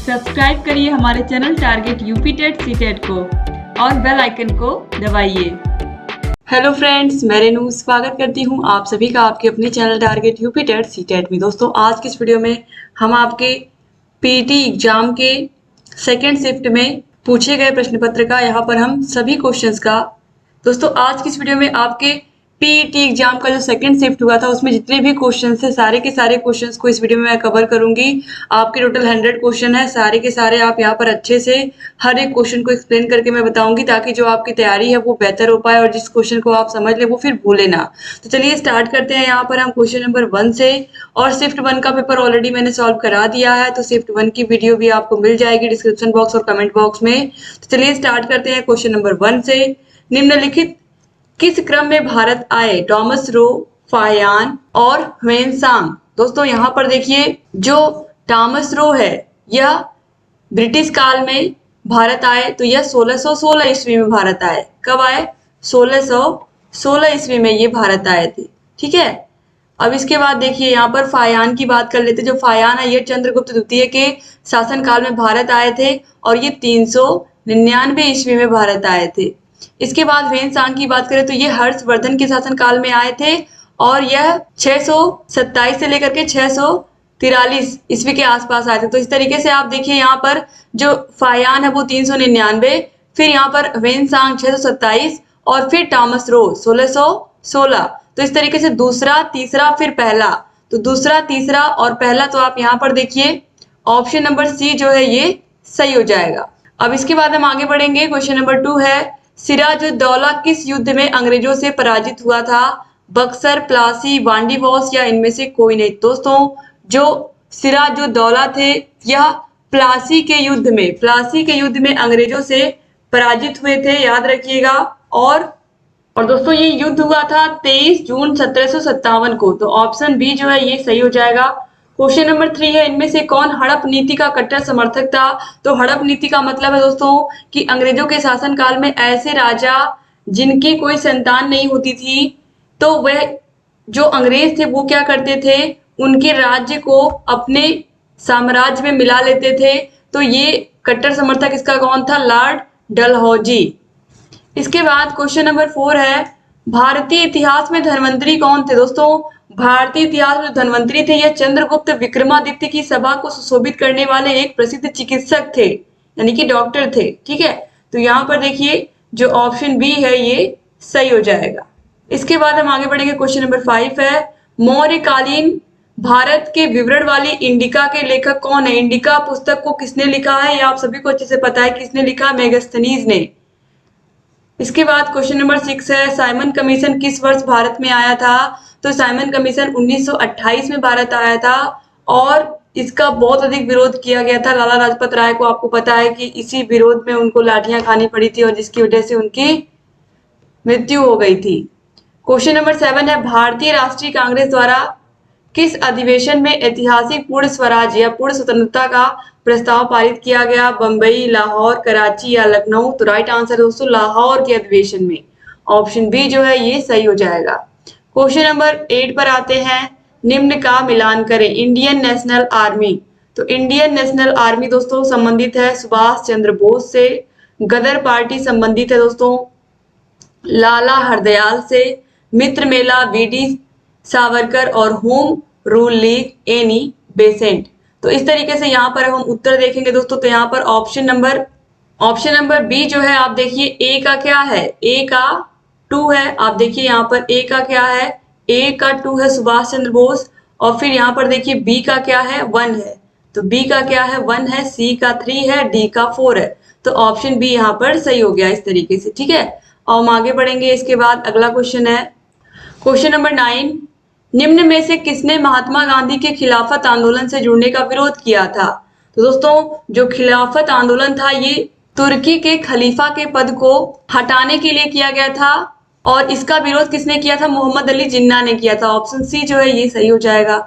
Subscribe करिए हमारे channel target UP TET CTET को और बेल आइकन को दबाइए। हेलो फ्रेंड्स, मैं रेनू स्वागत करती हूँ आप सभी का आपके अपने channel target UP TET CTET में। दोस्तों, आज की इस वीडियो में हम आपके पीटी एग्जाम के सेकेंड शिफ्ट में पूछे गए प्रश्न पत्र का यहाँ पर हम सभी क्वेश्चंस का दोस्तों आज की इस वीडियो में आपके पीईटी एग्जाम का जो सेकंड शिफ्ट हुआ था उसमें जितने भी क्वेश्चंस थे सारे के सारे क्वेश्चंस को इस वीडियो में मैं कवर करूंगी। आपके टोटल 100 क्वेश्चन है, सारे के सारे आप यहाँ पर अच्छे से हर एक क्वेश्चन को एक्सप्लेन करके मैं बताऊंगी ताकि जो आपकी तैयारी है वो बेहतर हो पाए और जिस क्वेश्चन को आप समझ ले वो फिर भूले ना। तो चलिए स्टार्ट करते हैं। यहाँ पर हम क्वेश्चन नंबर 1 से, और शिफ्ट 1 का पेपर ऑलरेडी मैंने सॉल्व करा दिया है, तो शिफ्ट 1 की वीडियो भी आपको मिल जाएगी डिस्क्रिप्शन बॉक्स और कमेंट बॉक्स में। तो चलिए स्टार्ट करते हैं क्वेश्चन नंबर 1 से। निम्नलिखित किस क्रम में भारत आए टॉमस रो, फायान और ह्वेनसांग। दोस्तों यहाँ पर देखिए, जो टॉमस रो है यह ब्रिटिश काल में भारत आए, तो यह 1616 ईस्वी में भारत आए। कब आए? 1616 ईस्वी में ये भारत आए थे। ठीक है, अब इसके बाद देखिए यहाँ पर फायान की बात कर लेते। जो फायान है ये चंद्रगुप्त द्वितीय के शासनकाल में भारत आए थे और ये 399 ईस्वी में भारत आए थे। इसके बाद ह्वेनसांग की बात करें तो ये हर्षवर्धन के शासनकाल में आए थे और यह 627 से लेकर के 643 ईस्वी के आसपास आए थे। तो इस तरीके से आप देखिए यहाँ पर जो फायान है वो 399, फिर यहाँ पर ह्वेनसांग 627 और फिर टॉमस रो 1616। तो इस तरीके से दूसरा, तीसरा, फिर पहला। तो दूसरा, तीसरा और पहला, तो आप यहाँ पर देखिए ऑप्शन नंबर सी जो है ये सही हो जाएगा। अब इसके बाद हम आगे बढ़ेंगे। क्वेश्चन नंबर 2 है, सिराजुद्दौला किस युद्ध में अंग्रेजों से पराजित हुआ था? बक्सर, प्लासी, वांडीवॉस या इनमें से कोई नहीं। दोस्तों, जो सिराजुद्दौला थे यह प्लासी के युद्ध में अंग्रेजों से पराजित हुए थे, याद रखिएगा। और दोस्तों ये युद्ध हुआ था 23 जून 1757 को। तो ऑप्शन बी जो है ये सही हो जाएगा। क्वेश्चन नंबर 3 है, इनमें से कौन हड़प नीति का कट्टर समर्थक था? तो हड़प नीति का मतलब है दोस्तों कि अंग्रेजों के शासनकाल में ऐसे राजा जिनकी कोई संतान नहीं होती थी, तो वह जो अंग्रेज थे वो क्या करते थे, उनके राज्य को अपने साम्राज्य में मिला लेते थे। तो ये कट्टर समर्थक इसका कौन था? लॉर्ड डलहौजी। इसके बाद क्वेश्चन नंबर 4 है, भारतीय इतिहास में धन्वंतरी कौन थे? दोस्तों, भारतीय इतिहास में धन्वंतरी थे यह चंद्रगुप्त विक्रमादित्य की सभा को सुशोभित करने वाले एक प्रसिद्ध चिकित्सक थे, यानी कि डॉक्टर थे। ठीक है, तो यहाँ पर देखिए जो ऑप्शन बी है ये सही हो जाएगा। इसके बाद हम आगे बढ़ेंगे। क्वेश्चन नंबर 5 है, मौर्यकालीन भारत के विवरण वाली इंडिका के लेखक कौन है? इंडिका पुस्तक को किसने लिखा है? ये आप सभी को अच्छे से पता है किसने लिखा? मेगास्थनीज ने। इसके बाद क्वेश्चन नंबर 6 है, साइमन कमीशन किस वर्ष भारत में आया था? तो साइमन कमीशन 1928 में भारत आया था और इसका बहुत अधिक विरोध किया गया था। लाला लाजपत राय को आपको पता है कि इसी विरोध में उनको लाठियां खानी पड़ी थी और जिसकी वजह से उनकी मृत्यु हो गई थी। क्वेश्चन नंबर 7 है, भारतीय राष्ट्रीय कांग्रेस द्वारा किस अधिवेशन में ऐतिहासिक पूर्ण स्वराज या पूर्ण स्वतंत्रता का प्रस्ताव पारित किया गया? बंबई, लाहौर, कराची या लखनऊ। तो राइट आंसर दोस्तों लाहौर के अधिवेशन में। ऑप्शन बी जो है ये सही हो जाएगा। क्वेश्चन नंबर 8 पर आते हैं, निम्न का मिलान करें। Indian national army. तो इंडियन नेशनल आर्मी दोस्तों संबंधित है सुभाष चंद्र बोस से। गदर पार्टी संबंधित है दोस्तों लाला हरदयाल से। मित्र मेला वीडी सावरकर और home rule league Annie Besant. तो इस तरीके से यहाँ पर हम उत्तर देखेंगे दोस्तों, तो यहाँ पर ऑप्शन नंबर बी जो है आप देखिए ए का क्या है? ए का 2 है। आप देखिए यहाँ पर ए का क्या है? ए का 2 है सुभाष चंद्र बोस, और फिर यहाँ पर देखिए बी का क्या है? 1 है। तो बी का क्या है? 1 है। सी का 3 है, डी का 4 है। तो ऑप्शन बी यहाँ पर सही हो गया इस तरीके से। ठीक है, और हम आगे बढ़ेंगे। इसके बाद अगला क्वेश्चन है क्वेश्चन नंबर 9, निम्न में से किसने महात्मा गांधी के खिलाफत आंदोलन से जुड़ने का विरोध किया था? तो दोस्तों जो खिलाफत आंदोलन था ये तुर्की के खलीफा के पद को हटाने के लिए किया गया था और इसका विरोध किसने किया था? मोहम्मद अली जिन्ना ने किया था। ऑप्शन सी जो है ये सही हो जाएगा।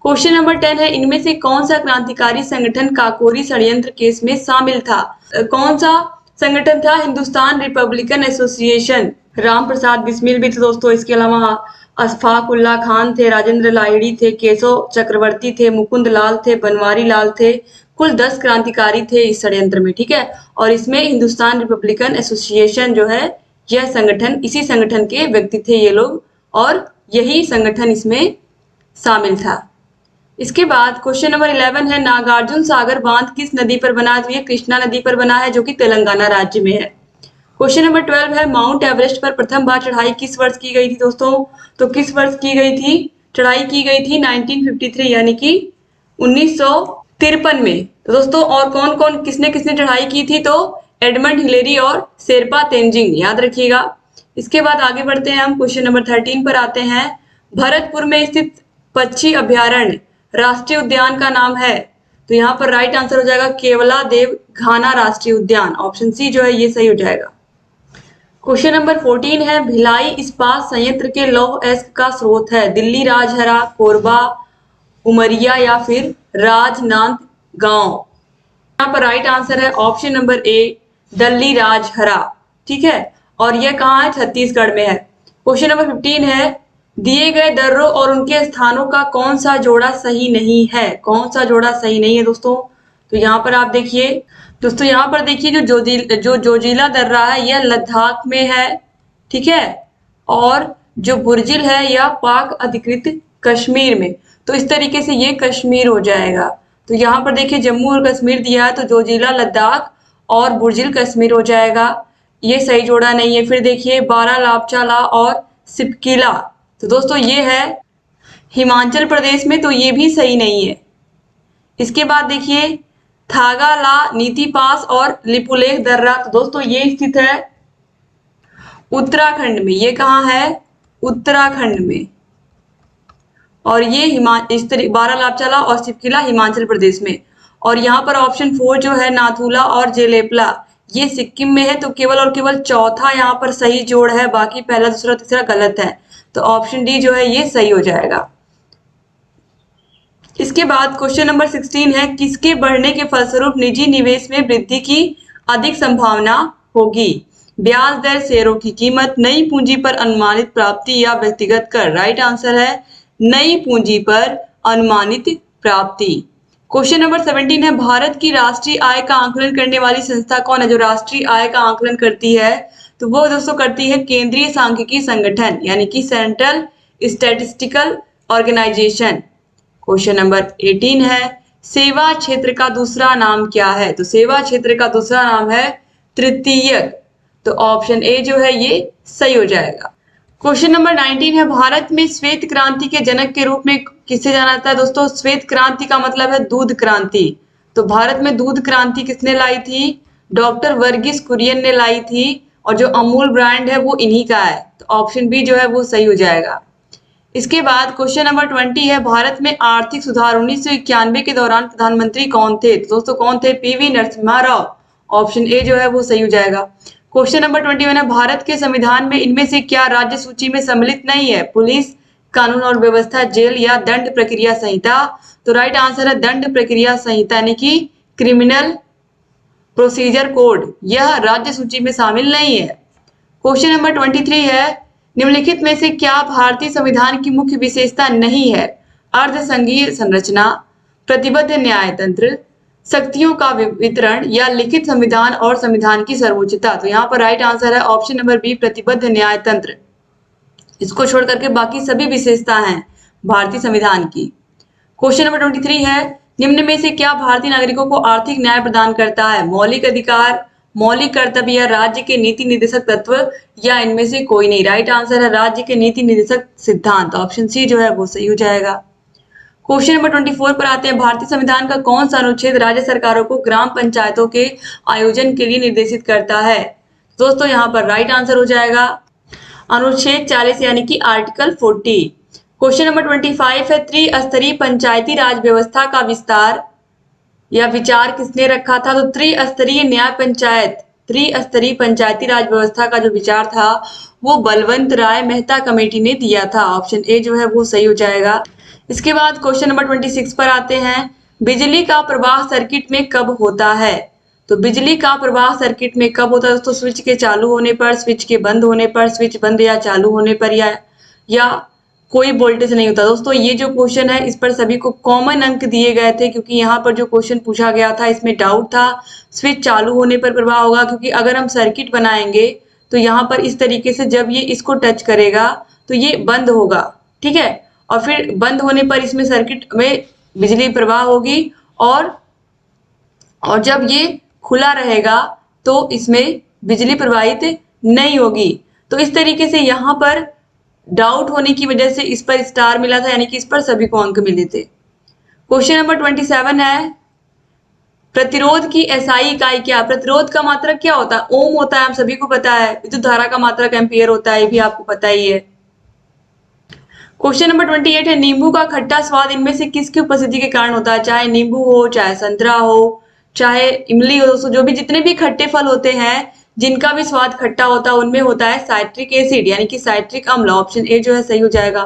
क्वेश्चन नंबर 10 है, इनमें से कौन सा क्रांतिकारी संगठन काकोरी षड्यंत्र केस में शामिल था? कौन सा संगठन था? Hindustan Republican Association. राम प्रसाद बिस्मिल भी थे दोस्तों। इसके अलावा अशफाक उल्ला खान थे, राजेंद्र लाहिड़ी थे, केशव चक्रवर्ती थे, मुकुंद लाल थे, बनवारी लाल थे, कुल 10 क्रांतिकारी थे इस षड्यंत्र में, ठीक है। और इसमें हिंदुस्तान रिपब्लिकन एसोसिएशन जो है, यह संगठन, इसी संगठन के व्यक्ति थे ये लोग, और यही संगठन इसमें शामिल था। इसके बाद क्वेश्चन नंबर 11 है, नागार्जुन सागर बांध किस नदी पर बना है? तो ये कृष्णा नदी पर बना है, जो कि तेलंगाना राज्य में है। क्वेश्चन नंबर 12 है, माउंट एवरेस्ट पर प्रथम बार चढ़ाई किस वर्ष की गई थी दोस्तों? तो किस वर्ष की गई थी? चढ़ाई की गई थी 1953 यानी कि 1953 में। तो दोस्तों और कौन कौन किसने किसने चढ़ाई की थी? तो एडमंड हिलेरी और शेरपा तेंजिंग, याद रखिएगा। इसके बाद आगे बढ़ते हैं, हम क्वेश्चन नंबर 13 पर आते हैं। भरतपुर में स्थित पक्षी अभ्यारण्य राष्ट्रीय उद्यान का नाम है? तो यहाँ पर राइट आंसर हो जाएगा केवला देव घाना राष्ट्रीय उद्यान, ऑप्शन सी जो है ये सही हो जाएगा। क्वेश्चन नंबर 14 है, भिलाई इस्पात संयंत्र के लौह अयस्क का स्रोत है? दिल्ली, राजहरा, कोरबा, उमरिया या फिर राजनांदगांव। यहाँ पर राइट आंसर है option number A, Delhi Rajhara, ठीक है। और यह कहाँ है? छत्तीसगढ़ में है। क्वेश्चन नंबर 15 है, दिए गए दर्रों और उनके स्थानों का कौन सा जोड़ा सही नहीं है? कौन सा जोड़ा सही नहीं है दोस्तों? तो यहाँ पर आप देखिए दोस्तों, यहाँ पर देखिए जो जोजिला दर्रा है यह लद्दाख में है, ठीक है। और जो बुर्जिल है यह पाक अधिकृत कश्मीर में। तो इस तरीके से ये कश्मीर हो जाएगा। तो यहाँ पर देखिए जम्मू और कश्मीर दिया है, तो जोजिला लद्दाख और बुर्जिल कश्मीर हो जाएगा, ये सही जोड़ा नहीं है। फिर देखिए बारालापचाला और सिपकिला, तो दोस्तों ये है हिमाचल प्रदेश में, तो ये भी सही नहीं है। इसके बाद देखिए थागाला, नीति पास और लिपुलेख दर्रा, तो दोस्तों ये स्थित है उत्तराखंड में। ये कहाँ है? उत्तराखंड में। और ये बारालापचाला और सिपकिला हिमाचल प्रदेश में। और यहाँ पर ऑप्शन 4 जो है नाथुला और जेलेपला, ये सिक्किम में है। तो केवल और केवल चौथा यहाँ पर सही जोड़ है, बाकी पहला दूसरा तीसरा गलत है। तो ऑप्शन डी जो है ये सही हो जाएगा। इसके बाद क्वेश्चन नंबर 16 है, किसके बढ़ने के फलस्वरूप निजी निवेश में वृद्धि की अधिक संभावना होगी? ब्याज दर, शेयरों की कीमत, नई पूंजी पर अनुमानित प्राप्ति या व्यक्तिगत कर। राइट आंसर है नई पूंजी पर अनुमानित प्राप्ति। क्वेश्चन नंबर 17 है, भारत की राष्ट्रीय आय का आंकलन करने वाली संस्था कौन है? जो राष्ट्रीय आय का आंकलन करती है तो वो दोस्तों करती है केंद्रीय सांख्यिकी संगठन, यानी कि central statistical organisation. Question number 18 है, सेवा क्षेत्र का दूसरा नाम क्या है? तो सेवा क्षेत्र का दूसरा नाम है तृतीयक। तो ऑप्शन ए जो है ये सही हो जाएगा। क्वेश्चन नंबर 19 है, भारत में श्वेत क्रांति के जनक के रूप में किसे जाना जाता है? दोस्तों श्वेत क्रांति का मतलब है दूध क्रांति। तो भारत में दूध क्रांति किसने लाई थी? डॉक्टर वर्गीस कुरियन ने लाई थी। और जो अमूल ब्रांड है वो इन्हीं का है। तो ऑप्शन बी जो है वो सही हो जाएगा। इसके बाद क्वेश्चन नंबर 20 है, भारत में आर्थिक सुधार 1991 के दौरान प्रधानमंत्री कौन थे? तो दोस्तों कौन थे? PV Narasimha Rao. Option A जो है वो सही हो जाएगा। क्वेश्चन नंबर 21 है, भारत के संविधान में इनमें से क्या राज्य सूची में सम्मिलित नहीं है? पुलिस, कानून और व्यवस्था, जेल या दंड प्रक्रिया संहिता। तो राइट आंसर है दंड प्रक्रिया संहिता, यानी कि क्रिमिनल प्रोसीजर कोड, यह राज्य सूची में शामिल नहीं है। क्वेश्चन नंबर 23 है, निम्नलिखित में से क्या भारतीय संविधान की मुख्य विशेषता नहीं है? अर्धसंघीय संरचना, प्रतिबद्ध न्यायतंत्र, शक्तियों का वितरण या लिखित संविधान और संविधान की सर्वोच्चता। तो यहाँ पर राइट आंसर है ऑप्शन नंबर बी, प्रतिबद्ध न्यायतंत्र। इसको छोड़ करके बाकी सभी विशेषता हैं भारतीय संविधान की। क्वेश्चन नंबर 23 है, निम्न में से क्या भारतीय नागरिकों को आर्थिक न्याय प्रदान करता है? मौलिक अधिकार, मौलिक कर्तव्य या राज्य के नीति निर्देशक तत्व या इनमें से कोई नहीं। राइट आंसर है राज्य के नीति निर्देशक सिद्धांत, ऑप्शन सी जो है वो सही हो जाएगा। क्वेश्चन नंबर 24 पर आते हैं, भारतीय संविधान का कौन सा अनुच्छेद राज्य सरकारों को ग्राम पंचायतों के आयोजन के लिए निर्देशित करता है? दोस्तों यहाँ पर राइट आंसर हो जाएगा अनुच्छेद 40 यानी कि आर्टिकल 40। क्वेश्चन नंबर 25 है, त्रिस्तरीय पंचायती राज व्यवस्था का विस्तार या विचार किसने रखा था? तो त्रिस्तरीय पंचायती राज व्यवस्था का जो विचार था वो बलवंत राय मेहता कमेटी ने दिया था। ऑप्शन ए जो है वो सही हो जाएगा। इसके बाद क्वेश्चन नंबर 26 पर आते हैं, बिजली का प्रवाह सर्किट में कब होता है? तो बिजली का प्रवाह सर्किट में कब होता है दोस्तों? स्विच के चालू होने पर, स्विच के बंद होने पर, स्विच बंद या चालू होने पर, या कोई वोल्टेज नहीं होता। दोस्तों ये जो क्वेश्चन है इस पर सभी को कॉमन अंक दिए गए थे, क्योंकि यहाँ पर जो क्वेश्चन पूछा गया था इसमें डाउट था स्विच चालू होने पर प्रवाह होगा, क्योंकि अगर हम सर्किट बनाएंगे तो यहाँ पर इस तरीके से जब ये इसको टच करेगा तो ये बंद होगा, ठीक है, और फिर बंद होने पर इसमें सर्किट में बिजली प्रवाह होगी, और जब ये खुला रहेगा तो इसमें बिजली प्रवाहित नहीं होगी। तो इस तरीके से यहाँ पर डाउट होने की वजह से इस पर स्टार मिला था, यानी कि इस पर सभी को अंक मिले थे। क्वेश्चन नंबर 27 है, प्रतिरोध की एसआई इकाई क्या? प्रतिरोध का मात्रक क्या होता है? ओम होता है, हम सभी को पता है। विद्युत धारा का मात्रक एम्पियर होता है, ये भी आपको पता ही है। क्वेश्चन नंबर 28 है, नींबू का खट्टा स्वाद इनमें से किसकी उपस्थिति के कारण होता है? चाहे नींबू हो, चाहे संतरा हो, चाहे इमली हो। दोस्तों जो भी जितने भी खट्टे फल होते हैं जिनका भी स्वाद खट्टा होता है उनमें होता है साइट्रिक एसिड, यानी कि साइट्रिक अम्ल। ऑप्शन ए जो है सही हो जाएगा।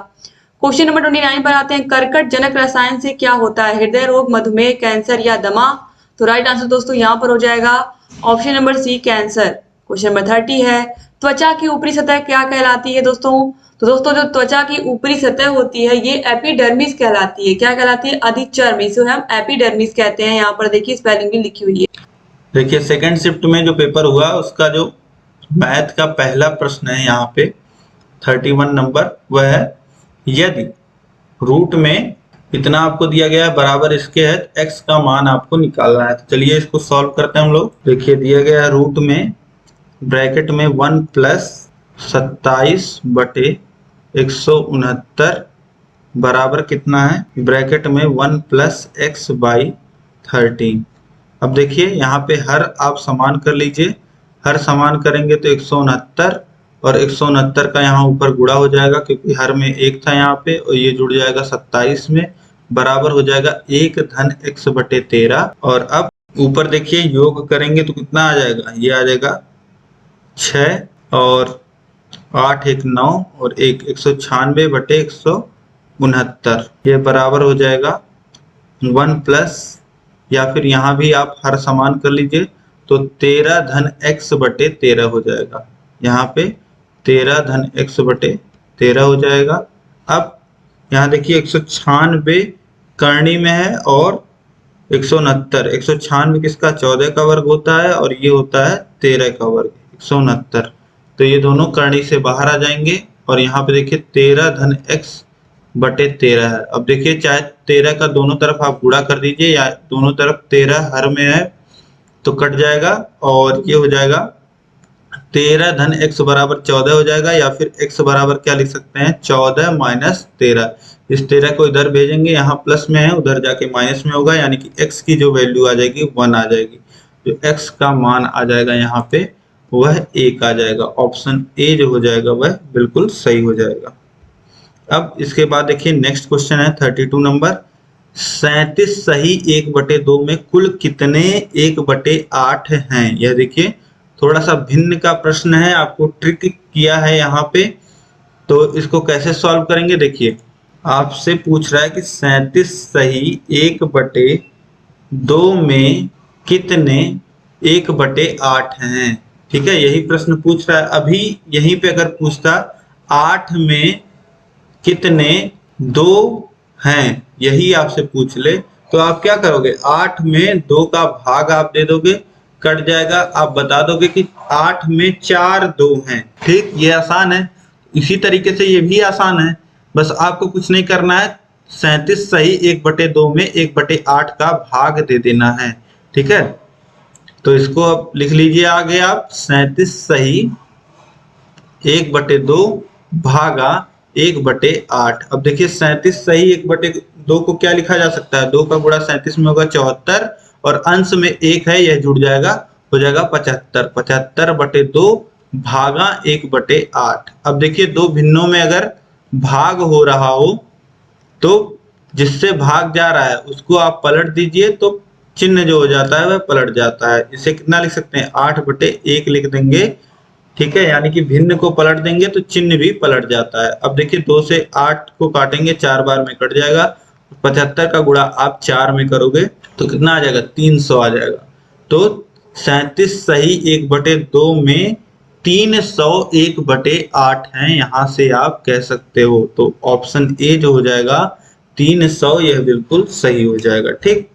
क्वेश्चन नंबर 29 पर आते हैं, कर्कट जनक रसायन से क्या होता है? हृदय रोग, मधुमेह, कैंसर या दमा? तो राइट आंसर दोस्तों यहाँ पर हो जाएगा option number C, cancer. Question number 30 है, त्वचा की ऊपरी सतह क्या कहलाती है? दोस्तों तो दोस्तों जो त्वचा की ऊपरी सतह होती है ये एपिडर्मिस कहलाती है। क्या कहलाती है? अधिचर्म, इसे हम एपिडर्मिस कहते हैं। यहाँ पर देखिए स्पेलिंग भी लिखी हुई है। देखिए सेकंड शिफ्ट में जो पेपर हुआ उसका जो मैथ का पहला प्रश्न है यहाँ पे 31 नंबर, वह है यदि रूट में इतना आपको दिया गया है बराबर इसके है x का मान आपको निकालना है। तो चलिए इसको सॉल्व करते हैं हम लोग। देखिए दिया गया है रूट में ब्रैकेट में 1 प्लस 27 बटे 169 बराबर कितना है? ब्रैकेट में 1 प्लस एक्स बाई 13। अब देखिए यहाँ पे हर आप समान कर लीजिए, हर समान करेंगे तो 169 और 169 का यहाँ ऊपर गुणा हो जाएगा, क्योंकि हर में एक था यहाँ पे, और ये जुड़ जाएगा 27 में, बराबर हो जाएगा 1 धन x बटे 13। और अब ऊपर देखिए योग करेंगे तो कितना आ जाएगा? ये आ जाएगा 6 और 8 1 9 और 196 बटे 169। ये बराबर हो जाएगा 1 प्लस, या फिर यहाँ भी आप हर समान कर लीजिए तो 13 धन x बटे 13 हो जाएगा। यहाँ पे 13 धन x बटे 13 हो जाएगा। अब यहाँ देखिए 196 करनी में है और 169, 196 किसका? 14 का वर्ग होता है, और ये होता है 13 का वर्ग 169। तो ये दोनों करनी से बाहर आ जाएंगे, और यहाँ पे देखिए 13 धन x बटे 13 है। अब देखिए चाहे 13 का दोनों तरफ आप गुणा कर दीजिए, या दोनों तरफ 13 हर में है तो कट जाएगा, और ये हो जाएगा 13 धन x बराबर 14 हो जाएगा, या फिर x बराबर क्या लिख सकते हैं? 14 माइनस 13। इस 13 को इधर भेजेंगे, यहाँ प्लस में है, उधर जाके माइनस में होगा, यानी कि x की जो वैल्यू आ जाएगी 1 आ जाएगी। जो x का मान आ जाएगा यहाँ पे वह 1 आ जाएगा। ऑप्शन ए जो हो जाएगा वह बिल्कुल सही हो जाएगा। अब इसके बाद देखिए नेक्स्ट क्वेश्चन है 32 नंबर, 37 सही 1/2 में कुल कितने 1/8 हैं? यह देखिए थोड़ा सा भिन्न का प्रश्न है, आपको ट्रिक किया है यहाँ पे। तो इसको कैसे सॉल्व करेंगे? देखिए आपसे पूछ रहा है कि 37 सही 1/2 में कितने 1/8 हैं, ठीक है, यही प्रश्न पूछ रहा है। अभी यहीं पे अगर पूछता 8 में कितने 2 हैं, यही आपसे पूछ ले, तो आप क्या करोगे? 8 में 2 का भाग आप दे दोगे, कट जाएगा, आप बता दोगे कि 8 में 4 2 हैं। ठीक, ये आसान है। इसी तरीके से ये भी आसान है, बस आपको कुछ नहीं करना है, 37 सही 1/2 में 1/8 का भाग दे देना है, ठीक है। तो इसको अब लिख लीजिए आगे आप, 37 सही 1/2 भागा 1/8। अब देखिए 37 सही 1/2 को क्या लिखा जा सकता है? 2 का गुणा 37 में होगा 74, और अंश में 1 है, यह जुड़ जाएगा, हो जाएगा 75। 75/2 भागा 1/8। अब देखिए दो भिन्नों में अगर भाग हो रहा हो तो जिससे भाग जा रहा है उसको आप पलट दीजिए, तो चिन्ह जो हो जाता है वह पलट जाता है। इसे कितना लिख सकते हैं? 8/1 लिख देंगे, ठीक है, यानी कि भिन्न को पलट देंगे तो चिन्ह भी पलट जाता है। अब देखिए 2 से 8 को काटेंगे, 4 बार में कट जाएगा, 75 का गुणा आप 4 में करोगे तो कितना आ जाएगा? 300 आ जाएगा। तो 37 सही 1/2 में 301/8 है, यहां से आप कह सकते हो। तो ऑप्शन ए जो हो जाएगा 300, यह बिल्कुल सही हो जाएगा। ठीक,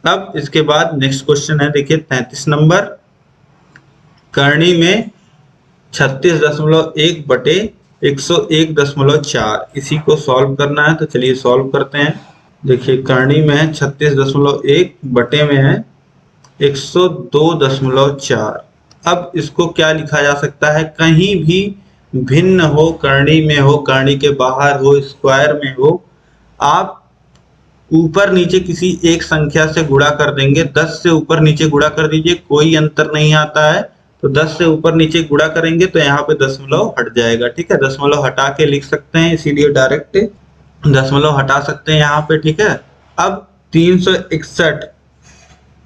अब इसके बाद नेक्स्ट क्वेश्चन है, देखिए 33 नंबर। करनी में 36.1/101.4, इसी को सॉल्व करना है। तो चलिए सॉल्व करते हैं। देखिए करनी में है 36.1, बटे में है 102.4। अब इसको क्या लिखा जा सकता है, कहीं भी भिन्न हो, करनी में हो, करनी के बाहर हो, स्क्वायर में हो, आप ऊपर नीचे किसी एक संख्या से गुणा कर देंगे। 10 से ऊपर नीचे गुणा कर दीजिए, कोई अंतर नहीं आता है। तो 10 से ऊपर नीचे गुणा करेंगे तो यहाँ पे दशमलव हट जाएगा। ठीक है, दशमलव हटा के लिख सकते हैं, इसीलिए डायरेक्ट दशमलव हटा सकते हैं यहाँ पे। ठीक है, अब 361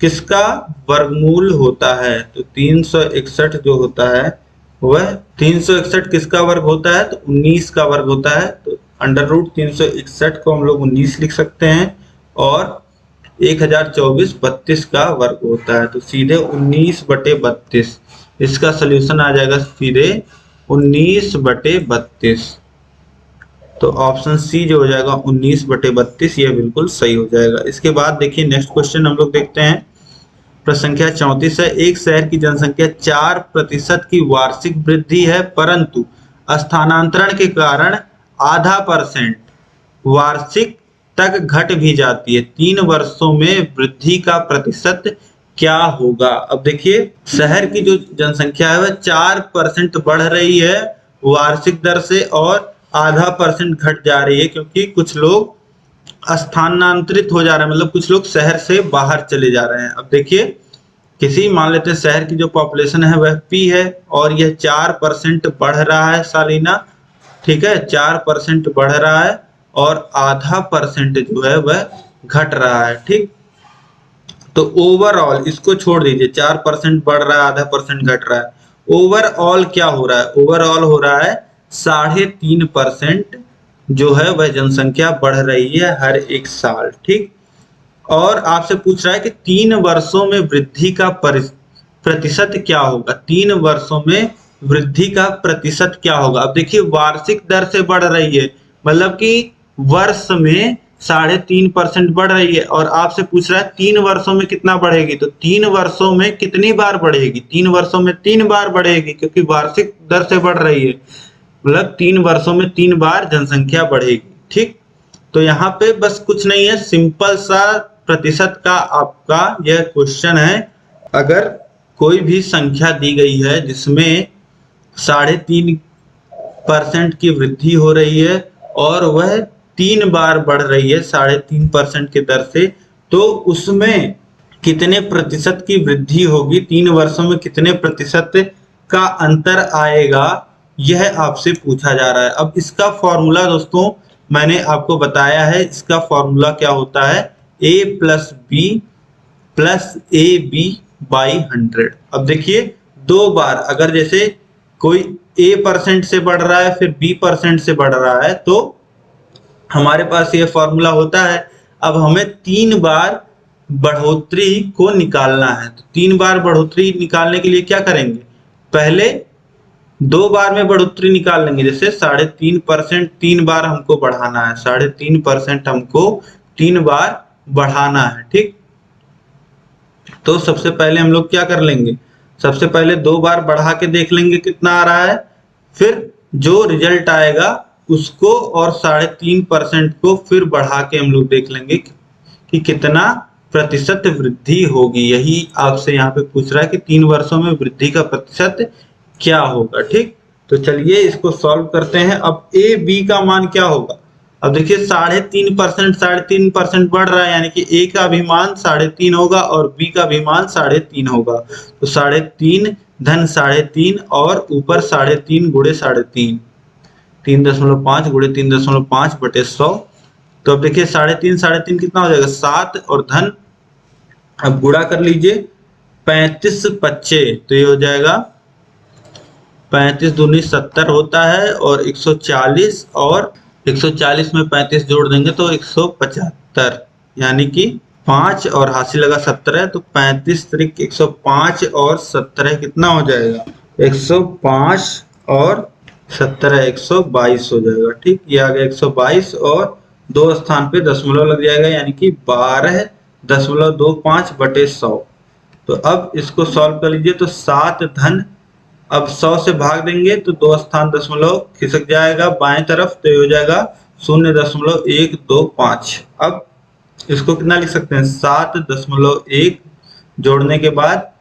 किसका वर्गमूल होता है? तो 361 जो होता है वह 361 किसका वर्ग होता है? तो 19 का वर्ग होता है। तो अंडर रूट 361 को हम लोग 19 लिख सकते हैं, और 1024/32 का वर्ग होता है। तो सीधे 19/32, इसका सलूशन आ जाएगा सीधे 19/32। तो ऑप्शन सी जो हो जाएगा 19/32, यह बिल्कुल सही हो जाएगा। इसके बाद देखिए नेक्स्ट क्वेश्चन हम लोग देखते हैं। प्रश्न संख्या 34 है, एक शहर की जनसंख्या 4% की वार्षिक वृद्धि है, परंतु स्थानांतरण के कारण % वार्षिक तक घट भी जाती है। 3 वर्षों में वृद्धि का प्रतिशत क्या होगा? अब देखिए शहर की जो जनसंख्या है वह 4% बढ़ रही है वार्षिक दर से, और % घट जा रही है, क्योंकि कुछ लोग स्थानांतरित हो जा रहे हैं, मतलब कुछ लोग शहर से बाहर चले जा रहे हैं। अब देखिए किसी मान लेते हैं शहर की जो पॉपुलेशन है वह P है, और यह 4% बढ़ रहा है सालीना। ठीक है, 4% बढ़ रहा है, और % जो है वह घट रहा है। ठीक, तो ओवरऑल इसको छोड़ दीजिए, 4% बढ़ रहा है, % घट रहा है। ओवरऑल क्या हो रहा है? ओवरऑल हो रहा है 3.5% जो है वह जनसंख्या बढ़ रही है हर एक साल। ठीक, और आपसे पूछ रहा है कि 3 वर्षों में वृद्धि का प्रतिशत क्या होगा? 3 वर्षों में वृद्धि का प्रतिशत क्या होगा? अब देखिए वार्षिक दर से बढ़ रही है, मतलब कि वर्ष में 3.5% बढ़ रही है, और आपसे पूछ रहा है 3 वर्षों में कितना बढ़ेगी? तो 3 वर्षों में कितनी बार बढ़ेगी? 3 वर्षों में 3 बार बढ़ेगी, क्योंकि वार्षिक दर से बढ़ रही है, मतलब 3 वर्षों में 3 बार जनसंख्या बढ़ेगी। ठीक, तो यहाँ पे बस कुछ नहीं है, सिंपल सा प्रतिशत का आपका यह क्वेश्चन है। अगर कोई भी संख्या दी गई है जिसमें 3.5% की वृद्धि हो रही है, और वह 3 बार बढ़ रही है 3.5% की दर से, तो उसमें कितने प्रतिशत की वृद्धि होगी, 3 वर्षों में कितने प्रतिशत का अंतर आएगा, यह आपसे पूछा जा रहा है। अब इसका फॉर्मूला दोस्तों मैंने आपको बताया है। इसका फॉर्मूला क्या होता है? a + b + ab/100। अब देखिए 2 बार, अगर जैसे कोई a% से बढ़ रहा है फिर b% से बढ़ रहा है, तो हमारे पास ये फॉर्मूला होता है। अब हमें 3 बार बढ़ोतरी को निकालना है, तो 3 बार बढ़ोतरी निकालने के लिए क्या करेंगे? पहले 2 बार में बढ़ोतरी निकाल लेंगे, जैसे 3.5% 3 बार हमको बढ़ाना है, 3.5% हमको 3 बार बढ़ाना है। ठीक, तो सबसे पहले हम लोग क्या कर लेंगे? सबसे पहले 2 बार बढ़ा के देख लेंगे कितना आ रहा है, फिर जो रिजल्ट आएगा उसको और 3.5% को फिर बढ़ा के हम लोग देख लेंगे कि कितना प्रतिशत वृद्धि होगी। यही आपसे यहाँ पे पूछ रहा है कि 3 वर्षों में वृद्धि का प्रतिशत क्या होगा। ठीक, तो चलिए इसको सॉल्व करते हैं। अब ए बी का मान क्या होगा? अब देखिए 3.5% बढ़ रहा है, यानी कि ए का भी मान 3.5 होगा और बी का भी मान 3.5 होगा। तो 3.5 धन 3.5 और ऊपर 3.5 गुणे 3.5, 3.5 गुणे 3.5/100। तो अब देखिए 3.5 कितना हो जाएगा? 7, और धन अब गुणा कर लीजिए 35 पच्चे, तो ये हो जाएगा 35 दूनी 70 होता है, और 140, और 140 में 35 जोड़ देंगे तो 175, यानी कि 5 और हासिल लगा 17, तो 35 × 105 और 17 कितना हो जाएगा? 105 और 70 है 122 हो जाएगा। ठीक, ये आ गया 122 और 2 स्थान पे दशमलव लग जाएगा, यानी कि 12.25 बटे 100। तो अब इसको सॉल्व कर लीजिए। तो 7 धन, अब 100 से भाग देंगे तो 2 स्थान दशमलव खिसक जाएगा बाएं तरफ, तो ये हो जाएगा 0.125। अब इसको कितना लिख सकते हैं, 7.1 जोड़ने के बाद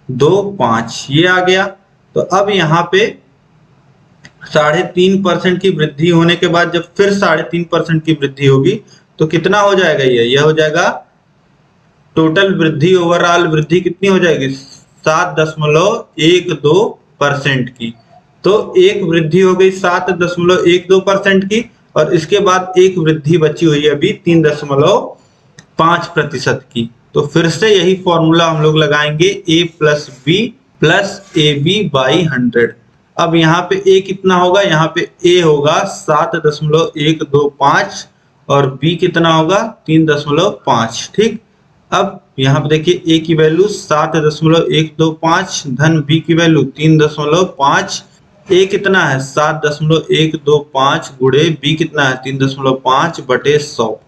25, ये आ गया। तो अब यहाँ पे 3.5% की वृद्धि होने के बाद जब फिर 3.5% की वृद्धि होगी तो कितना हो जाएगा, यह हो जाएगा टोटल वृद्धि, ओवरऑल वृद्धि कितनी हो जाएगी, 7.12% की। तो एक वृद्धि हो गई 7.12% की, और इसके बाद एक वृद्धि बची हुई है अभी 3.5% की। तो फिर से यही फॉर्मूला हम लोग लगाएंगे, a plus B plus A B by 100। अब यहाँ पे a कितना होगा, यहाँ पे a होगा 7.125 और b कितना होगा 3.5। ठीक, अब यहाँ पे देखिए a की वैल्यू 7.125 धन b की वैल्यू 3.5। a कितना है 7.125 गुणे b कितना है 3.5 बटे 100।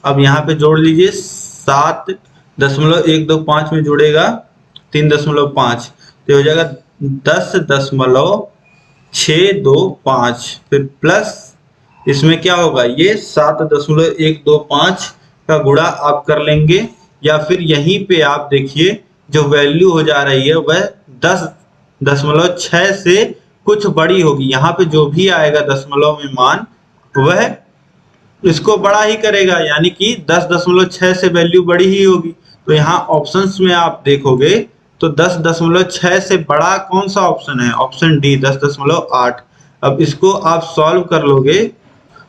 अब यहाँ पे जोड़ लीजिए, 7.125 में जोड़ेगा 3.5 तो हो जाएगा 10.625, फिर प्लस इसमें क्या होगा, ये 7.125 का गुणा आप कर लेंगे, या फिर यहीं पे आप देखिए जो वैल्यू हो जा रही है वह 10.6 से कुछ बड़ी होगी। यहाँ पे जो भी आएगा दशमलव में मान वह इसको बड़ा ही करेगा, यानी कि 10.6 से वैल्यू बड़ी ही होगी। तो यहाँ ऑप्शंस में आप देखोगे तो 10.6 से बड़ा कौन सा ऑप्शन है, ऑप्शन डी 10.8। अब इसको आप सॉल्व कर लोगे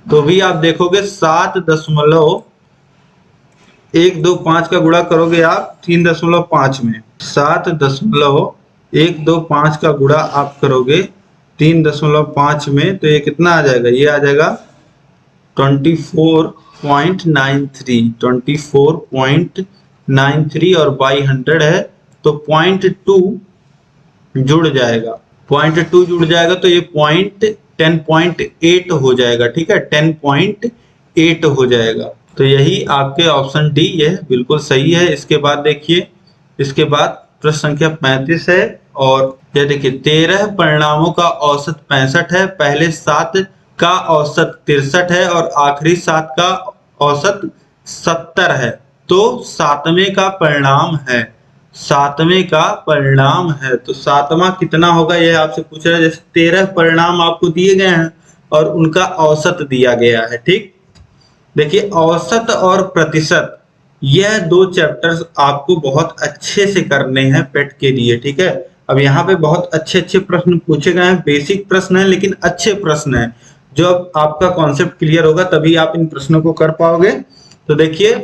तो भी आप देखोगे 7.125 का गुणा करोगे आप 3.5 में, 7.125 का गुणा आप करोगे 3.5 में तो ये कितना आ जाएगा, ये आ जाएगा 24.93 और बाई 100 है तो 0.2 जुड़ जाएगा, 0.2 जुड़ जाएगा तो ये 10.8 हो जाएगा। ठीक है, 10.8 हो जाएगा। तो यही आपके ऑप्शन डी, यह बिल्कुल सही है। इसके बाद देखिए, इसके बाद प्रश्न संख्या 35 है और यह देखिए 13 परिणामों का औसत 65 है, पहले 7 का औसत 63 है और आखिरी 7 का औसत 70 है, तो 7वें का परिणाम है, 7वें का परिणाम है। तो 7वां कितना होगा यह आपसे पूछ रहा है। जैसे 13 परिणाम आपको दिए गए हैं और उनका औसत दिया गया है। ठीक, देखिए औसत और प्रतिशत, यह 2 चैप्टर्स आपको बहुत अच्छे से करने हैं पेट के लिए। ठीक है, अब यहाँ पे बहुत अच्छे अच्छे प्रश्न पूछे गए हैं, बेसिक प्रश्न है लेकिन अच्छे प्रश्न है। जो आपका कॉन्सेप्ट क्लियर होगा तभी आप इन प्रश्नों को कर पाओगे। तो देखिए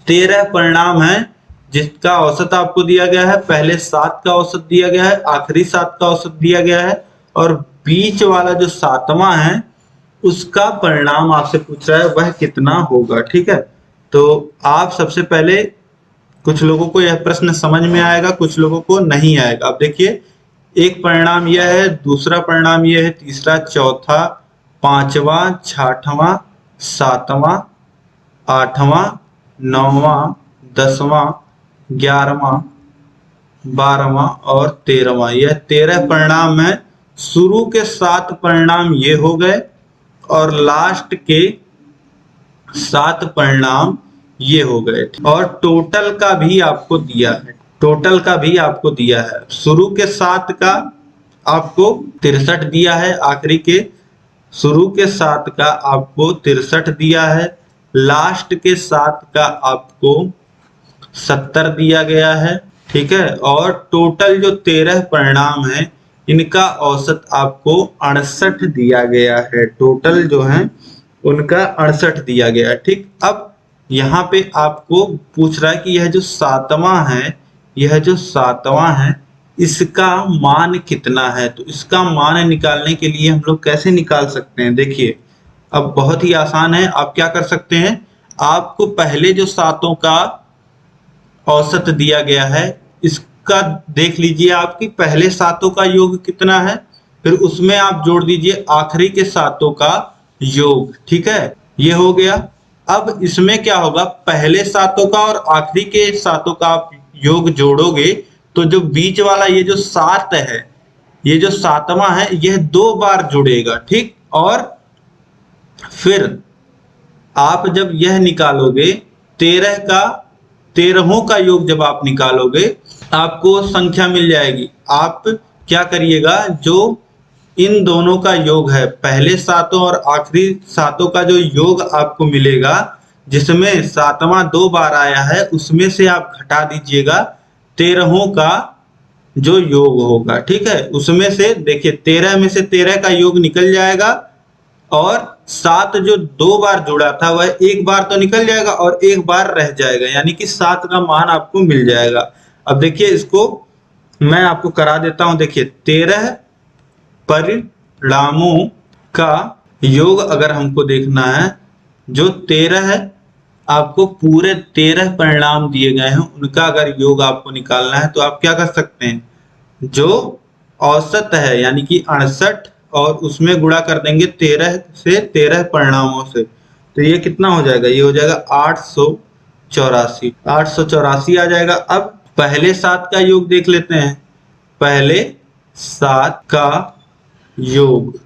13 परिणाम है जिसका औसत आपको दिया गया है, पहले 7 का औसत दिया गया है, आखिरी 7 का औसत दिया गया है, और बीच वाला जो 7वां है उसका परिणाम आपसे पूछ रहा है वह कितना होगा। ठीक है, तो आप सबसे पहले, कुछ लोगों को यह प्रश्न समझ में आएगा, कुछ लोगों को नहीं आएगा। अब देखिए एक परिणाम यह है, दूसरा परिणाम यह है, तीसरा, चौथा, 5वां, 6वां, 7वां, 8वां, 9वां, 10वां, 11वां, 12वां और 13वां, यह 13 परिणाम है। शुरू के 7 परिणाम ये हो गए और लास्ट के 7 परिणाम ये हो गए। और टोटल का भी आपको दिया है, टोटल का भी आपको दिया है। शुरू के 7 का आपको 63 दिया है, आखिरी के शुरू के 7 का आपको 63 दिया है, लास्ट के 7 का आपको 70 दिया गया है। ठीक है, और टोटल जो 13 परिणाम है इनका औसत आपको 68 दिया गया है, टोटल जो है उनका 68 दिया गया है। ठीक, अब यहाँ पे आपको पूछ रहा है कि यह जो 7वां है, यह जो 7वां है इसका मान कितना है। तो इसका मान निकालने के लिए हम लोग कैसे निकाल सकते हैं, देखिए अब बहुत ही आसान है। आप क्या कर सकते हैं, आपको पहले जो 7 का औसत दिया गया है का देख लीजिए आपकी पहले सातों का योग कितना है, फिर उसमें आप जोड़ दीजिए आखिरी के सातों का योग। ठीक है, ये हो गया। अब इसमें क्या होगा, पहले सातों का और आखिरी के सातों का आप योग जोड़ोगे तो जो बीच वाला ये जो 7 है, ये जो 7वां है, यह 2 बार जुड़ेगा। ठीक, और फिर आप जब यह निकालोगे 13 का 13हों का योग जब आप निकालोगे आपको संख्या मिल जाएगी। आप क्या करिएगा, जो इन दोनों का योग है, पहले सातों और आखिरी सातों का जो योग आपको मिलेगा, जिसमें 7वां 2 बार आया है, उसमें से आप घटा दीजिएगा 13हों का जो योग होगा। ठीक है, उसमें से देखिए 13 में से 13 का योग निकल जाएगा और 7 जो 2 बार जुड़ा था वह 1 बार तो निकल जाएगा और 1 बार रह जाएगा, यानी कि 7 का मान आपको मिल जाएगा। अब देखिए इसको मैं आपको करा देता हूं। देखिए 13 परिणामों का योग अगर हमको देखना है, जो 13 है, आपको पूरे 13 परिणाम दिए गए हैं, उनका अगर योग आपको निकालना है तो आप क्या कर सकते हैं, जो औसत है यानी कि 68 और उसमें गुणा कर देंगे 13 से, 13 परिणामों से, तो ये कितना हो जाएगा, ये हो जाएगा 884। 884 आ जाएगा। अब पहले 7 का योग देख लेते हैं। पहले 7 का योग,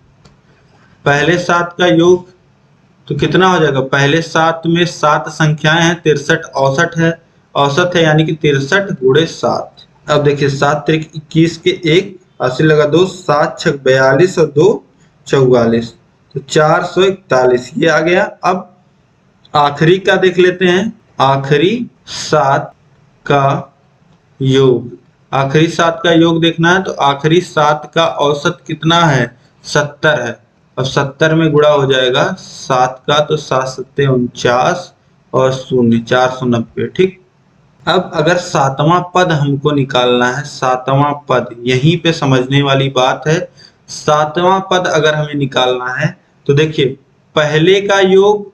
पहले 7 का योग तो कितना हो जाएगा, पहले 7 में 7 संख्याएं हैं, 63 औसत है यानी कि 63 गुणे 7। अब देखिए 7 त्रिक 21 के 1 80 लगा 2, 7 छक 42 और 2 44, तो 441 ये आ गया। अब आखिरी का देख लेते हैं, आखिरी 7 का योग, आखिरी 7 का योग देखना है तो आखिरी 7 का औसत कितना है, 70 है। अब 70 में गुणा हो जाएगा 7 का, तो 7 सत्ते 49 और 0 490। ठीक, अब अगर 7वां पद हमको निकालना है, 7वां पद, यहीं पे समझने वाली बात है। 7वां पद अगर हमें निकालना है तो देखिए पहले का योग,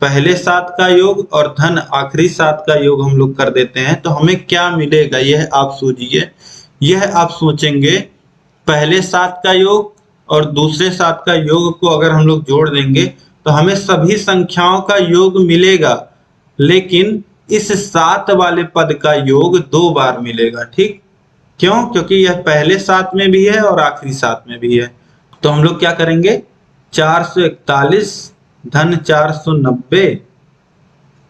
पहले 7 का योग और धन आखिरी 7 का योग हम लोग कर देते हैं, तो हमें क्या मिलेगा यह आप सोचिए। यह आप सोचेंगे पहले 7 का योग और दूसरे 7 का योग को अगर हम लोग जोड़ देंगे तो हमें सभी संख्याओं का योग मिलेगा, लेकिन इस 7 वाले पद का योग 2 बार मिलेगा। ठीक, क्यों, क्योंकि यह पहले 7 में भी है और आखिरी 7 में भी है। तो हम लोग क्या करेंगे, 441 धन 490,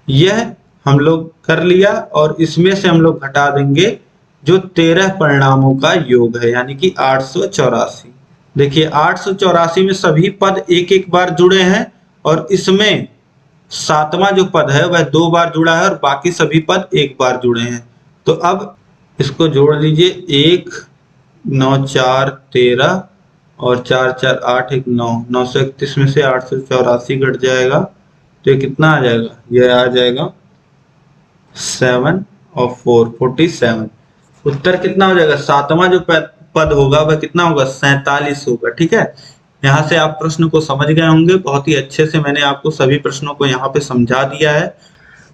यह हम लोग कर लिया और इसमें से हम लोग घटा देंगे जो 13 परिणामों का योग है, यानी कि 884। देखिए 884 में सभी पद एक एक बार जुड़े हैं और इसमें 7वां जो पद है वह 2 बार जुड़ा है और बाकी सभी पद 1 बार जुड़े हैं। तो अब इसको जोड़ लीजिए, 1 9 4 13 और 4 4 8 1 9, 931 में से 884 घट जाएगा तो ये कितना आ जाएगा, ये आ जाएगा 7 और 4 47। उत्तर कितना हो जाएगा, 7वां जो पद होगा वह कितना होगा, 47 होगा। ठीक है, यहाँ से आप प्रश्न को समझ गए होंगे। बहुत ही अच्छे से मैंने आपको सभी प्रश्नों को यहाँ पे समझा दिया है।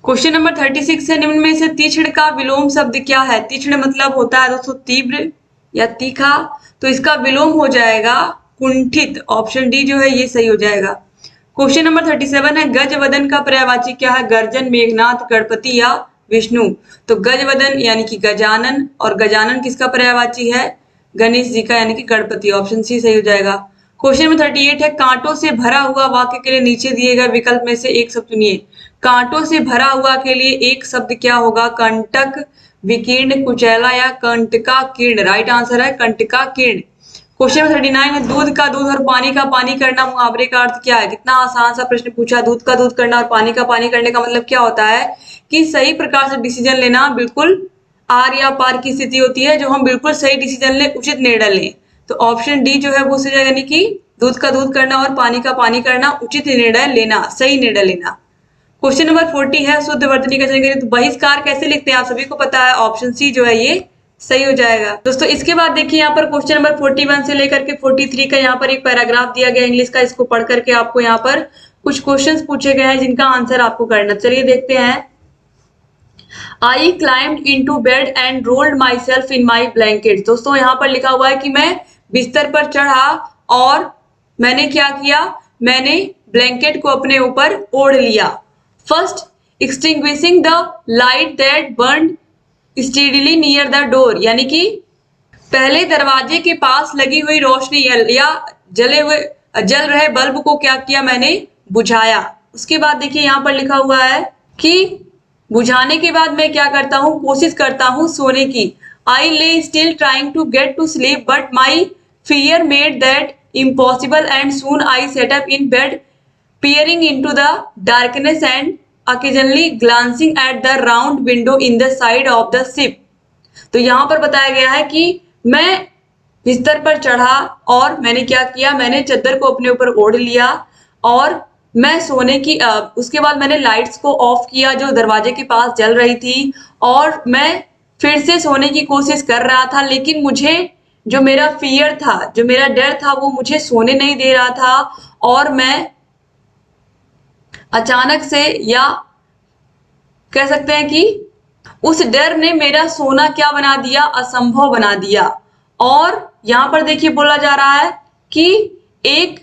क्वेश्चन नंबर 36 है, निम्न में से तीक्ष्ण का विलोम शब्द क्या है। तीक्ष्ण मतलब होता है दोस्तों तीव्र या तीखा, तो इसका विलोम हो जाएगा कुंठित। ऑप्शन डी जो है ये सही हो जाएगा। क्वेश्चन नंबर 37 है, गजवदन का पर्यायवाची क्या है। गर्जन, मेघनाथ, गणपति या विष्णु। तो गजवदन यानी कि गजानन, और गजानन किसका पर्यायवाची है, गणेश जी का यानी कि गणपति। ऑप्शन सी सही हो जाएगा। क्वेश्चन नंबर 38 है, कांटों से भरा हुआ वाक्य के लिए नीचे दिए गए विकल्प में से एक शब्द चुनिए। कांटों से भरा हुआ के लिए एक शब्द क्या होगा, कंटक, विकीर्ण, कुचैला या कंटका कीर्ण। राइट आंसर है कंटका कीर्ण। क्वेश्चन नंबर 39 है, दूध का दूध और पानी का पानी करना मुहावरे का अर्थ क्या है। कितना आसान सा प्रश्न पूछा। दूध का दूध करना और पानी का पानी करने का मतलब क्या होता है कि सही प्रकार से डिसीजन लेना, बिल्कुल आर या पार की स्थिति होती है, जो हम बिल्कुल सही डिसीजन लें, उचित निर्णय लें। तो ऑप्शन डी जो है वो सही है, यानी कि दूध का दूध करना और पानी का पानी करना, उचित निर्णय लेना, सही निर्णय लेना। क्वेश्चन नंबर 40 है, शुद्ध वर्तनी का चयन करें। तो बहिष्कार कैसे लिखते हैं आप सभी को पता है। ऑप्शन सी जो है ये सही हो जाएगा। दोस्तों इसके बाद देखिए यहाँ पर क्वेश्चन नंबर 41 से लेकर के 43 का यहाँ पर एक पैराग्राफ दिया गया इंग्लिश का। इसको पढ़ करके आपको यहाँ पर कुछ क्वेश्चंस पूछे गए हैं जिनका आंसर आपको करना। चलिए देखते हैं। आई climbed into bed and rolled my self in my blanket. दोस्तों यहाँ पर लिखा हुआ है कि मैं बिस्तर पर चढ़ा और मैंने क्या किया, मैंने ब्लैंकेट को अपने ऊपर ओढ़ लिया। First extinguishing the light that burn steadily near the door, यानी कि पहले दरवाजे के पास लगी हुई रोशनी या जल रहे बल्ब को क्या किया, मैंने बुझाया। उसके बाद देखिए यहाँ पर लिखा हुआ है कि बुझाने के बाद मैं क्या करता हूँ, कोशिश करता हूँ सोने की। I lay still trying to get to sleep but my fear made that impossible and soon I sat up in bed peering into the darkness and occasionally glancing at the round window in the side of the ship। तो यहाँ पर बताया गया है कि मैं बिस्तर पर चढ़ा और मैंने क्या किया, मैंने चादर को अपने ऊपर ओढ़ लिया और मैं सोने की उसके बाद मैंने लाइट्स को ऑफ किया जो दरवाजे के पास जल रही थी और मैं फिर से सोने की कोशिश कर रहा था, लेकिन मुझे जो मेरा फियर था, जो मेरा डर था, वो मुझे सोने नहीं दे रहा था और मैं अचानक से, या कह सकते हैं कि उस डर ने मेरा सोना क्या बना दिया, असंभव बना दिया। और यहां पर देखिए बोला जा रहा है कि एक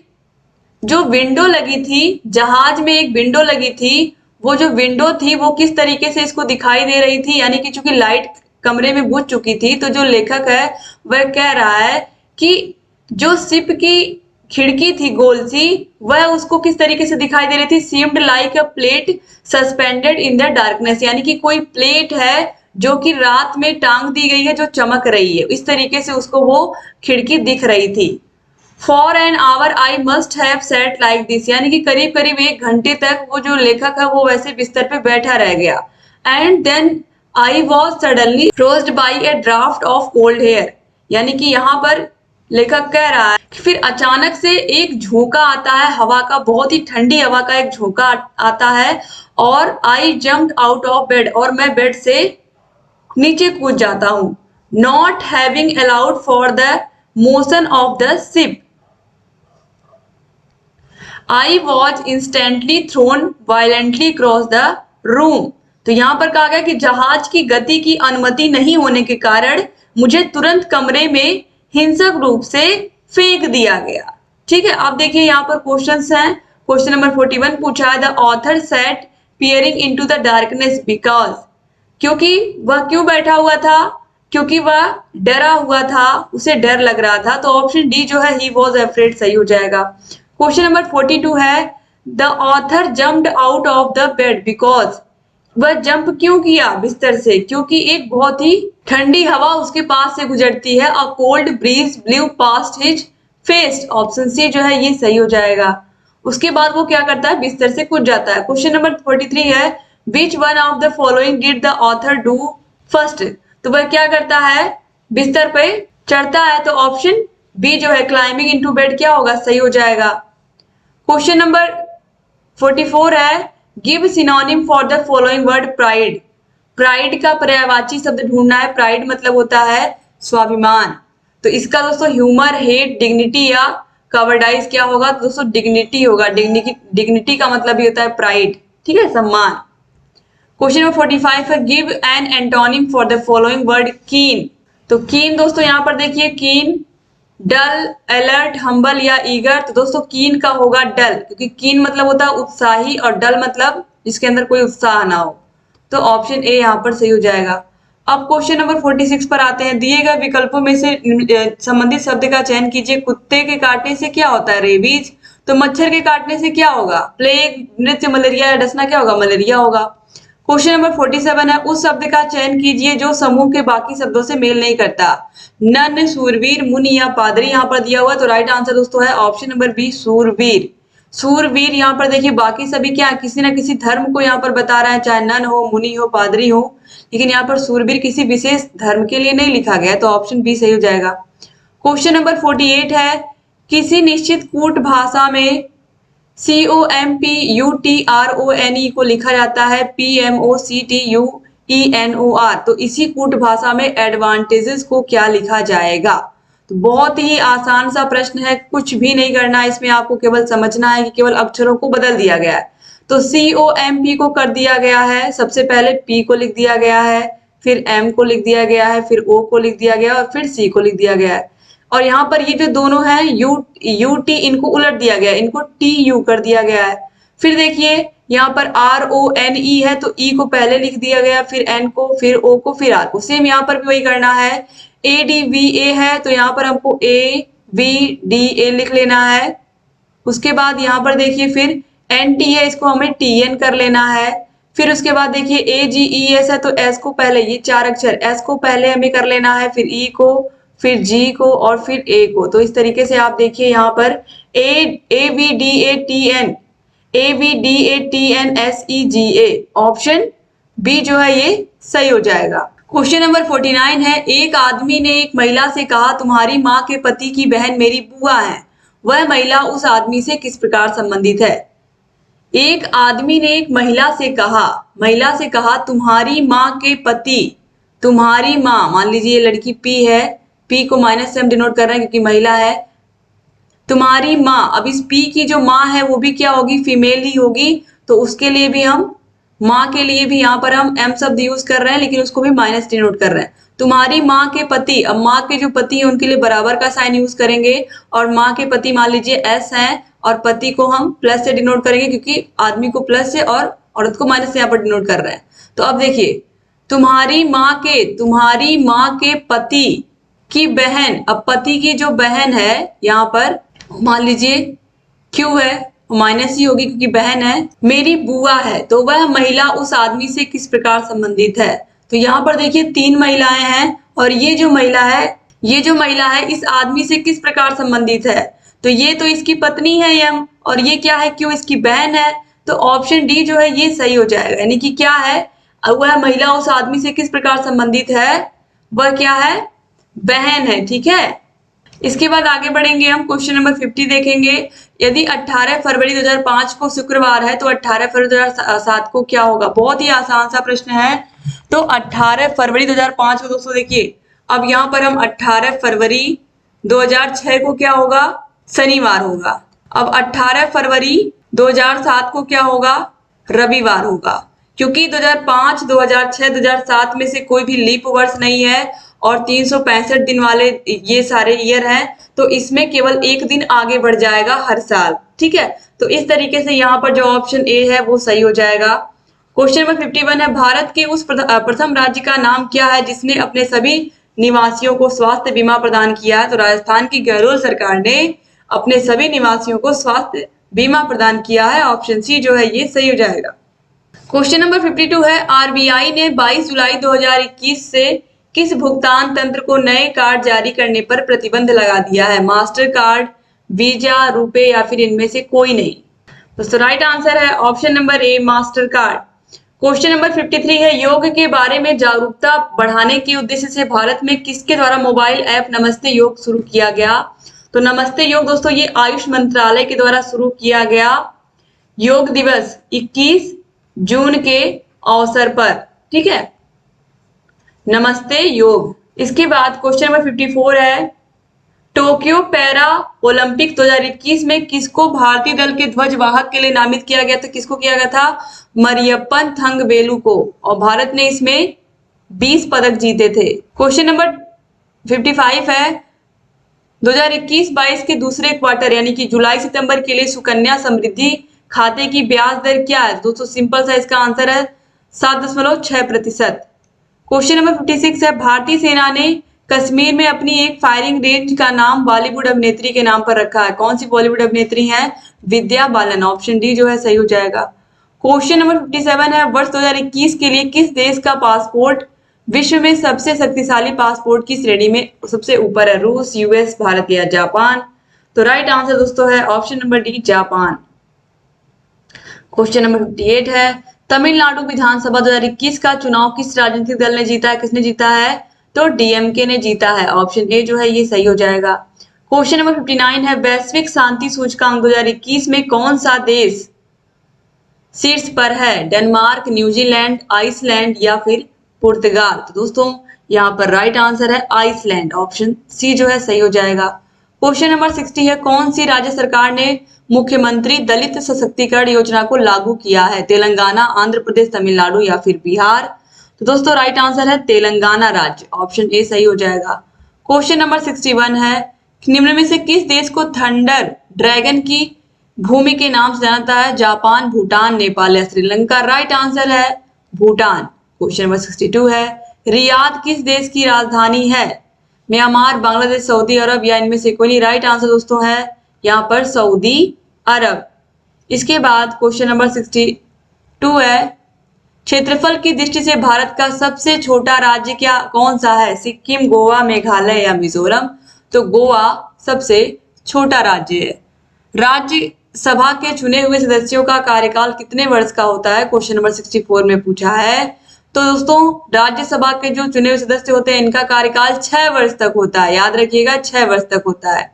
जो विंडो लगी थी, जहाज में एक विंडो लगी थी, वो जो विंडो थी वो किस तरीके से इसको दिखाई दे रही थी, यानी कि चूंकि लाइट कमरे में बुझ चुकी थी, तो जो लेखक है वह कह रहा है कि जो शिप की खिड़की थी गोल सी, वह उसको किस तरीके से दिखाई दे रही थी, seemed like a plate suspended in the darkness, यानी कि कोई प्लेट है जो कि रात में टांग दी गई है, जो चमक रही है, इस तरीके से उसको वो खिड़की दिख रही थी। For an hour I must have set like this, यानी कि करीब करीब 1 घंटे तक वो जो लेखक है वो वैसे बिस्तर पे बैठा रह गया। And then I was suddenly frozed by a draft of cold hair, यानी कि यहाँ पर लेखक कह रहा है कि फिर अचानक से एक झोंका आता है हवा का, बहुत ही ठंडी हवा का एक झोंका आता है और I jumped out of bed, और मैं बेड से नीचे कूद जाता हूं। Not having allowed for the motion of the ship I was instantly thrown violently cross the room. तो यहां पर कहा गया कि जहाज की गति की अनुमति नहीं होने के कारण मुझे तुरंत कमरे में हिंसक रूप से फेंक दिया गया। ठीक है, अब देखिए यहाँ पर क्वेश्चंस हैं। क्वेश्चन नंबर 41 पूछा है, the author set peering into the darkness because, क्योंकि वह क्यों बैठा हुआ था, क्योंकि वह डरा हुआ था, उसे डर लग रहा था। तो ऑप्शन डी जो है ही वॉज अफ्रेड सही हो जाएगा। क्वेश्चन नंबर 42 है, the author jumped out of the bed because, वह जंप क्यों किया बिस्तर से, क्योंकि एक बहुत ही ठंडी हवा उसके पास से गुजरती है। A cold breeze blew past his face, option C जो है ये सही हो जाएगा। उसके बाद वो क्या करता है, बिस्तर से कूद जाता है। क्वेश्चन नंबर 43 है, which one of the following did the author do first, तो वह क्या करता है, बिस्तर पे चढ़ता है। तो ऑप्शन बी जो है क्लाइंबिंग इनटू बेड क्या होगा, सही हो जाएगा। क्वेश्चन नंबर 44 है, give synonym for the following word pride. Pride का पर्यायवाची शब्द ढूंढना है। प्राइड मतलब होता है स्वाभिमान। तो इसका दोस्तों ह्यूमर, हेट, डिग्निटी या कवर्डाइज क्या होगा, तो दोस्तों डिग्निटी होगा। डिग्निटी का मतलब भी होता है प्राइड, ठीक है, सम्मान। क्वेश्चन नंबर 45 है, give an antonym for the following word कीन। तो कीन दोस्तों यहाँ पर देखिए, कीन, डल, अलर्ट, हम्बल या ईगर। तो दोस्तों कीन का होगा डल, क्योंकि कीन मतलब होता है उत्साही और डल मतलब जिसके अंदर कोई उत्साह ना हो। तो ऑप्शन ए यहाँ पर सही हो जाएगा। अब क्वेश्चन नंबर 46 पर आते हैं, दिए गए विकल्पों में से संबंधित शब्द का चयन कीजिए। कुत्ते के काटने से क्या होता है, रेबीज। तो मच्छर के काटने से क्या होगा, प्लेग, नृत्य, मलेरिया या डसना क्या होगा, मलेरिया होगा। क्वेश्चन नंबर 47 है, उस शब्द का चयन कीजिए जो समूह के बाकी शब्दों से मेल नहीं करता। नन, सूरवीर, मुनि या पादरी यहाँ पर दिया हुआ। तो राइट आंसर दोस्तों है ऑप्शन नंबर बी, सूरवीर। सूरवीर यहाँ पर देखिए बाकी सभी क्या किसी ना किसी धर्म को यहाँ पर बता रहा है, चाहे नन हो, मुनि हो, पादरी हो, लेकिन यहाँ पर सूरवीर किसी विशेष धर्म के लिए नहीं लिखा गया। तो ऑप्शन बी सही हो जाएगा। क्वेश्चन नंबर 48 है, किसी निश्चित कूट भाषा में COMPUTRONE को लिखा जाता है PMOCTUENOR। तो इसी कूट भाषा में एडवांटेजेस को क्या लिखा जाएगा। तो बहुत ही आसान सा प्रश्न है, कुछ भी नहीं करना है इसमें, आपको केवल समझना है कि केवल अक्षरों को बदल दिया गया है। तो COMP को कर दिया गया है, सबसे पहले P को लिख दिया गया है, फिर M को लिख दिया गया है, फिर O को लिख दिया गया और फिर C को लिख दिया गया है। और यहाँ पर ये जो दोनों हैं UT इनको उलट दिया गया है, इनको TU कर दिया गया है। फिर देखिए यहाँ पर RONE है तो E को पहले लिख दिया गया, फिर N को, फिर O को, फिर R को। सेम यहाँ पर भी वही करना है। ADVA है तो यहाँ पर हमको AVDA लिख लेना है। उसके बाद यहाँ पर देखिए फिर NT है, इसको हमें TN कर लेना है। फिर उसके बाद देखिए AGES है तो S को पहले, ये 4 अक्षर, S को पहले हमें कर लेना है, फिर E को, फिर G को और फिर A को। तो इस तरीके से आप देखिए यहाँ पर ABDATNSEGA ऑप्शन बी जो है ये सही हो जाएगा। क्वेश्चन नंबर 49 है, एक आदमी ने एक महिला से कहा तुम्हारी माँ के पति की बहन मेरी बुआ है, वह महिला उस आदमी से किस प्रकार संबंधित है? एक आदमी ने एक महिला से कहा तुम्हारी माँ के पति, तुम्हारी माँ, मान लीजिए ये लड़की P है, P को माइनस से हम डिनोट कर रहे हैं क्योंकि महिला है। तुम्हारी माँ, अब इस P की जो माँ है वो भी क्या होगी, फीमेल ही होगी, तो उसके लिए भी हम, माँ के लिए भी यहाँ पर हम M शब्द यूज कर रहे हैं लेकिन उसको भी माइनस डिनोट कर रहे हैं। तुम्हारी माँ के पति, अब माँ के जो पति है उनके लिए बराबर का साइन यूज करेंगे और माँ के पति मान लीजिए S है और पति को हम प्लस से डिनोट करेंगे क्योंकि आदमी को प्लस से और औरत को माइनस से यहाँ पर डिनोट कर रहे हैं। तो अब देखिए तुम्हारी माँ के पति की बहन, अब पति की जो बहन है यहाँ पर मान लीजिए Q है, माइनस ही होगी क्योंकि बहन है, मेरी बुआ है, तो वह महिला उस आदमी से किस प्रकार संबंधित है? तो यहाँ पर देखिए 3 महिलाएं हैं और ये जो महिला है इस आदमी से किस प्रकार संबंधित है? तो ये तो इसकी पत्नी है M और ये क्या है, Q इसकी बहन है। तो ऑप्शन डी जो है ये सही हो जाएगा, यानी कि क्या है, वह महिला उस आदमी से किस प्रकार संबंधित है? वह क्या है, बहन है। ठीक है, इसके बाद आगे बढ़ेंगे हम, क्वेश्चन नंबर 50 देखेंगे। यदि 18 फरवरी 2005 को शुक्रवार है तो 18 फरवरी 2007 को क्या होगा? बहुत ही आसान सा प्रश्न है। तो 18 फरवरी 2005 को दोस्तों देखिए, अब यहाँ पर हम 18 फरवरी 2006 को क्या होगा, शनिवार होगा। अब 18 फरवरी 2007 को क्या होगा, रविवार होगा, क्योंकि 2005, 2006, 2007 में से कोई भी लीप वर्ष नहीं है और 365 दिन वाले ये सारे ईयर हैं, तो इसमें केवल एक दिन आगे बढ़ जाएगा हर साल। ठीक है, तो इस तरीके से यहाँ पर जो ऑप्शन ए है वो सही हो जाएगा। क्वेश्चन नंबर 51 है, भारत के उस प्रथम राज्य का नाम क्या है जिसने अपने सभी निवासियों को स्वास्थ्य बीमा प्रदान किया है? तो राजस्थान की गहलोत सरकार ने अपने सभी निवासियों को स्वास्थ्य बीमा प्रदान किया है, ऑप्शन सी जो है ये सही हो जाएगा। क्वेश्चन नंबर 52 है, आरबीआई ने 22 जुलाई 2021 से किस भुगतान तंत्र को नए कार्ड जारी करने पर प्रतिबंध लगा दिया है? मास्टर कार्ड, वीजा, रुपए या फिर इनमें से कोई नहीं? दोस्तों राइट आंसर है option number A, master card. Question number 53 है, योग के बारे में जागरूकता बढ़ाने के उद्देश्य से भारत में किसके द्वारा मोबाइल ऐप नमस्ते योग शुरू किया गया? तो नमस्ते योग दोस्तों ये आयुष मंत्रालय के द्वारा शुरू किया गया योग दिवस 21 जून के अवसर पर। ठीक है, नमस्ते योग। इसके बाद क्वेश्चन नंबर 54 है, टोक्यो पैरा ओलंपिक 2021 में किसको भारतीय दल के ध्वजवाहक के लिए नामित किया गया? तो किसको किया गया था? मरियप्पन थंगवेलु को, और भारत ने इसमें 20 पदक जीते थे। क्वेश्चन नंबर 55 है, 2021-22 के दूसरे क्वार्टर यानी कि जुलाई सितंबर के लिए सुकन्या समृद्धि खाते की ब्याज दर क्या है? दोस्तों सिंपल सा इसका आंसर है 7.6%। क्वेश्चन नंबर 56 है, भारतीय सेना ने कश्मीर में अपनी एक फायरिंग रेंज का नाम बॉलीवुड अभिनेत्री के नाम पर रखा है। कौन सी बॉलीवुड अभिनेत्री है? विद्या बालन, ऑप्शन डी जो है सही हो जाएगा। क्वेश्चन नंबर 57 है, वर्ष 2021 के लिए किस देश का पासपोर्ट विश्व में सबसे शक्तिशाली पासपोर्ट की श्रेणी में सबसे ऊपर है? रूस, यूएस, भारत या जापान? तो राइट आंसर दोस्तों है option number D, Japan. Question number 58 है, तमिलनाडु विधानसभा 2021 का चुनाव किस राजनीतिक दल ने जीता है? किसने जीता है? तो डीएमके ने जीता है, ऑप्शन ए जो है ये सही हो जाएगा। क्वेश्चन नंबर 59 है, वैश्विक शांति सूचकांक 2021 में कौन सा देश शीर्ष पर है? डेनमार्क, न्यूजीलैंड, आइसलैंड या फिर पुर्तगाल? तो दोस्तों यहाँ पर राइट आंसर है आइसलैंड, ऑप्शन सी जो है सही हो जाएगा। क्वेश्चन नंबर 60 है, कौन सी राज्य सरकार ने मुख्यमंत्री दलित सशक्तिकरण योजना को लागू किया है? तेलंगाना, आंध्र प्रदेश, तमिलनाडु या फिर बिहार? तो दोस्तों राइट आंसर है तेलंगाना राज्य, ऑप्शन ए सही हो जाएगा। क्वेश्चन नंबर 61 है, निम्न में से किस देश को थंडर ड्रैगन की भूमि के नाम से जाना है? जापान, भूटान, नेपाल या श्रीलंका? राइट आंसर है भूटान। क्वेश्चन नंबर 62 है, रियाद किस देश की राजधानी है? म्यांमार, बांग्लादेश, सऊदी अरब या इनमें से कोई नहीं? राइट आंसर दोस्तों है यहाँ पर सऊदी अरब। इसके बाद क्वेश्चन नंबर 62 है, क्षेत्रफल की दृष्टि से भारत का सबसे छोटा राज्य क्या कौन सा है? सिक्किम, गोवा, मेघालय या मिजोरम? तो गोवा सबसे छोटा राज्य है। राज्य सभा के चुने हुए सदस्यों का कार्यकाल कितने वर्ष का होता है? क्वेश्चन नंबर 64 में पूछा है। तो दोस्तों राज्यसभा के जो चुने हुए सदस्य होते हैं इनका कार्यकाल 6 वर्ष तक होता है, याद रखिएगा 6 वर्ष तक होता है।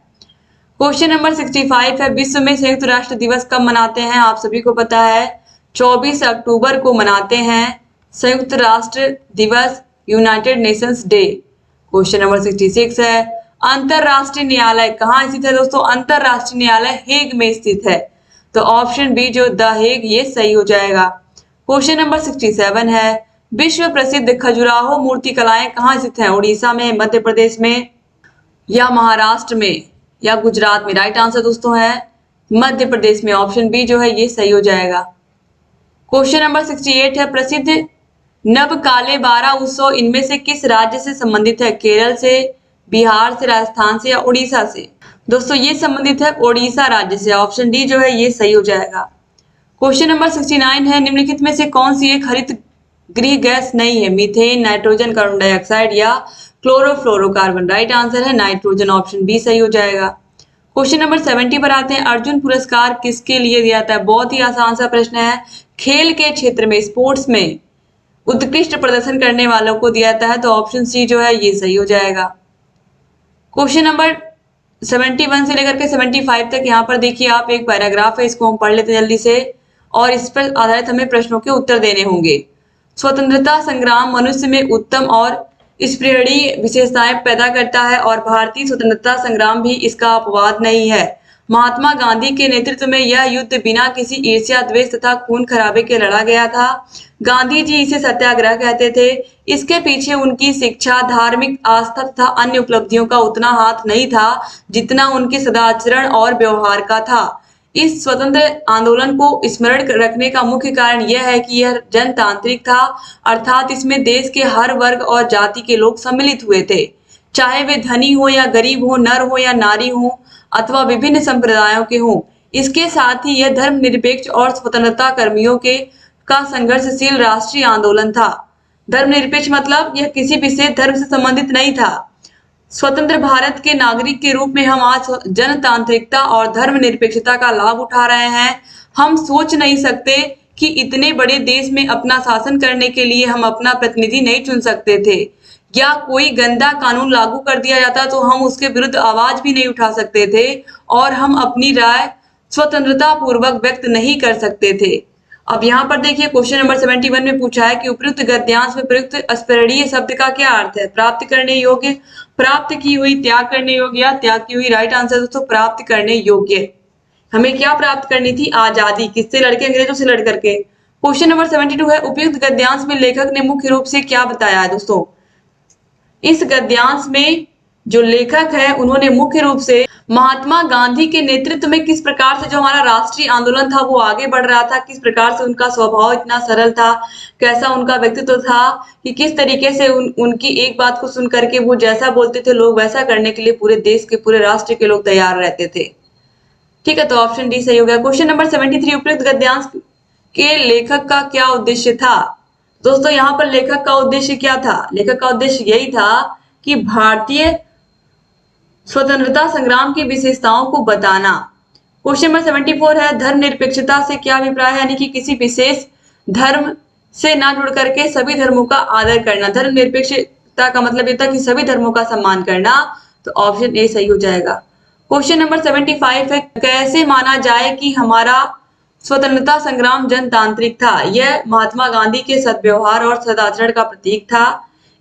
क्वेश्चन नंबर 65 है, विश्व में संयुक्त राष्ट्र दिवस कब मनाते हैं? आप सभी को पता है 24 अक्टूबर को मनाते हैं संयुक्त राष्ट्र दिवस, United Nations day. Question number 66 है, अंतरराष्ट्रीय न्यायालय कहाँ स्थित है? दोस्तों अंतरराष्ट्रीय न्यायालय हेग में स्थित है, तो ऑप्शन बी जो द हेग ये सही हो जाएगा। क्वेश्चन नंबर 67 है, विश्व प्रसिद्ध खजुराहो मूर्ति कलाएं कहाँ स्थित है? उड़ीसा में, मध्य प्रदेश में या महाराष्ट्र में या गुजरात में? राइट आंसर दोस्तों है मध्य प्रदेश में, ऑप्शन बी जो है ये सही हो जाएगा। क्वेश्चन नंबर 68 है, प्रसिद्ध नवकाले बारा उत्सव इनमें से किस राज्य से संबंधित है? केरल से, बिहार से, राजस्थान से या उड़ीसा से? दोस्तों ये संबंधित है उड़ीसा राज्य से, ऑप्शन डी जो है ये सही हो जाएगा। क्वेश्चन नंबर 69 है, निम्नलिखित में से कौन सी एक हरित गृह गैस नहीं है? मीथेन, नाइट्रोजन, कार्बन डाइऑक्साइड या क्लोरोफ्लोरोकार्बन? राइट आंसर है नाइट्रोजन, ऑप्शन बी सही हो जाएगा। क्वेश्चन नंबर 70 पर आते हैं, अर्जुन पुरस्कार किसके लिए दिया जाता है? बहुत ही आसान सा प्रश्न है, खेल के क्षेत्र में, स्पोर्ट्स में उत्कृष्ट प्रदर्शन करने वालों को दिया जाता है, तो ऑप्शन सी जो है ये सही हो जाएगा। क्वेश्चन नंबर 71 से लेकर के 75 तक यहाँ पर देखिए आप एक पैराग्राफ है, इसको हम पढ़ लेते हैं जल्दी से और इस पर आधारित हमें प्रश्नों के उत्तर देने होंगे। स्वतंत्रता संग्राम मनुष्य में उत्तम और स्प्रेरणीय विशेषताएं पैदा करता है और भारतीय स्वतंत्रता संग्राम भी इसका अपवाद नहीं है। महात्मा गांधी के नेतृत्व में यह युद्ध बिना किसी ईर्ष्या, द्वेष तथा खून खराबे के लड़ा गया था। गांधी जी इसे सत्याग्रह कहते थे। इसके पीछे उनकी शिक्षा, धार्मिक आस्था तथा अन्य उपलब्धियों का उतना हाथ नहीं था जितना उनके सदाचरण और व्यवहार का था। इस स्वतंत्र आंदोलन को स्मरण रखने का मुख्य कारण यह है कि यह जनतांत्रिक था, अर्थात इसमें देश के हर वर्ग और जाति के लोग सम्मिलित हुए थे, चाहे वे धनी हो या गरीब हो, नर हो या नारी हो अथवा विभिन्न संप्रदायों के हों। इसके साथ ही यह धर्मनिरपेक्ष और स्वतंत्रता कर्मियों के का संघर्षशील राष्ट्रीय आंदोलन था। धर्मनिरपेक्ष मतलब यह किसी विशेष धर्म से संबंधित नहीं था। स्वतंत्र भारत के नागरिक के रूप में हम आज जनतांत्रिकता और धर्मनिरपेक्षता का लाभ उठा रहे हैं। हम सोच नहीं सकते कि इतने बड़े देश में अपना शासन करने के लिए हम अपना प्रतिनिधि नहीं चुन सकते थे, या कोई गंदा कानून लागू कर दिया जाता तो हम उसके विरुद्ध आवाज भी नहीं उठा सकते थे और हम अपनी राय स्वतंत्रता पूर्वक व्यक्त नहीं कर सकते थे। अब यहाँ पर देखिए क्वेश्चन नंबर 71 में पूछा है कि उपयुक्त गद्यांश में प्रयुक्त स्मरणीय शब्द का क्या अर्थ है? प्राप्त करने योग्य, प्राप्त की हुई, त्याग करने योग्य या त्याग की हुई? राइट आंसर दोस्तों प्राप्त करने योग्य। हमें क्या प्राप्त करनी थी? आजादी। किससे लड़के? अंग्रेजों से लड़ करके। क्वेश्चन नंबर 72 है, उपयुक्त गद्यांश में लेखक ने मुख्य रूप से क्या बताया है? दोस्तों इस गद्यांश में जो लेखक है उन्होंने मुख्य रूप से महात्मा गांधी के नेतृत्व में किस प्रकार से जो हमारा राष्ट्रीय आंदोलन था वो आगे बढ़ रहा था, किस प्रकार से उनका स्वभाव इतना सरल था, कैसा उनका व्यक्तित्व था कि किस तरीके से उनकी एक बात को सुन करके वो जैसा बोलते थे लोग वैसा करने के लिए पूरे देश के, पूरे राष्ट्र के लोग तैयार रहते थे। ठीक है, तो ऑप्शन डी सही हो गया। क्वेश्चन नंबर 73, उपयुक्त गद्यांश के लेखक का क्या उद्देश्य था? दोस्तों यहाँ पर लेखक का उद्देश्य क्या था? लेखक का उद्देश्य यही था कि भारतीय स्वतंत्रता संग्राम की विशेषताओं को बताना। क्वेश्चन नंबर 74 है, धर्मनिरपेक्षता से क्या अभिप्राय है? यानी कि किसी विशेष धर्म से ना जुड़ करके सभी धर्मों का आदर करना। धर्मनिरपेक्षता का मतलब ये था कि सभी धर्मों का सम्मान करना, तो ऑप्शन ए सही हो जाएगा। क्वेश्चन नंबर 75 है, कैसे माना जाए कि हमारा स्वतंत्रता संग्राम जनतांत्रिक था? यह महात्मा गांधी के सद्व्यवहार और सदाचरण का प्रतीक था।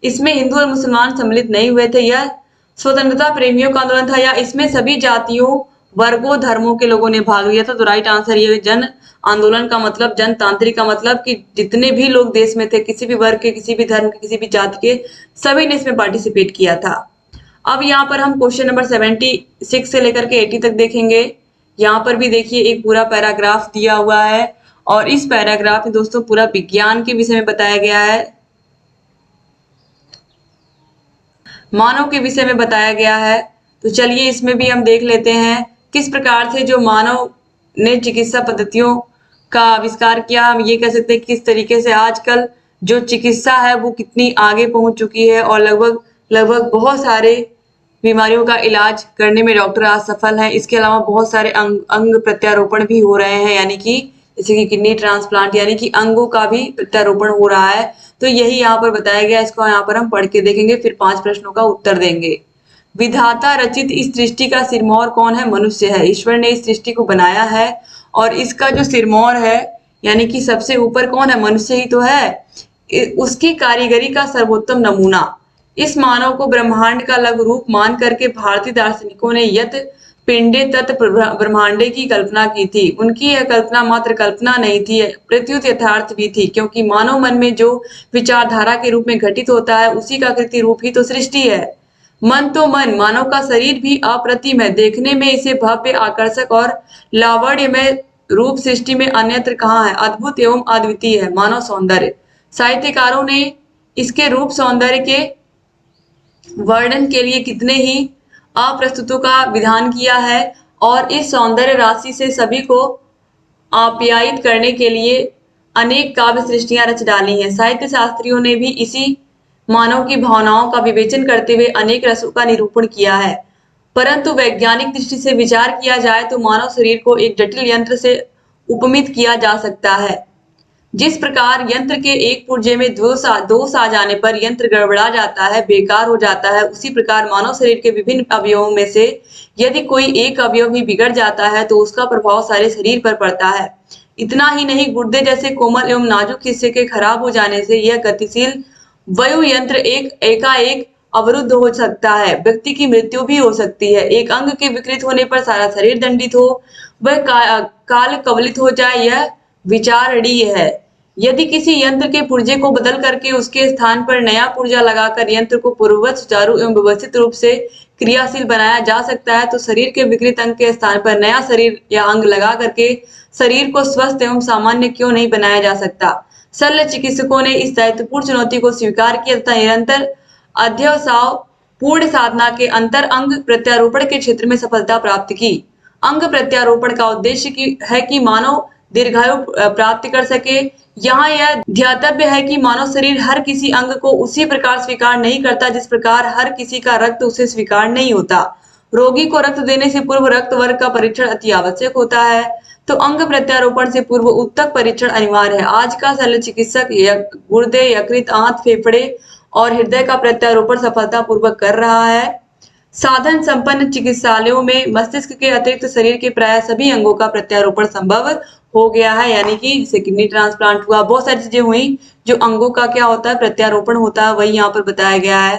इसमें हिंदू और मुसलमान सम्मिलित नहीं हुए थे। यह स्वतंत्रता प्रेमियों का आंदोलन था, या इसमें सभी जातियों, वर्गों धर्मों के लोगों ने भाग लिया था। तो राइट आंसर ये जन आंदोलन का मतलब, जनतांत्रिक का मतलब कि जितने भी लोग देश में थे, किसी भी वर्ग के, किसी भी धर्म के, किसी भी जाति के, सभी ने इसमें पार्टिसिपेट किया था। अब यहाँ पर हम क्वेश्चन नंबर 76 से लेकर के 80 तक देखेंगे। यहाँ पर भी देखिए एक पूरा पैराग्राफ दिया हुआ है और इस पैराग्राफ में दोस्तों पूरा विज्ञान के विषय में बताया गया है, मानव के विषय में बताया गया है। तो चलिए इसमें भी हम देख लेते हैं किस प्रकार से जो मानव ने चिकित्सा पद्धतियों का आविष्कार किया। हम ये कह सकते हैं किस तरीके से आजकल जो चिकित्सा है वो कितनी आगे पहुंच चुकी है और लगभग लगभग बहुत सारे बीमारियों का इलाज करने में डॉक्टर आज सफल हैं। इसके अलावा बहुत सारे अंग प्रत्यारोपण भी हो रहे हैं, यानी कि जैसे कि किडनी ट्रांसप्लांट, यानी कि अंगों का भी प्रत्यारोपण हो रहा है। तो यही यहाँ पर बताया गया, इसको यहाँ पर हम पढ़ के देखेंगे, फिर 5 प्रश्नों का उत्तर देंगे। विधाता रचित इस सृष्टि का सिरमौर कौन है? मनुष्य है। ईश्वर ने इस सृष्टि को बनाया है और इसका जो सिरमौर है यानी कि सबसे ऊपर कौन है? मनुष्य ही तो है। उसकी कारीगरी का सर्वोत्तम नमूना। इस मानव को ब्रह्मांड का लघु रूप मान करके भारतीय दार्शनिकों ने यत पिंडे तत् ब्रह्मांडे की कल्पना की थी। उनकी यह कल्पना मात्र कल्पना नहीं थी, प्रत्युत यथार्थ भी थी, क्योंकि मानव मन में जो विचारधारा के रूप में घटित होता है उसी का कृति रूप ही तो सृष्टि है। मन तो मन, मानव का शरीर भी अप्रतिम है, देखने में इसे भव्य, आकर्षक और लावण्यमय रूप सृष्टि में अन्यत्र कहाँ है? अद्भुत एवं अद्वितीय है मानव सौंदर्य। साहित्यकारों ने इसके रूप सौंदर्य के वर्णन के लिए कितने ही अप्रस्तुतों का विधान किया है और इस सौंदर्य राशि से सभी को आप्यायित करने के लिए अनेक काव्य सृष्टियां रच डाली हैं। साहित्य शास्त्रियों ने भी इसी मानव की भावनाओं का विवेचन करते हुए अनेक रसों का निरूपण किया है। परंतु वैज्ञानिक दृष्टि से विचार किया जाए तो मानव शरीर को एक जटिल यंत्र से उपमित किया जा सकता है। जिस प्रकार यंत्र के एक पुर्जे में दोष आ जाने पर यंत्र गड़बड़ा जाता है, बेकार हो जाता है, उसी प्रकार मानव शरीर के विभिन्न अवयवों में से यदि कोई एक अवयव भी बिगड़ जाता है तो उसका प्रभाव सारे शरीर पर पड़ता है। इतना ही नहीं, गुर्दे जैसे कोमल एवं नाजुक हिस्से के खराब हो जाने से यह गतिशील वायु यंत्र एकाएक अवरुद्ध हो सकता है, व्यक्ति की मृत्यु भी हो सकती है। एक अंग के विकृत होने पर सारा शरीर दंडित हो, वह काल कवलित हो जाए, यह विचारणीय है। यदि किसी यंत्र के पुर्जे को बदल करके उसके स्थान पर नया पुर्जा लगाकर यंत्र को पूर्ववत सुचारू एवं व्यवस्थित रूप से क्रियाशील बनाया जा सकता है तो शरीर के विकृत अंग के स्थान पर नया शरीर या अंग लगा करके शरीर को स्वस्थ एवं सामान्य क्यों नहीं बनाया जा सकता? शल्य चिकित्सकों ने इस दायित्वपूर्ण चुनौती को स्वीकार किया तथा निरंतर अध्यवसाय पूर्ण साधना के अंतर अंग प्रत्यारोपण के क्षेत्र में सफलता प्राप्त की। अंग प्रत्यारोपण का उद्देश्य है कि मानव दीर्घायु प्राप्त कर सके। यहाँ यह ध्यातव्य है कि मानव शरीर हर किसी अंग को उसी प्रकार स्वीकार नहीं करता जिस प्रकार हर किसी का रक्त उसे स्वीकार नहीं होता। रोगी को रक्त देने से पूर्व रक्त वर्ग का परीक्षण अति आवश्यक होता है, तो अंग प्रत्यारोपण से पूर्व उत्तक परीक्षण अनिवार्य है। आज का शल्य चिकित्सक गुर्दे, यकृत, आंत, फेफड़े और हृदय का प्रत्यारोपण सफलतापूर्वक कर रहा है। साधन संपन्न चिकित्सालयों में मस्तिष्क के अतिरिक्त शरीर के प्राय सभी अंगों का प्रत्यारोपण संभव हो गया है, यानी कि जैसे किडनी ट्रांसप्लांट हुआ, बहुत सारी चीजें हुई जो अंगों का क्या होता है? प्रत्यारोपण होता है, वही यहाँ पर बताया गया है।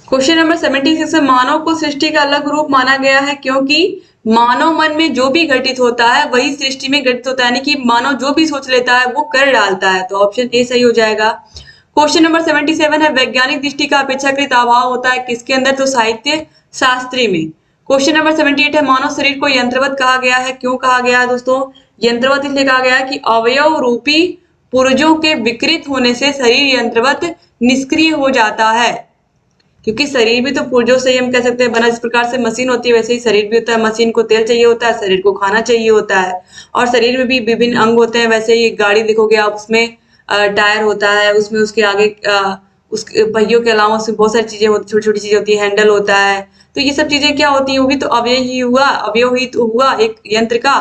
क्वेश्चन नंबर 76 में मानव को सृष्टि का अलग रूप माना गया है क्योंकि मानव मन में जो भी घटित होता है वही सृष्टि में घटित होता है, यानी कि मानव जो भी सोच लेता है वो कर डालता है। तो ऑप्शन ए सही हो जाएगा। क्वेश्चन नंबर 77 है वैज्ञानिक दृष्टि का अपेक्षाकृत अभाव होता है किसके अंदर? तो साहित्य शास्त्री में। क्वेश्चन नंबर 78 है मानव शरीर को यंत्रवत कहा गया है, क्यों कहा गया है दोस्तों? यंत्रवत इसलिए कहा गया है कि अवयव रूपी पुर्जों के विकृत होने से शरीर यंत्रवत निष्क्रिय हो जाता है, क्योंकि शरीर भी तो पुर्जों से ही हम कह सकते हैं बना। जिस प्रकार से मशीन होती है वैसे ही शरीर भी होता है, मशीन को तेल चाहिए होता है, शरीर को खाना चाहिए होता है, और शरीर में भी विभिन्न अंग होते हैं। वैसे ही गाड़ी देखोगे आप, उसमें टायर होता है, उसमें उसके आगे उस पहियों के अलावा उसमें बहुत सारी चीजें होती, छोटी छोटी चीजें होती है, हैंडल होता है। तो ये सब चीजें क्या होती है? वो भी तो अवयव ही तो हुआ एक यंत्र का।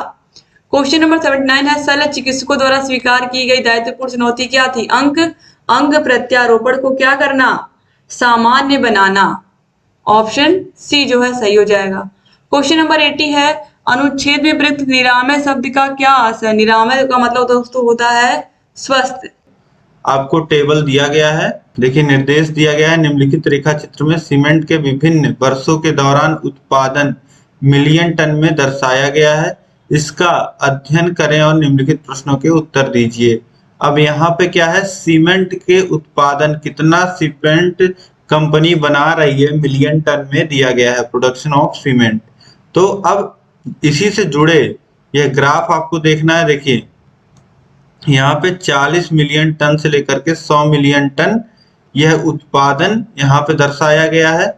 क्वेश्चन नंबर 79 है शल्य चिकित्सकों द्वारा स्वीकार की गई दायित्वपूर्ण चुनौती क्या थी? अंग प्रत्यारोपण को क्या करना? सामान्य बनाना। ऑप्शन सी जो है सही हो जाएगा। क्वेश्चन नंबर 80 है अनुच्छेद में प्रयुक्त निरामय शब्द का क्या अर्थ है? निरामय का मतलब दोस्तों होता है स्वस्थ। आपको टेबल दिया गया है, देखिए निर्देश दिया गया है निम्नलिखित रेखा चित्र में सीमेंट के विभिन्न वर्षों के दौरान उत्पादन मिलियन टन में दर्शाया गया है। इसका अध्ययन करें और निम्नलिखित प्रश्नों के उत्तर दीजिए। अब यहाँ पे क्या है, सीमेंट के उत्पादन, कितना सीमेंट कंपनी बना रही है मिलियन टन में दिया गया है, प्रोडक्शन ऑफ सीमेंट। तो अब इसी से जुड़े यह ग्राफ आपको देखना है। देखिए यहाँ पे 40 मिलियन टन से लेकर के 100 मिलियन टन यह उत्पादन यहाँ पे दर्शाया गया है,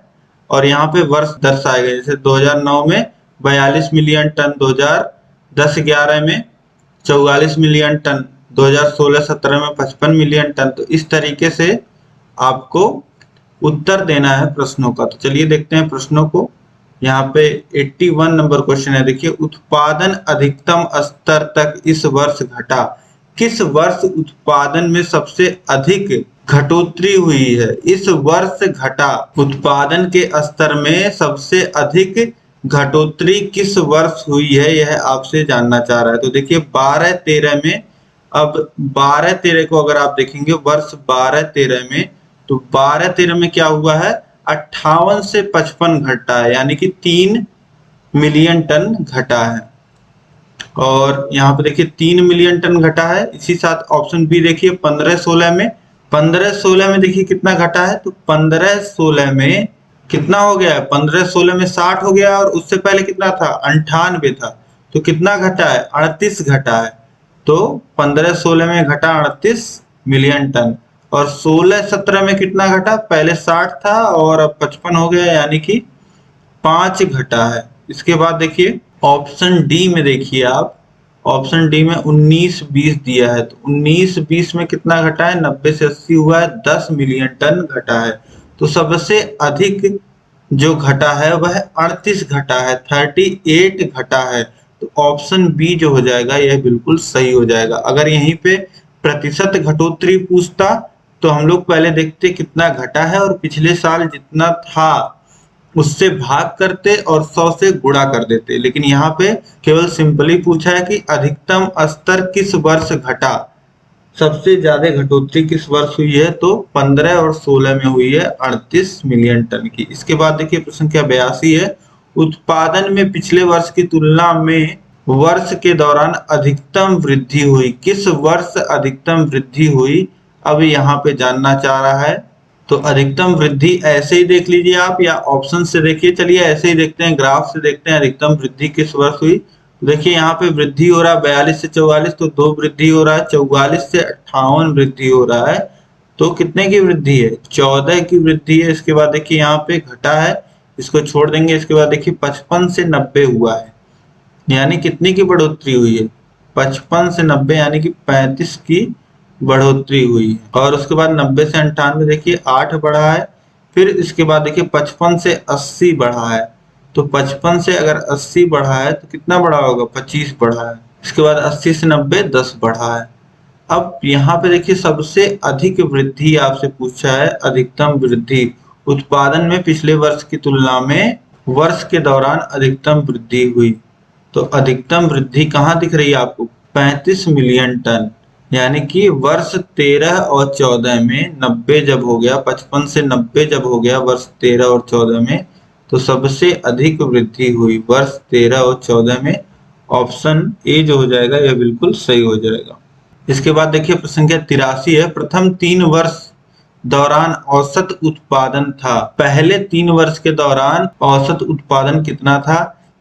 और यहाँ पे वर्ष दर्शाए गए, जैसे 2009 में 42 मिलियन टन, 2010-11 में 44 मिलियन टन, 2016-17 में 55 मिलियन टन। तो इस तरीके से आपको उत्तर देना है प्रश्नों का। तो चलिए देखते हैं प्रश्नों को। यहाँ पे 81 नंबर क्वेश्चन है। देखिए, उत्पादन अधिकतम स्तर तक इस वर्ष घटा। किस वर्ष उत्पादन में सबसे अधिक घटोतरी हुई है? इस वर्ष घटा। उत्पादन के स्तर में सबसे अधिक घटोतरी किस वर्ष हुई है, यह आपसे जानना चाह रहा है। तो देखिए 12-13 में, अब 12-13 को अगर आप देखेंगे, वर्ष 12-13 में, तो 12-13 में क्या हुआ है, 58 से 55 घटा है, यानी कि 3 मिलियन टन घटा है। और यहाँ पे देखिए 3 मिलियन टन घटा है। इसी साथ ऑप्शन बी देखिए 15-16 में, 15-16 में देखिए कितना घटा है, तो 15-16 में कितना हो गया है, 15-16 में 60 हो गया, और उससे पहले कितना था, 98 था। तो कितना घटा है, 38 घटा है। तो 15-16 में घटा 38 मिलियन टन, और 16-17 में कितना घटा, पहले 60 था और अब 55 हो गया, यानी कि 5 घटा है। इसके बाद देखिए ऑप्शन डी में, देखिए आप ऑप्शन डी में 19-20 दिया है। तो 19-20 में कितना घटा है, 90 से 80 हुआ है, 10 मिलियन टन घटा है। तो सबसे अधिक जो घटा है वह 38 घटा है, 38 घटा है। तो ऑप्शन बी जो हो जाएगा यह बिल्कुल सही हो जाएगा। अगर यहीं पे प्रतिशत घटोतरी पूछता तो हम लोग पहले देखते कितना घटा है, और पिछले साल जितना था उससे भाग करते और 100 से गुणा कर देते। लेकिन यहाँ पे केवल सिंपली पूछा है कि अधिकतम स्तर किस वर्ष घटा, सबसे ज्यादा घटोतरी किस वर्ष हुई है, तो 15 और 16 में हुई है 38 मिलियन टन की। इसके बाद देखिए प्रश्न संख्या 82 है। उत्पादन में पिछले वर्ष की तुलना में वर्ष के दौरान अधिकतम वृद्धि हुई। किस वर्ष अधिकतम वृद्धि हुई, अब यहाँ पे जानना चाह रहा है। तो अधिकतम वृद्धि ऐसे ही देख लीजिए आप, या ऑप्शन से देखिए। चलिए ऐसे ही देखते हैं, ग्राफ से देखते हैं अधिकतम वृद्धि किस वर्ष हुई। देखिए यहाँ पे वृद्धि हो रहा है 42 से 44, तो 2 वृद्धि हो रहा है, 44 से 58 वृद्धि हो रहा है। तो कितने की वृद्धि है, 14 की वृद्धि है। इसके बाद देखिए यहाँ पे घटा है, इसको छोड़ देंगे। इसके बाद देखिए 55 से 90 हुआ है, यानी कितनी की बढ़ोतरी हुई है, 55 से 90 यानी कि 35 की बढ़ोतरी हुई है। और उसके बाद 90 से 98 देखिए 8 बढ़ा है। फिर इसके बाद देखिए 55 से 80 बढ़ा है। तो 55 से अगर 80 बढ़ा है तो कितना बढ़ा होगा, 25 बढ़ा है। इसके बाद 80 से 90 10 बढ़ा है। अब यहाँ पे देखिए सबसे अधिक वृद्धि आपसे पूछा है, अधिकतम वृद्धि उत्पादन में पिछले वर्ष की तुलना में वर्ष के दौरान अधिकतम वृद्धि हुई। तो अधिकतम वृद्धि कहाँ दिख रही है आपको, 35 मिलियन टन, यानी कि वर्ष 13 और 14 में 90 जब हो गया, 55 से 90 जब हो गया वर्ष 13 और 14 में, तो सबसे अधिक वृद्धि हुई वर्ष 13 और 14 में। ऑप्शन ए जो हो जाएगा यह बिल्कुल सही हो जाएगा। इसके बाद देखिए प्रश्न संख्या 83 है। प्रथम 3 वर्ष दौरान औसत उत्पादन था। पहले 3 वर्ष के दौरान औसत उत्पादन कितना था,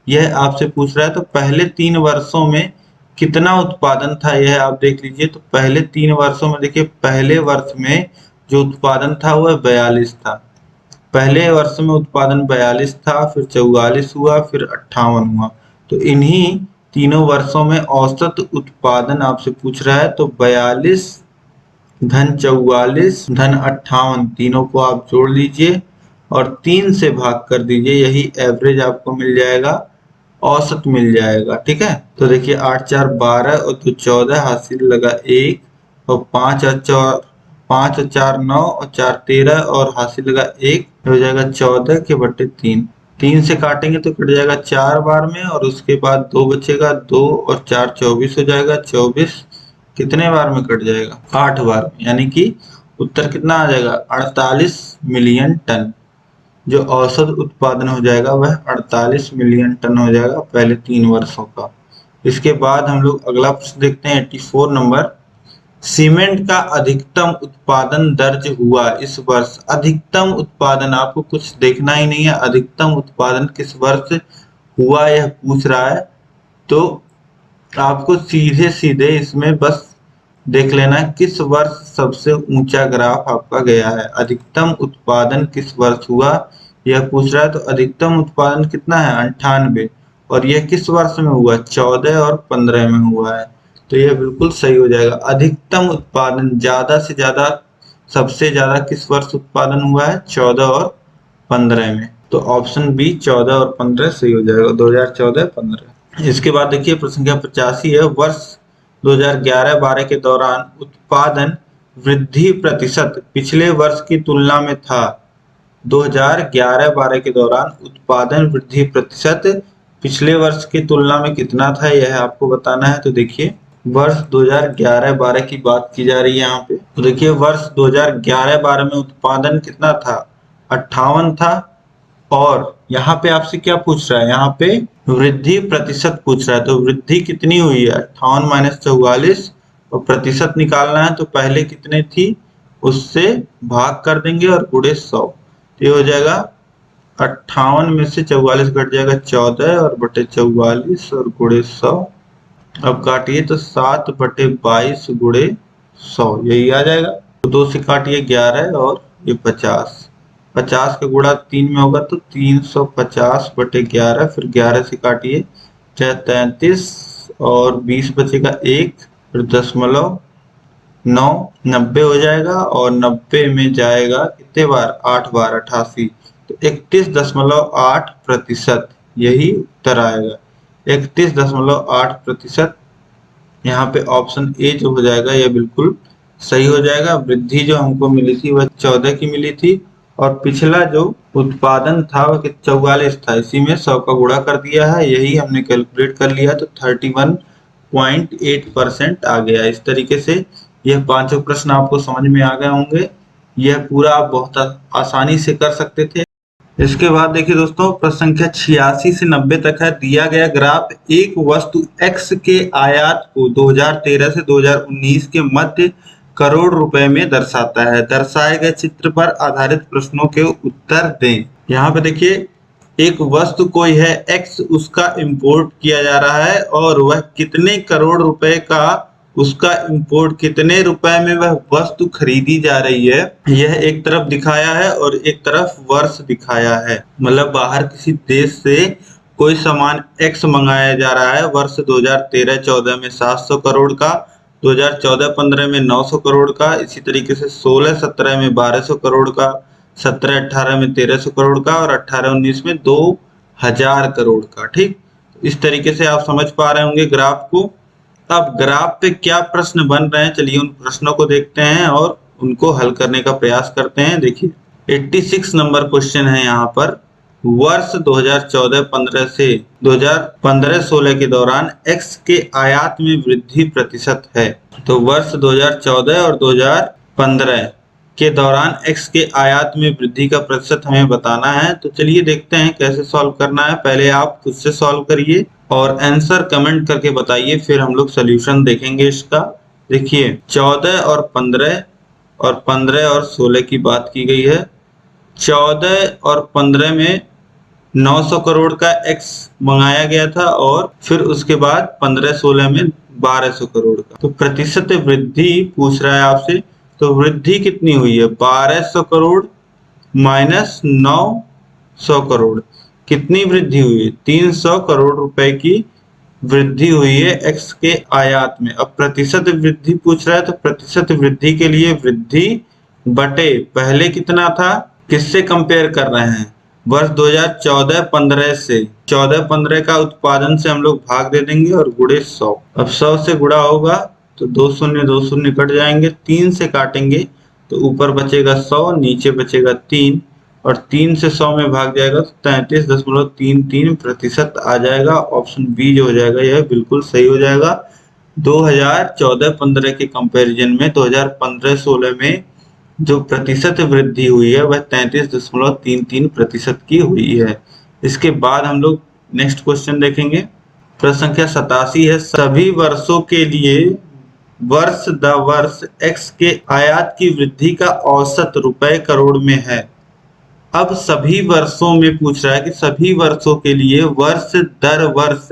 यह आपसे पूछ रहा है। तो पहले 3 वर्षों में कितना उत्पादन था, यह आप देख लीजिए। तो पहले 3 वर्षों में देखिए, पहले वर्ष में जो उत्पादन था वह 42 था। पहले वर्ष में उत्पादन 42 था, फिर 44 हुआ, फिर 58 हुआ। तो इन्हीं तीनों वर्षों में औसत उत्पादन आपसे पूछ रहा है। तो 42 धन 44 धन 58, तीनों को आप जोड़ लीजिए और 3 से भाग कर दीजिए, यही एवरेज आपको मिल जाएगा, औसत मिल जाएगा। ठीक है, तो देखिए 8 4 12 और 2 14, हासिल लगा 1, और 5 और 4 9, और 4 13, और हासिल लगा 1, हो जाएगा 14 के बट्टे 3। 3 से काटेंगे तो कट जाएगा 4 बार में, और उसके बाद 2 बचेगा, 2 और 4 24 हो जाएगा। 24 कितने बार में कट जाएगा, 8 बार में, यानी कि उत्तर कितना आ जाएगा, 48 मिलियन टन। जो औसत उत्पादन हो जाएगा वह 48 मिलियन टन हो जाएगा पहले 3 वर्षों का। इसके बाद हम लोग अगला प्रश्न देखते हैं 84 नंबर। सीमेंट का अधिकतम उत्पादन दर्ज हुआ इस वर्ष। अधिकतम उत्पादन, आपको कुछ देखना ही नहीं है, अधिकतम उत्पादन किस वर्ष हुआ यह पूछ रहा है। तो आपको सीधे सीधे इसमें बस देख लेना है किस वर्ष सबसे ऊंचा ग्राफ आपका गया है। अधिकतम उत्पादन किस वर्ष हुआ यह पूछ रहा है। तो अधिकतम उत्पादन कितना है 98, और यह किस वर्ष में हुआ 14 और 15 में हुआ है। तो यह बिल्कुल सही हो जाएगा। अधिकतम उत्पादन ज्यादा से ज्यादा, सबसे ज्यादा किस वर्ष उत्पादन हुआ है 14 और 15 में। तो ऑप्शन बी 14 और 15 सही हो जाएगा, 2014-15। इसके बाद देखिए प्रश्न संख्या 85 है। वर्ष 2011-12 के दौरान उत्पादन वृद्धि प्रतिशत पिछले वर्ष की तुलना में था। 2011-12 के दौरान उत्पादन वृद्धि प्रतिशत पिछले वर्ष की तुलना में कितना था यह आपको बताना है। तो देखिए वर्ष 2011-12 की बात की जा रही है यहाँ पे। तो देखिए वर्ष 2011-12 में उत्पादन कितना था 58 था, और यहाँ पे आपसे क्या पूछ रहा है, यहाँ पे वृद्धि प्रतिशत पूछ रहा है। तो वृद्धि कितनी हुई है 58 माइनस 44, और प्रतिशत निकालना है तो पहले कितने थी उससे भाग कर देंगे और गुणे 100। तो ये हो जाएगा 58 में से 44 घट जाएगा 14 और बटे 44 और गुणे 100। अब काटिए तो 7/22 गुणे 100 यही आ जाएगा। तो 2 से काटिए 11 और ये 50, 50 का गुणा 3 में होगा तो 350/11, फिर 11 से काटिए 33 और 20 बचेगा 1, फिर 0.9, 90 हो जाएगा, और 90 में जाएगा कितने बार 8 बार 88, तो 31.8% यही उत्तर आएगा। 31.8% यहाँ पे ऑप्शन ए जो हो जाएगा यह बिल्कुल सही हो जाएगा। वृद्धि जो हमको मिली थी वह 14 की मिली थी, और पिछला जो उत्पादन था वह 44 था, इसी में 100 का गुणा कर दिया है, यही हमने कैलकुलेट कर लिया तो 31.8% आ गया। इस तरीके से यह पांचों प्रश्न आपको समझ में आ गए होंगे। यह पूरा आप बहुत आसानी से कर सकते थे। इसके बाद देखिए दोस्तों प्रश्न संख्या 86 से 90 तक है। दिया गया ग्राफ एक वस्तु X के आयात को 2013 से 2019 के मध्य करोड़ रुपए में दर्शाता है। दर्शाए गए चित्र पर आधारित प्रश्नों के उत्तर दें। यहाँ पे देखिए एक वस्तु कोई है X, उसका इंपोर्ट किया जा रहा है और वह कितने करोड़ रुपए का, उसका इंपोर्ट कितने रुपए में वह वस्तु खरीदी जा रही है, यह एक तरफ दिखाया है और एक तरफ वर्ष दिखाया है। मतलब बाहर किसी देश से कोई सामान X मंगाया जा रहा है वर्ष 2013-14 में 700 करोड़ का, 2014-15 में 900 करोड़ का, इसी तरीके से 16-17 में 1200 करोड़ का, 17-18 में 1300 करोड़ का, और 18-19 में 2000 करोड़ का। ठीक, इस तरीके से आप समझ पा रहे होंगे ग्राफ को। अब ग्राफ पे क्या प्रश्न बन रहे हैं, चलिए उन प्रश्नों को देखते हैं और उनको हल करने का प्रयास करते हैं। देखिए 86 नंबर क्वेश्चन है यहाँ पर। वर्ष 2014-15 से 2015-16 के दौरान X के आयात में वृद्धि प्रतिशत है। तो वर्ष 2014 और 2015 के दौरान X के आयात में वृद्धि का प्रतिशत हमें बताना है। तो चलिए देखते हैं कैसे सॉल्व करना है। पहले आप खुद से सॉल्व करिए और आंसर कमेंट करके बताइए, फिर हम लोग सोल्यूशन देखेंगे इसका। देखिए 14 और 15 और 15 और 16 की बात की गई है। 14 और 15 में 900 करोड़ का X मंगाया गया था, और फिर उसके बाद 15-16 में 1200 करोड़ का। तो प्रतिशत वृद्धि पूछ रहा है आपसे, तो वृद्धि कितनी हुई है 1200 करोड़ माइनस 900 करोड़, कितनी वृद्धि हुई है 300 करोड़ रुपए की वृद्धि हुई है X के आयात में। अब प्रतिशत वृद्धि पूछ रहा है, तो प्रतिशत वृद्धि के लिए वृद्धि बटे पहले कितना था, किससे कंपेयर कर रहे हैं, वर्ष 2014-15 से। 14-15 का उत्पादन से हम लोग भाग दे देंगे और गुणे 100। अब 100 से गुणा होगा तो 2 शून्य कट जाएंगे, 3 से काटेंगे तो ऊपर बचेगा 100, नीचे बचेगा 3, और 3 से 100 में भाग जाएगा तो 33.33% आ जाएगा। ऑप्शन बी जो हो जाएगा यह बिल्कुल सही हो जाएगा। 2014-15 के कंपैरिजन में 2015-16 में जो प्रतिशत वृद्धि हुई है वह 33.33% की हुई है। इसके बाद हम लोग नेक्स्ट क्वेश्चन देखेंगे। प्रश्न संख्या 87 है, सभी वर्षों के लिए वर्ष द वर्ष x के आयात की वृद्धि का औसत रुपए करोड़ में है। अब सभी वर्षों में पूछ रहा है कि सभी वर्षों के लिए वर्ष दर वर्ष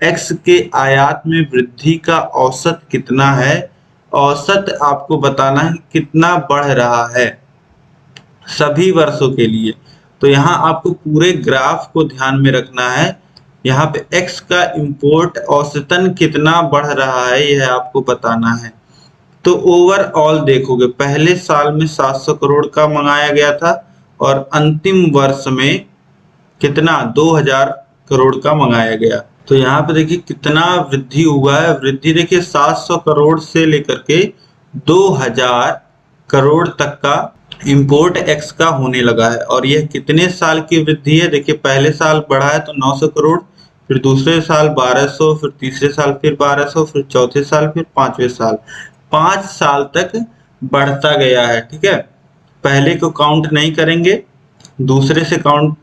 x के आयात में वृद्धि का औसत कितना है। औसत आपको बताना है कितना बढ़ रहा है सभी वर्षों के लिए। तो यहाँ आपको पूरे ग्राफ को ध्यान में रखना है। यहाँ पे x का इंपोर्ट औसतन कितना बढ़ रहा है यह आपको बताना है। तो ओवरऑल देखोगे पहले साल में 700 करोड़ का मंगाया गया था और अंतिम वर्ष में कितना 2000 करोड़ का मंगाया गया। तो यहाँ पे देखिए कितना वृद्धि हुआ है। वृद्धि देखिए 700 करोड़ से लेकर के 2000 करोड़ तक का इंपोर्ट एक्स का होने लगा है। और यह कितने साल की वृद्धि है, देखिए पहले साल बढ़ा है तो 900 करोड़, फिर दूसरे साल 1200, फिर तीसरे साल फिर 1200, फिर चौथे साल फिर पांचवें साल, 5 साल तक बढ़ता गया है। ठीक है, पहले को काउंट नहीं करेंगे, दूसरे से काउंट,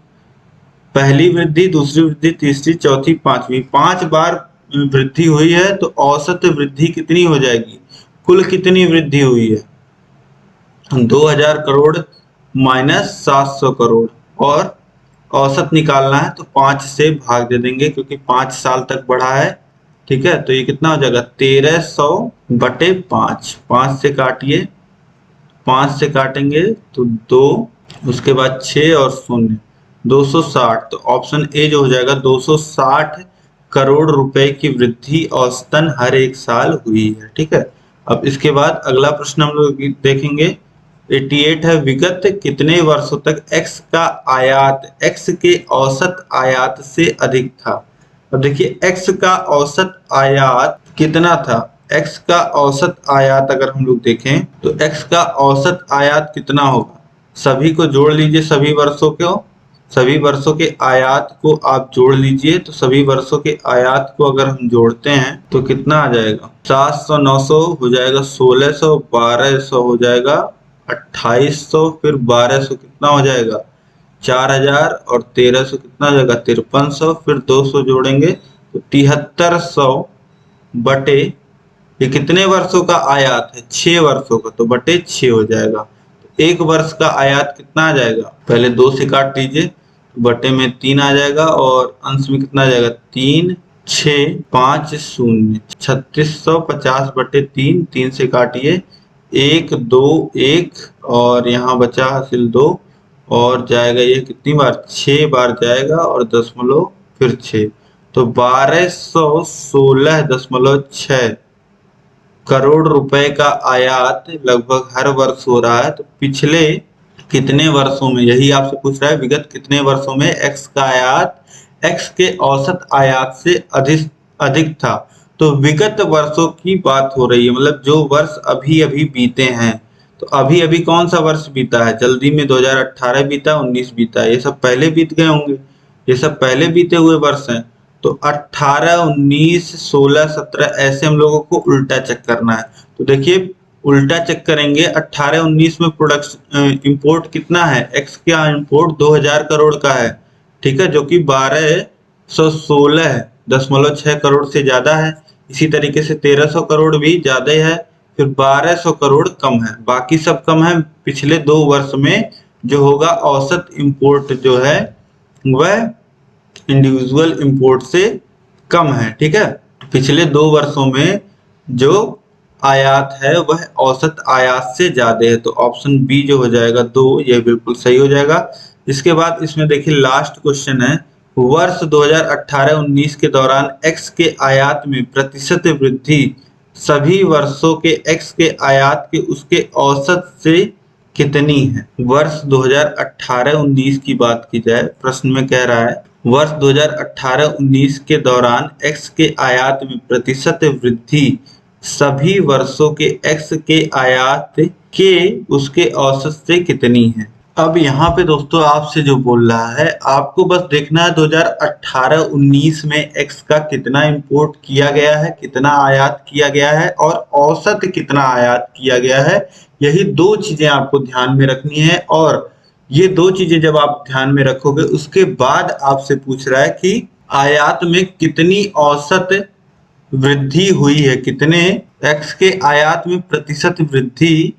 पहली वृद्धि, दूसरी वृद्धि, तीसरी, चौथी, पांचवी, 5 बार वृद्धि हुई है। तो औसत वृद्धि कितनी हो जाएगी, कुल कितनी वृद्धि हुई है 2000 करोड़ माइनस 700 करोड़, और औसत निकालना है तो 5 से भाग दे देंगे क्योंकि 5 साल तक बढ़ा है। ठीक है, तो ये कितना हो जाएगा 1300 बटे 5, 5 से काटिए, 5 से काटेंगे तो 2, उसके बाद 6 और 0, 260। तो ऑप्शन ए जो हो जाएगा 260 करोड़ रुपए की वृद्धि औसतन हर एक साल हुई है। ठीक है, अब इसके बाद अगला प्रश्न हम लोग देखेंगे। 88 है, विगत कितने वर्षों तक x का आयात x के औसत आयात से अधिक था। अब देखिए x का औसत आयात कितना था, x का औसत आयात अगर हम लोग देखें तो x का औसत आयात कितना होगा, सभी को जोड़ लीजिए, सभी वर्षों के आयात को आप जोड़ लीजिए। तो सभी वर्षों के आयात को अगर हम जोड़ते हैं तो कितना आ जाएगा, 700 900 हो जाएगा, 1600, 1200 हो जाएगा, 2800, फिर 1200 कितना हो जाएगा 4000, और 1300 कितना हो जाएगा 5300, फिर 200 जोड़ेंगे तो 7300 बटे, ये कितने वर्षों का आयात है 6 वर्षों का, तो बटे 6 हो जाएगा। तो एक वर्ष का आयात कितना आ जाएगा, पहले 2 से काट लीजिए, बटे में 3 आ जाएगा, और अंश में कितना आ जाएगा 3 6 5 0, 3650 बटे 3, 3 से काटिए, 1 2 1, और यहाँ बचा हासिल 2, और जाएगा ये कितनी बार 6 बार जाएगा, और दशमलव फिर 6, तो 1216.6 करोड़ रुपए का आयात लगभग हर वर्ष हो रहा है। तो पिछले कितने वर्षों में, यही आपसे पूछ रहा है, विगत कितने वर्षों में x का आयात x के औसत आयात से अधिक था। तो विगत वर्षों की बात हो रही है, मतलब जो वर्ष अभी अभी बीते हैं। तो अभी अभी कौन सा वर्ष बीता है, जल्दी में 2018 बीता, 19 बीता, ये सब पहले बीत गए होंगे, ये सब पहले बीते हुए वर्ष हैं। तो 18 19 16 17 ऐसे हम लोगों को उल्टा चेक करना है। तो देखिए उल्टा चेक करेंगे, 18 19 में प्रोडक्शन इंपोर्ट कितना है, एक्स का इंपोर्ट 2000 करोड़ का है। ठीक है, जो कि 1216.6 करोड़ से ज्यादा है। इसी तरीके से 1300 करोड़ भी ज्यादा है, फिर 1200 करोड़ कम है, बाकी सब कम है। पिछले 2 वर्ष में जो होगा औसत इंपोर्ट जो है वह इंडिविजुअल इंपोर्ट से कम है। ठीक है, पिछले 2 वर्षों में जो आयात है वह औसत आयात से ज्यादा है। तो ऑप्शन बी जो हो जाएगा 2, यह बिल्कुल सही हो जाएगा। इसके बाद इसमें देखिए लास्ट क्वेश्चन है, वर्ष 2018-19 के दौरान x के आयात में प्रतिशत वृद्धि सभी वर्षों के x के आयात के उसके औसत से कितनी है। वर्ष 2018-19 की बात की जाए, प्रश्न में कह रहा है वर्ष 2018-19 के दौरान x के आयात में प्रतिशत वृद्धि सभी वर्षों के x के आयात के उसके औसत से कितनी है। अब यहाँ पे दोस्तों आपसे जो बोल रहा है, आपको बस देखना है 2018-19 में x का कितना इंपोर्ट किया गया है, कितना आयात किया गया है, और औसत कितना आयात किया गया है, यही दो चीजें आपको ध्यान में रखनी है, और ये दो चीजें जब आप ध्यान में रखोगे उसके बाद आपसे पूछ रहा है कि आयात में कितनी औसत वृद्धि हुई है, कितने x के आयात में प्रतिशत वृद्धि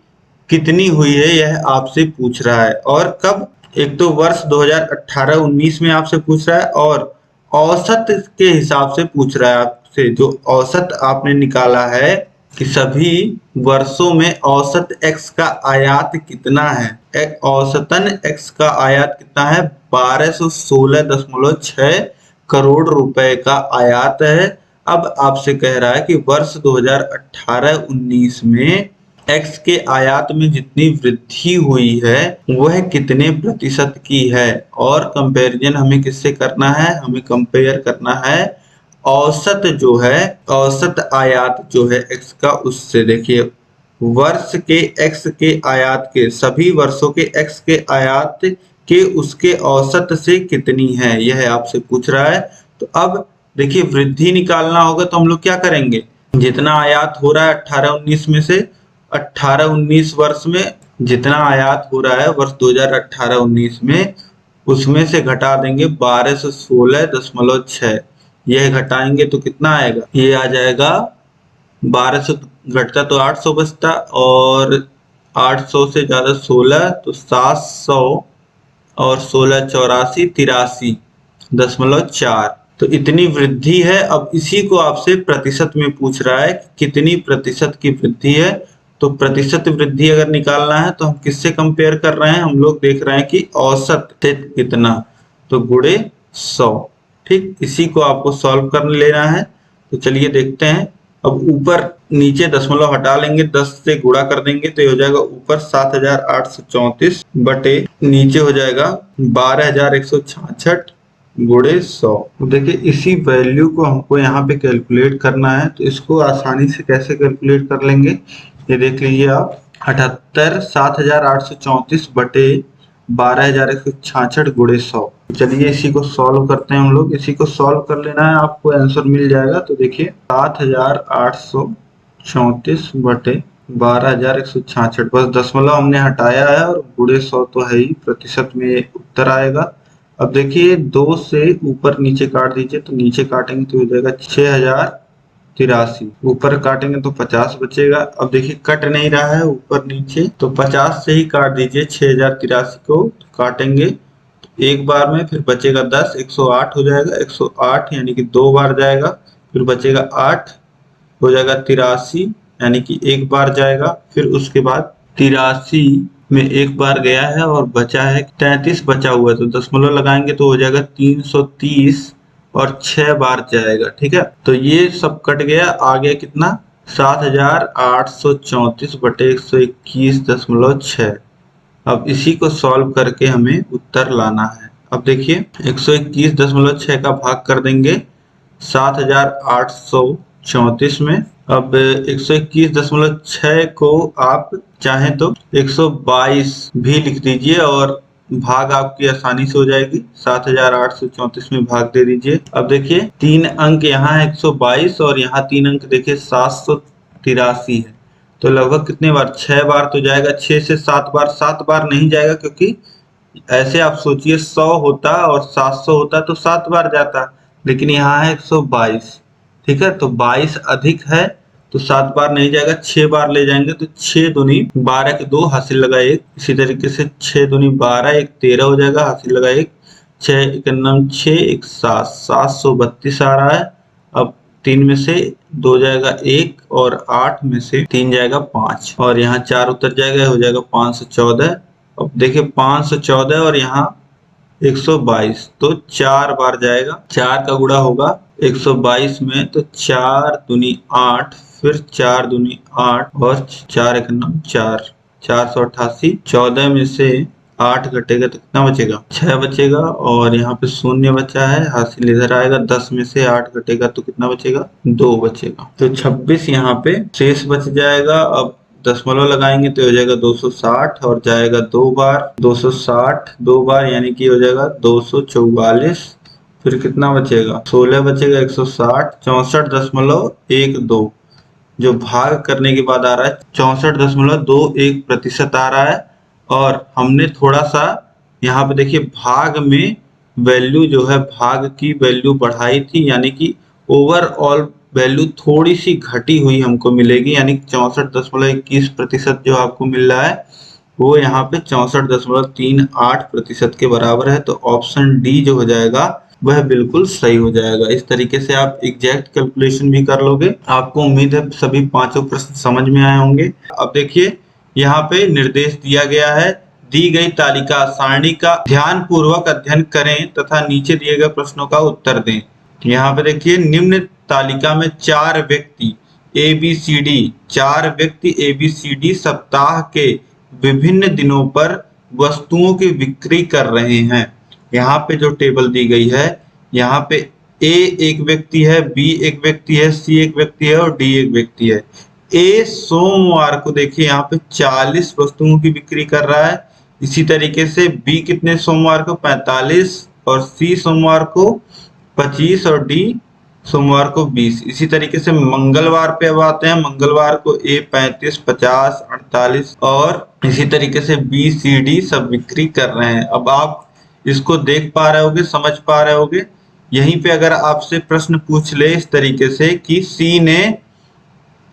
कितनी हुई है, यह आपसे पूछ रहा है। और कब? एक तो वर्ष 2018-19 में आपसे पूछ रहा है, और औसत के हिसाब से पूछ रहा है आपसे, जो औसत आपने निकाला है कि सभी वर्षों में औसत x का आयात कितना है। औसतन x का आयात कितना है? 1216.6 करोड़ रुपए का आयात है। अब आपसे कह रहा है कि वर्ष 2018-19 में x के आयात में जितनी वृद्धि हुई है वह कितने प्रतिशत की है। और कंपैरिजन हमें किससे करना है? हमें कंपेयर करना है औसत जो है, औसत आयात जो है x का, उससे। देखिए, वर्ष के x के आयात के, सभी वर्षों के x के आयात के उसके औसत से कितनी है, यह आपसे पूछ रहा है। तो अब देखिए, वृद्धि निकालना होगा तो हम लोग क्या करेंगे? जितना आयात हो रहा है 18-19 में से, 18-19 वर्ष में जितना आयात हो रहा है वर्ष 2018-19 में, उसमें से घटा देंगे 1216.6। यह घटाएंगे तो कितना आएगा? ये आ जाएगा 1200 घटता तो 800 बचता, और 800 से ज्यादा 16 तो 700, और 16 84 83.4। तो इतनी वृद्धि है। अब इसी को आपसे प्रतिशत में पूछ रहा है कि कितनी प्रतिशत की वृद्धि है। तो प्रतिशत वृद्धि अगर निकालना है तो हम किससे कंपेयर कर रहे हैं? हम लोग देख रहे हैं कि औसत कितना, तो गुणे 100। ठीक, इसी को आपको सॉल्व कर लेना है। तो चलिए देखते हैं। अब ऊपर नीचे दशमलव हटा लेंगे, 10 से गुणा कर देंगे तो ये हो जाएगा ऊपर 7834 बटे नीचे हो जाएगा 12166 गुणे 100। देखिए, इसी वैल्यू को हमको यहाँ पे कैलकुलेट करना है, तो इसको आसानी से कैसे कैलकुलेट कर लेंगे ये देख लीजिए आप। 78,7834 बटे 12166 गुणे 100। चलिए इसी को सॉल्व करते हैं हम लोग। इसी को सॉल्व कर लेना है, आपको आंसर मिल जाएगा। तो देखिए 7834 बटे 12166, बस दशमलव हमने हटाया है, और गुणे 100 तो है ही, प्रतिशत में उत्तर आएगा। अब देखिए 2 से ऊपर नीचे काट दीजिए, तो नीचे काटेंगे तो हो जाएगा 6083, ऊपर काटेंगे तो 50 बचेगा। अब देखिए कट नहीं रहा है ऊपर नीचे, तो 50 से ही काट दीजिए 6083 को, काटेंगे एक बार में, फिर बचेगा 10, 108 हो जाएगा। 108 यानी कि 2 बार जाएगा, फिर बचेगा 8 हो जाएगा 83, यानी कि एक बार जाएगा। फिर उसके बाद 83 में एक बार गया है और बचा है 33 बचा हुआ है, तो दशमलव लगाएंगे तो हो जाएगा 330 और 6 बार जाएगा। ठीक है, तो ये सब कट गया, आ गया कितना? 7834 बटे 121.6। अब इसी को सॉल्व करके हमें उत्तर लाना है। अब देखिए 121.6 का भाग कर देंगे 7834 में। अब 121.6 को आप चाहें तो 122 भी लिख दीजिए, और भाग आपकी आसानी से हो जाएगी। 7834 में भाग दे दीजिए। अब देखिए 3 अंक यहाँ है 122, और यहाँ 3 अंक देखिए 783 है, तो लगभग कितने बार? 6 बार तो जाएगा। 6 से 7 बार, 7 बार नहीं जाएगा, क्योंकि ऐसे आप सोचिए 100 होता और 700 होता तो 7 बार जाता, लेकिन यहाँ है 122। ठीक है, तो 22 अधिक है तो 7 बार नहीं जाएगा, 6 बार ले जाएंगे, तो 6 दूनी 12 के 2 हासिल लगा 1। इसी तरीके से 6 दूनी 12, 1 13 हो जाएगा, हासिल लगा 1। 6 1 9 6 1 7, 732 आ रहा है। अब 3 में से 2 जाएगा 1, और 8 में से 3 जाएगा 5, और यहाँ 4 उतर जाएगा, हो जाएगा 514। अब देखिए 514 और यहाँ 122, तो 4 बार जाएगा। 4 का गुणा होगा 122 में, तो 4 दूनी 8, फिर 4 दूनी 8, और 4 1 9 4, 488। 14 में से 8 घटेगा तो कितना बचेगा? 6 बचेगा, और यहाँ पे शून्य बचा है, हासिल इधर आएगा। 10 में से 8 घटेगा तो कितना बचेगा? 2 बचेगा, तो 26 यहाँ पे शेष बच जाएगा। अब दशमलव लगाएंगे तो हो जाएगा 260, और जाएगा 2 बार, 260 2 बार, यानी कि हो जाएगा 244। फिर कितना बचेगा? 16 बचेगा, 160, 64.12। जो भाग करने के बाद आ रहा है 64.21% आ रहा है। और हमने थोड़ा सा यहाँ पे देखिए भाग में वैल्यू जो है भाग की वैल्यू बढ़ाई थी, यानी कि ओवरऑल वैल्यू थोड़ी सी घटी हुई हमको मिलेगी, यानी 64.21% जो आपको मिल रहा है वो यहाँ पे 64.38% के बराबर है। तो ऑप्शन डी जो हो जाएगा वह बिल्कुल सही हो जाएगा। इस तरीके से आप एग्जैक्ट कैलकुलेशन भी कर लोगे। आपको उम्मीद है सभी पांचों प्रश्न समझ में आए होंगे। अब देखिए यहाँ पे निर्देश दिया गया है, दी गई तालिका सारणी का ध्यान पूर्वक अध्ययन करें तथा नीचे दिए गए प्रश्नों का उत्तर दें। यहाँ पे देखिए निम्न तालिका में चार व्यक्ति ए बी सी डी सप्ताह के विभिन्न दिनों पर वस्तुओं की बिक्री कर रहे हैं। यहाँ पे जो टेबल दी गई है, यहाँ पे ए एक व्यक्ति है, बी एक व्यक्ति है, सी एक व्यक्ति है और डी एक व्यक्ति है। ए सोमवार को देखिए यहाँ पे 40 वस्तुओं की बिक्री कर रहा है। इसी तरीके से बी कितने सोमवार को 45 और सी सोमवार को 25 और डी सोमवार को 20। इसी तरीके से मंगलवार पे अब आते हैं। मंगलवार को ए 35, 50, 48 और इसी तरीके से बी सी डी सब बिक्री कर रहे हैं। अब आप इसको देख पा रहे होगे, समझ पा रहे होगे। यहीं पे अगर आपसे प्रश्न पूछ ले इस तरीके से कि सी ने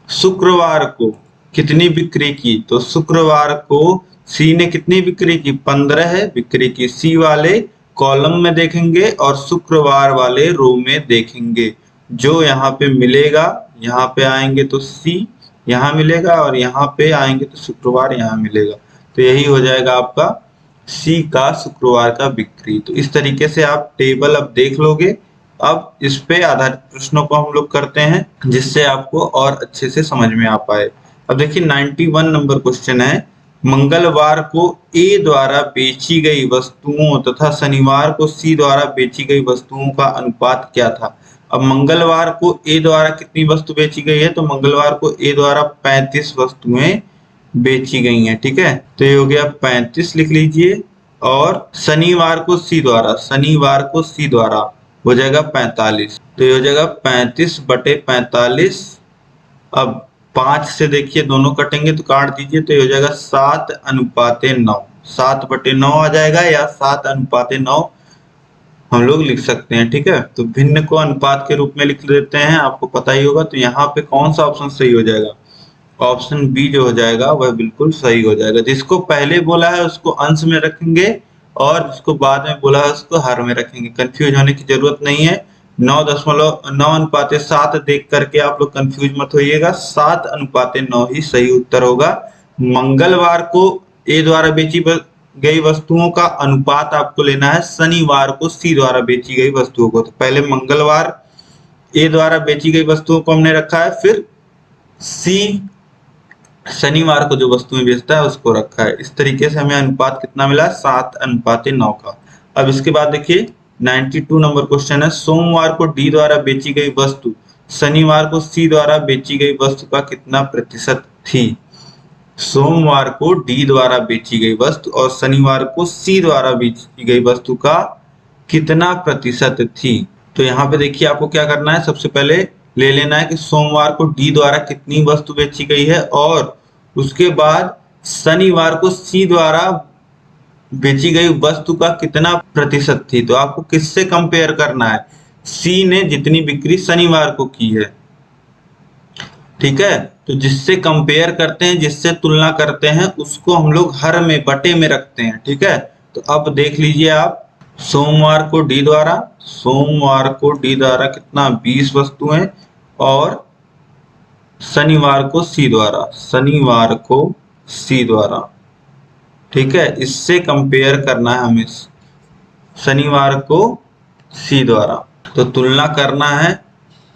शुक्रवार को कितनी बिक्री की, तो शुक्रवार को सी ने कितनी बिक्री की, 15 है बिक्री की। सी वाले कॉलम में देखेंगे और शुक्रवार वाले रो में देखेंगे। जो यहाँ पे मिलेगा, यहाँ पे आएंगे तो सी यहाँ मिलेगा और यहाँ पे आएंगे तो शुक्रवार यहाँ मिलेगा। तो यही हो जाएगा आपका सी का शुक्रवार का बिक्री। तो इस तरीके से आप टेबल अब देख लोगे। अब इस पे आधारित प्रश्नों को हम लोग करते हैं जिससे आपको और अच्छे से समझ में आ पाए। अब देखिए 91 नंबर क्वेश्चन है, मंगलवार को ए द्वारा बेची गई वस्तुओं तथा शनिवार को सी द्वारा बेची गई वस्तुओं का अनुपात क्या था। अब मंगलवार को ए द्वारा कितनी वस्तु बेची गई है, तो मंगलवार को ए द्वारा 35 वस्तुएं बेची गई हैं। ठीक है, तो ये हो गया 35 लिख लीजिए। और शनिवार को सी द्वारा हो जाएगा 45, तो ये हो जाएगा 35/45। अब 5 से देखिए दोनों कटेंगे तो काट दीजिए, तो ये हो जाएगा 7:9। 7/9 आ जाएगा या 7:9 हम लोग लिख सकते हैं। ठीक है, तो भिन्न को अनुपात के रूप में लिख लेते हैं, आपको पता ही होगा। तो यहाँ पे कौन सा ऑप्शन सही हो जाएगा, ऑप्शन बी जो हो जाएगा वह बिल्कुल सही हो जाएगा। जिसको पहले बोला है उसको अंश में रखेंगे और जिसको बाद में बोला है उसको हर में रखेंगे। कंफ्यूज होने की जरूरत नहीं है। 9.9:7 देख करके आप लोग कंफ्यूज मत होइएगा। 7:9 ही सही उत्तर होगा। मंगलवार को ए द्वारा बेची गई वस्तुओं का अनुपात आपको लेना है शनिवार को सी द्वारा बेची गई वस्तुओं को। तो पहले मंगलवार ए द्वारा बेची गई वस्तुओं को हमने रखा है, फिर सी शनिवार को जो वस्तुएं बेचता है उसको रखा है। इस तरीके से हमें अनुपात कितना मिला, 7:9 का। अब इसके बाद देखिए 92 नंबर क्वेश्चन है, सोमवार को डी द्वारा बेची गई वस्तु शनिवार को सी द्वारा बेची गई वस्तु का कितना प्रतिशत थी। सोमवार को डी द्वारा बेची गई वस्तु और शनिवार को सी द्वारा बेची गई वस्तु का कितना प्रतिशत थी। तो यहाँ पे देखिए आपको क्या करना है, सबसे पहले ले लेना है कि सोमवार को डी द्वारा कितनी वस्तु बेची गई है और उसके बाद शनिवार को सी द्वारा बेची गई वस्तु का कितना प्रतिशत थी। तो आपको किससे कंपेयर करना है, सी ने जितनी बिक्री शनिवार को की है। ठीक है, तो जिससे कंपेयर करते हैं, जिससे तुलना करते हैं, उसको हम लोग हर में बटे में रखते हैं। ठीक है, तो अब देख लीजिए आप, सोमवार को डी द्वारा कितना 20 वस्तुएं और शनिवार को सी द्वारा। ठीक है, इससे कंपेयर करना है हमें शनिवार को सी द्वारा, तो तुलना करना है।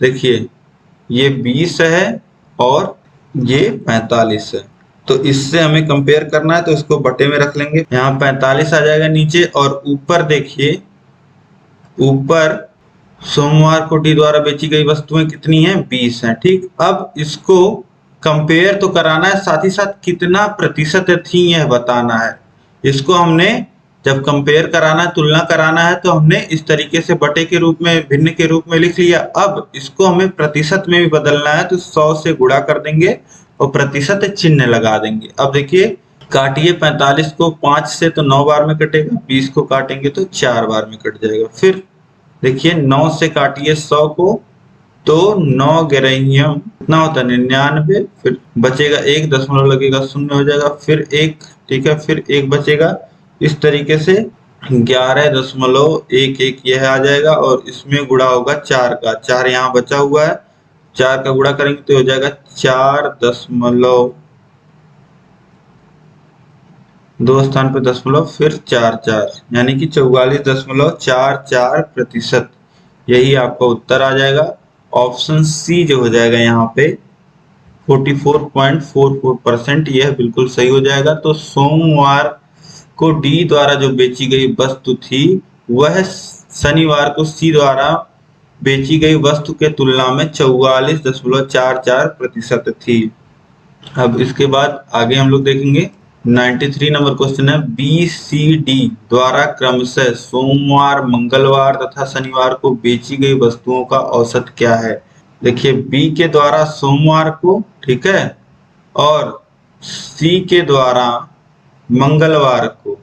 देखिए ये 20 है और ये 45 है, तो इससे हमें कंपेयर करना है, तो इसको बटे में रख लेंगे। यहाँ 45 आ जाएगा नीचे और ऊपर देखिए, ऊपर सोमवार को डी द्वारा बेची गई वस्तुएं कितनी हैं, 20 हैं। ठीक, अब इसको कंपेयर तो कराना है, साथ ही साथ कितना प्रतिशत थी यह बताना है। इसको हमने जब कंपेयर कराना है, तुलना कराना है, तो हमने इस तरीके से बटे के रूप में, भिन्न के रूप में लिख लिया। अब इसको हमें प्रतिशत में भी बदलना है, तो 100 से गुणा कर देंगे और प्रतिशत चिन्ह लगा देंगे। अब देखिए, काटिए 45 को 5 से तो 9 बार में कटेगा, 20 को काटेंगे तो 4 बार में कट जाएगा। फिर देखिए 9 से काटिए 100 को तो 9 गिरहियम कितना होता है 99, फिर बचेगा 1, दशमलव लगेगा 0 हो जाएगा, फिर 1, ठीक है, फिर 1 बचेगा। इस तरीके से 11.11 यह आ जाएगा और इसमें गुणा होगा 4 का, 4 यहाँ बचा हुआ है, 4 का गुणा करेंगे तो हो जाएगा 4.2 स्थान पे दशमलव, फिर 44, यानी कि 44.44%। यही आपका उत्तर आ जाएगा। ऑप्शन सी जो हो जाएगा यहाँ पे 44.44%, यह बिल्कुल सही हो जाएगा। तो सोमवार को डी द्वारा जो बेची गई वस्तु थी वह शनिवार को सी द्वारा बेची गई वस्तु के तुलना में 44.44% थी। अब इसके बाद आगे हम लोग देखेंगे 93 नंबर क्वेश्चन है, बी सी डी द्वारा क्रमशः सोमवार, मंगलवार तथा शनिवार को बेची गई वस्तुओं का औसत क्या है। देखिए बी के द्वारा सोमवार को, ठीक है, और सी के द्वारा मंगलवार को,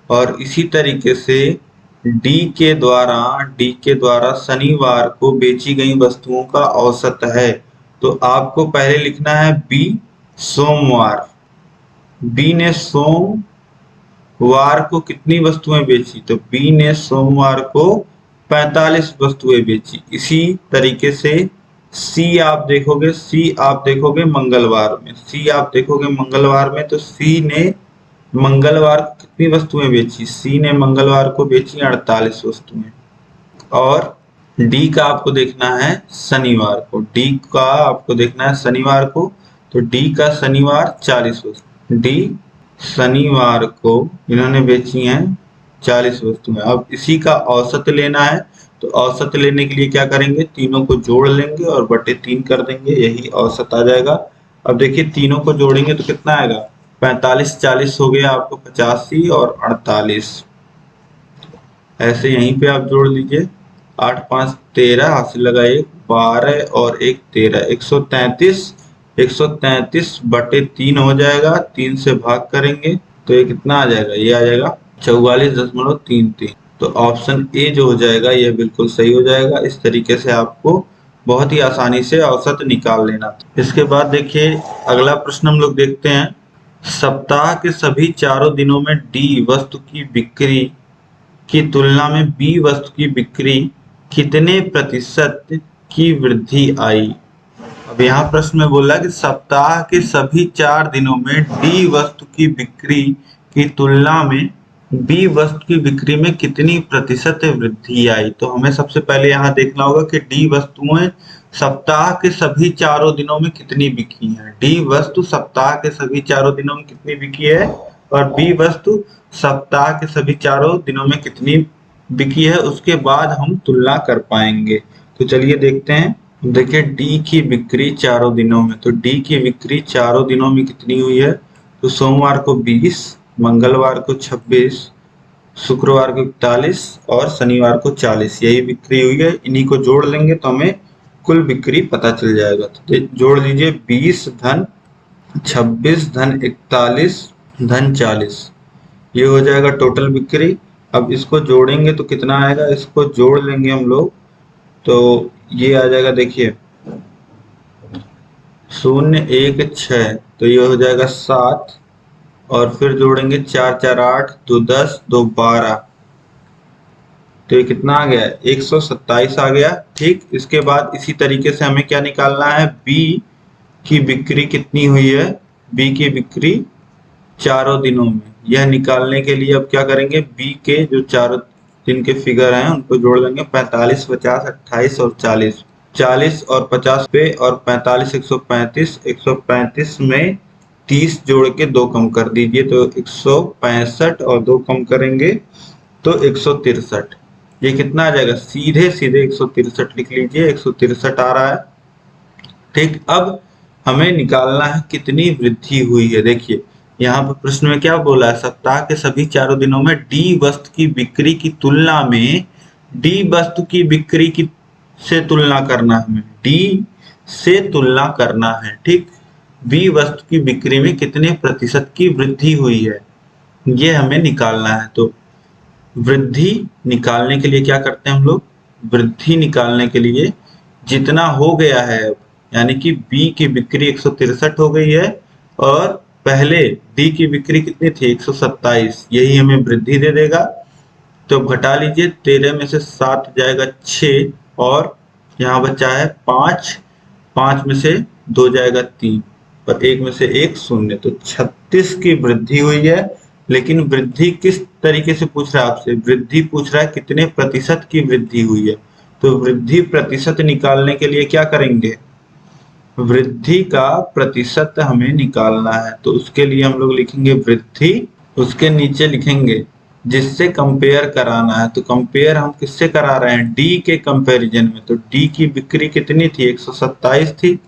और इसी तरीके से डी के द्वारा शनिवार को बेची गई वस्तुओं का औसत है। तो आपको पहले लिखना है बी सोमवार। बी ने सोमवार को कितनी वस्तुएं बेची, तो बी ने सोमवार को 45 वस्तुएं बेची। इसी तरीके से सी आप देखोगे मंगलवार में, तो सी ने मंगलवार को कितनी वस्तुएं बेची, सी ने मंगलवार को बेची 48 वस्तुएं। और डी का आपको देखना है शनिवार को, तो डी का शनिवार 40 वस्तु, डी शनिवार को इन्होंने बेची हैं 40 वस्तुएं। अब इसी का औसत लेना है, तो औसत लेने के लिए क्या करेंगे, तीनों को जोड़ लेंगे और बटे 3 कर देंगे, यही औसत आ जाएगा। अब देखिए तीनों को जोड़ेंगे तो कितना आएगा, 45 40 हो गया आपको 85 और 48, ऐसे यहीं पे आप जोड़ लीजिए। 8 5 13, हासिल लगाइए 12 और 1 13, 133 बटे 3 हो जाएगा। 3 से भाग करेंगे तो ये कितना आ जाएगा, ये आ जाएगा 44.33। तो ऑप्शन ए जो हो जाएगा यह बिल्कुल सही हो जाएगा। इस तरीके से आपको बहुत ही आसानी से औसत निकाल लेना। इसके बाद देखिए अगला प्रश्न हम लोग देखते हैं, सप्ताह के सभी चारों दिनों में डी वस्तु की बिक्री की तुलना में बी वस्तु की बिक्री कितने प्रतिशत की वृद्धि आई। अब यहाँ प्रश्न में बोला कि सप्ताह के सभी 4 दिनों में डी वस्तु की बिक्री की तुलना में बी वस्तु की बिक्री में कितनी प्रतिशत वृद्धि आई। तो हमें सबसे पहले यहाँ देखना होगा कि डी वस्तुएं सप्ताह के सभी 4 दिनों में कितनी बिकी है। डी वस्तु सप्ताह के सभी 4 दिनों में कितनी बिकी है और बी वस्तु सप्ताह के सभी 4 दिनों में कितनी बिकी है, उसके बाद हम तुलना कर पाएंगे। तो चलिए देखते हैं। देखिए डी की बिक्री 4 दिनों में, तो डी की बिक्री 4 दिनों में कितनी हुई है, तो सोमवार को 20, मंगलवार को 26, शुक्रवार को 41 और शनिवार को 40, यही बिक्री हुई है। इन्हीं को जोड़ लेंगे तो हमें कुल बिक्री पता चल जाएगा। तो जोड़ लीजिए 20 धन 26 धन 41 धन 40, ये हो जाएगा टोटल बिक्री। अब इसको जोड़ेंगे तो कितना आएगा, इसको जोड़ लेंगे हम लोग तो ये आ जाएगा, देखिए 0 1 6, तो ये हो जाएगा 7, और फिर जोड़ेंगे 4 4 8 2 10 2 12, तो ये कितना आ गया 127 आ गया। ठीक, इसके बाद इसी तरीके से हमें क्या निकालना है, बी की बिक्री कितनी हुई है, बी की बिक्री 4 दिनों में। यह निकालने के लिए अब क्या करेंगे, बी के जो 4 दिन के फिगर हैं उनको जोड़ लेंगे, 45 50 28 और 40, 40 और 50 पे और 45 135, 135 में 30 जोड़ के 2 कम कर दीजिए तो 165 और 2 कम करेंगे तो 163, ये कितना आ जाएगा, सीधे 163 लिख लीजिए, 163 आ रहा है। ठीक, अब हमें निकालना है कितनी वृद्धि हुई है। देखिए यहाँ पर प्रश्न में क्या बोला है, सप्ताह के सभी चारों दिनों में डी वस्तु की बिक्री की तुलना में डी वस्तु की बिक्री की से तुलना करना है, हमें डी से तुलना करना है, ठीक। बी वस्तु की बिक्री में कितने प्रतिशत की वृद्धि हुई है, ये हमें निकालना है। तो वृद्धि निकालने के लिए क्या करते हैं हम लोग, वृद्धि निकालने के लिए जितना हो गया है, यानी कि बी की बिक्री 163 हो गई है और पहले डी की बिक्री कितनी थी 127, यही हमें वृद्धि दे देगा। तो घटा लीजिए, 13 में से 7 जाएगा 6 और यहाँ बचा है 5, 5 में से 2 जाएगा 3 और 1 में से 1 शून्य, तो 36 की वृद्धि हुई है। लेकिन वृद्धि किस तरीके से पूछ रहा है आपसे, वृद्धि पूछ रहा है कितने प्रतिशत की वृद्धि हुई है। तो वृद्धि प्रतिशत निकालने के लिए क्या करेंगे, वृद्धि का प्रतिशत हमें निकालना है। तो उसके लिए हम लोग लिखेंगे वृद्धि, उसके नीचे लिखेंगे जिससे कंपेयर कराना है। तो कंपेयर हम किससे करा रहे हैं, डी के कंपैरिजन में। तो डी की बिक्री कितनी थी 127 थी,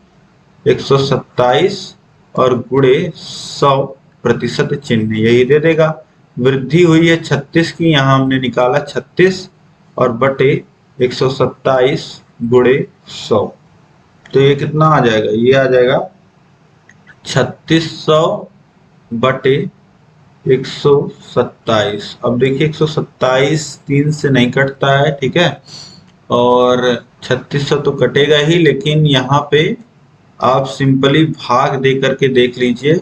127 और गुणे 100% चिन्ह यही दे देगा। वृद्धि हुई है 36 की, यहाँ हमने निकाला 36 और बटे 127 गुणे 100, तो ये कितना आ जाएगा, ये आ जाएगा 3600 बटे 127। अब देखिए 127 3 से नहीं कटता है, ठीक है, और 3600 तो कटेगा ही, लेकिन यहाँ पे आप सिंपली भाग दे करके देख लीजिए।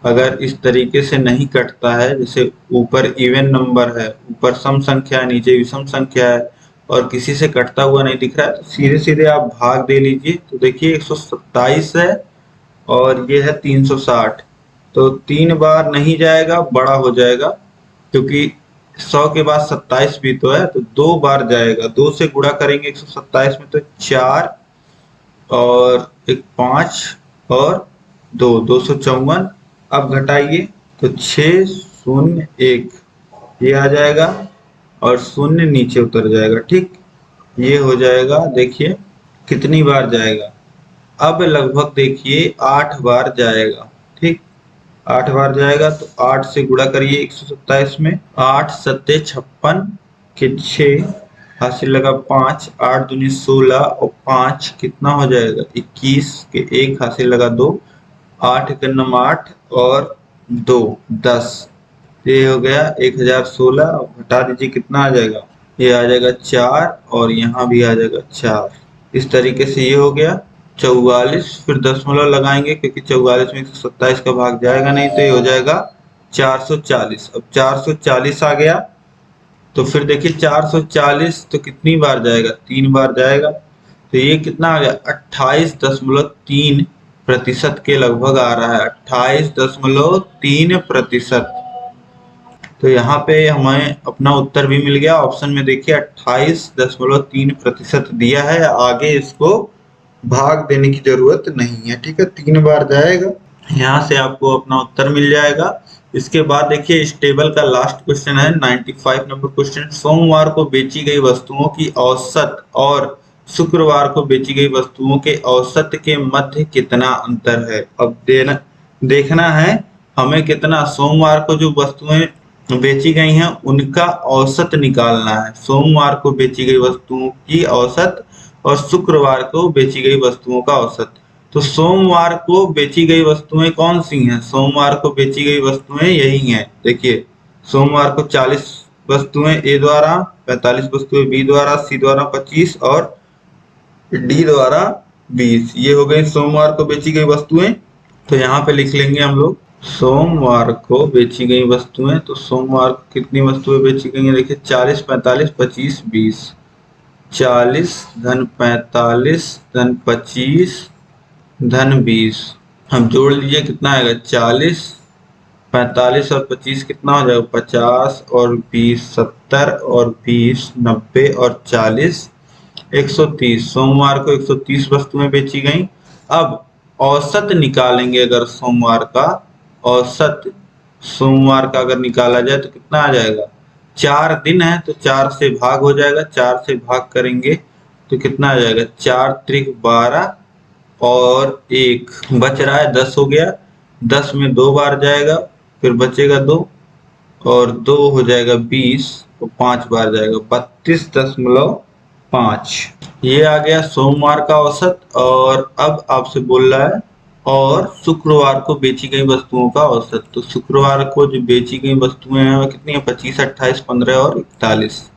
अगर इस तरीके से नहीं कटता है, जैसे ऊपर इवन नंबर है, ऊपर सम संख्या है, नीचे विषम संख्या है और किसी से कटता हुआ नहीं दिख रहा है, तो सीधे सीधे आप भाग दे लीजिए। तो देखिए 127 है और ये है 360, तो 3 बार नहीं जाएगा, बड़ा हो जाएगा, क्योंकि 100 के बाद 27 भी तो है, तो 2 बार जाएगा। 2 से गुणा करेंगे 127 में तो 4 और 1 5 और 2 254। अब घटाइए तो 601 ये आ जाएगा और शून्य नीचे उतर जाएगा, ठीक, ये हो जाएगा। देखिए कितनी बार जाएगा, अब लगभग देखिए 8 बार जाएगा, ठीक, 8 बार जाएगा। तो 8 से गुणा करिए 127 में, 8 सत्ते 56 के 6 हासिल लगा 5, 8 दूनी 16 और 5 कितना हो जाएगा 21 के 1 हासिल लगा 2, 8 के 9 8 और 2 10, ये हो गया 1016। घटा दीजिए कितना आ जाएगा, ये आ जाएगा 4 और यहाँ भी आ जाएगा 4। इस तरीके से ये हो गया 44, फिर दशमलव लगाएंगे क्योंकि 44 में 127 का भाग जाएगा नहीं, तो ये हो जाएगा 440। अब 440 आ गया, तो फिर देखिए 440 तो कितनी बार जाएगा, 3 बार जाएगा, तो ये कितना आ गया 28.3% के लगभग आ रहा है, 28.3%। तो यहाँ पे हमें अपना उत्तर भी मिल गया। ऑप्शन में देखिए 28.3% दिया है, आगे इसको भाग देने की जरूरत नहीं है, ठीक है, 3 बार जाएगा, यहाँ से आपको अपना उत्तर मिल जाएगा। इसके बाद देखिए इस टेबल का लास्ट क्वेश्चन है 95 नंबर क्वेश्चन, सोमवार को बेची गई वस्तुओं की औसत और शुक्रवार को बेची गई वस्तुओं के औसत के मध्य कितना अंतर है। अब देखना है हमें कितना, सोमवार को जो वस्तुएं बेची गई हैं उनका औसत निकालना है, सोमवार को बेची गई वस्तुओं की औसत और शुक्रवार को बेची गई वस्तुओं का औसत। तो सोमवार को बेची गई वस्तुएं कौन सी हैं, सोमवार को बेची गई वस्तुएं यही हैं। देखिए सोमवार को 40 वस्तुएं ए द्वारा, 45 वस्तुएं बी द्वारा, सी द्वारा 25 और डी द्वारा 20, ये हो गई सोमवार को बेची गई वस्तुएं। तो यहाँ पे लिख लेंगे हम लोग सोमवार को बेची गई वस्तुएं, तो सोमवार को कितनी वस्तुएं बेची गई हैं, देखिए 40 45 25 20, 40 धन 45 धन 25 धन 20, हम जोड़ लीजिए कितना आएगा 40 45 और 25 कितना हो जाएगा 50 और 20 70 और 20 90 और 40 130। सोमवार को 130 वस्तुएं बेची गई। अब औसत निकालेंगे, अगर सोमवार का औसत सोमवार का अगर निकाला जाए तो कितना आ जाएगा, 4 दिन है तो 4 से भाग हो जाएगा, 4 से भाग करेंगे तो कितना आ जाएगा 4 त्रिक 12 और 1 बच रहा है 10 हो गया, 10 में 2 बार जाएगा फिर बचेगा 2 और 2 हो जाएगा 20 तो 5 बार जाएगा 32.5। ये आ गया सोमवार का औसत। और अब आपसे बोल रहा है और शुक्रवार को बेची गई वस्तुओं का औसत। तो शुक्रवार को जो बेची गई वस्तुएं हैं वो कितनी है? 25, 28, 15 और 41।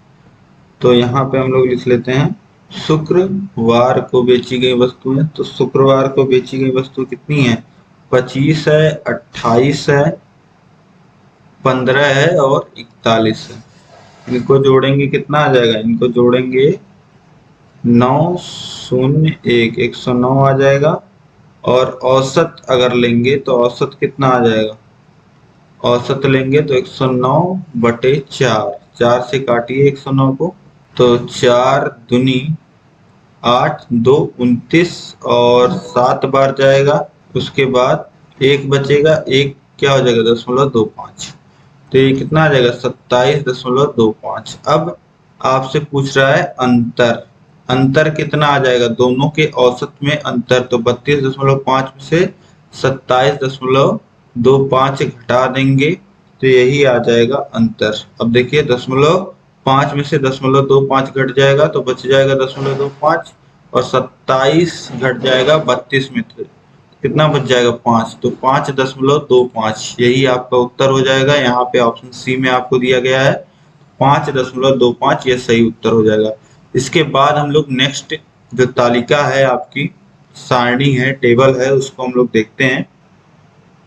तो यहाँ पे हम लोग लिख लेते हैं शुक्रवार को बेची गई वस्तुएं। तो शुक्रवार को बेची गई वस्तु कितनी है? 25 है, 28 है, 15 है और 41 है। इनको जोड़ेंगे कितना आ जाएगा? इनको जोड़ेंगे 901, 109 आ जाएगा। और औसत अगर लेंगे तो औसत कितना आ जाएगा? औसत लेंगे तो 109/4। 4 से काटिए 109 को, तो 4 दूनी 8, 2 29 और 7 बार जाएगा। उसके बाद एक बचेगा, एक क्या हो जाएगा? 0.25। तो ये कितना आ जाएगा? 27.25। अब आपसे पूछ रहा है अंतर। अंतर कितना आ जाएगा? दोनों के औसत में अंतर। तो 32.5 में से 27.25 घटा देंगे तो यही आ जाएगा अंतर। अब देखिए 0.5 में से 0.25 घट जाएगा तो बच जाएगा 0.25 और 27 घट जाएगा 32 में से कितना बच जाएगा? 5। तो 5.25 यही आपका उत्तर हो जाएगा। यहाँ पे ऑप्शन सी में आपको दिया गया है 5.25, यह सही उत्तर हो जाएगा। इसके बाद हम लोग नेक्स्ट जो तालिका है आपकी, सारणी है, टेबल है, उसको हम लोग देखते हैं।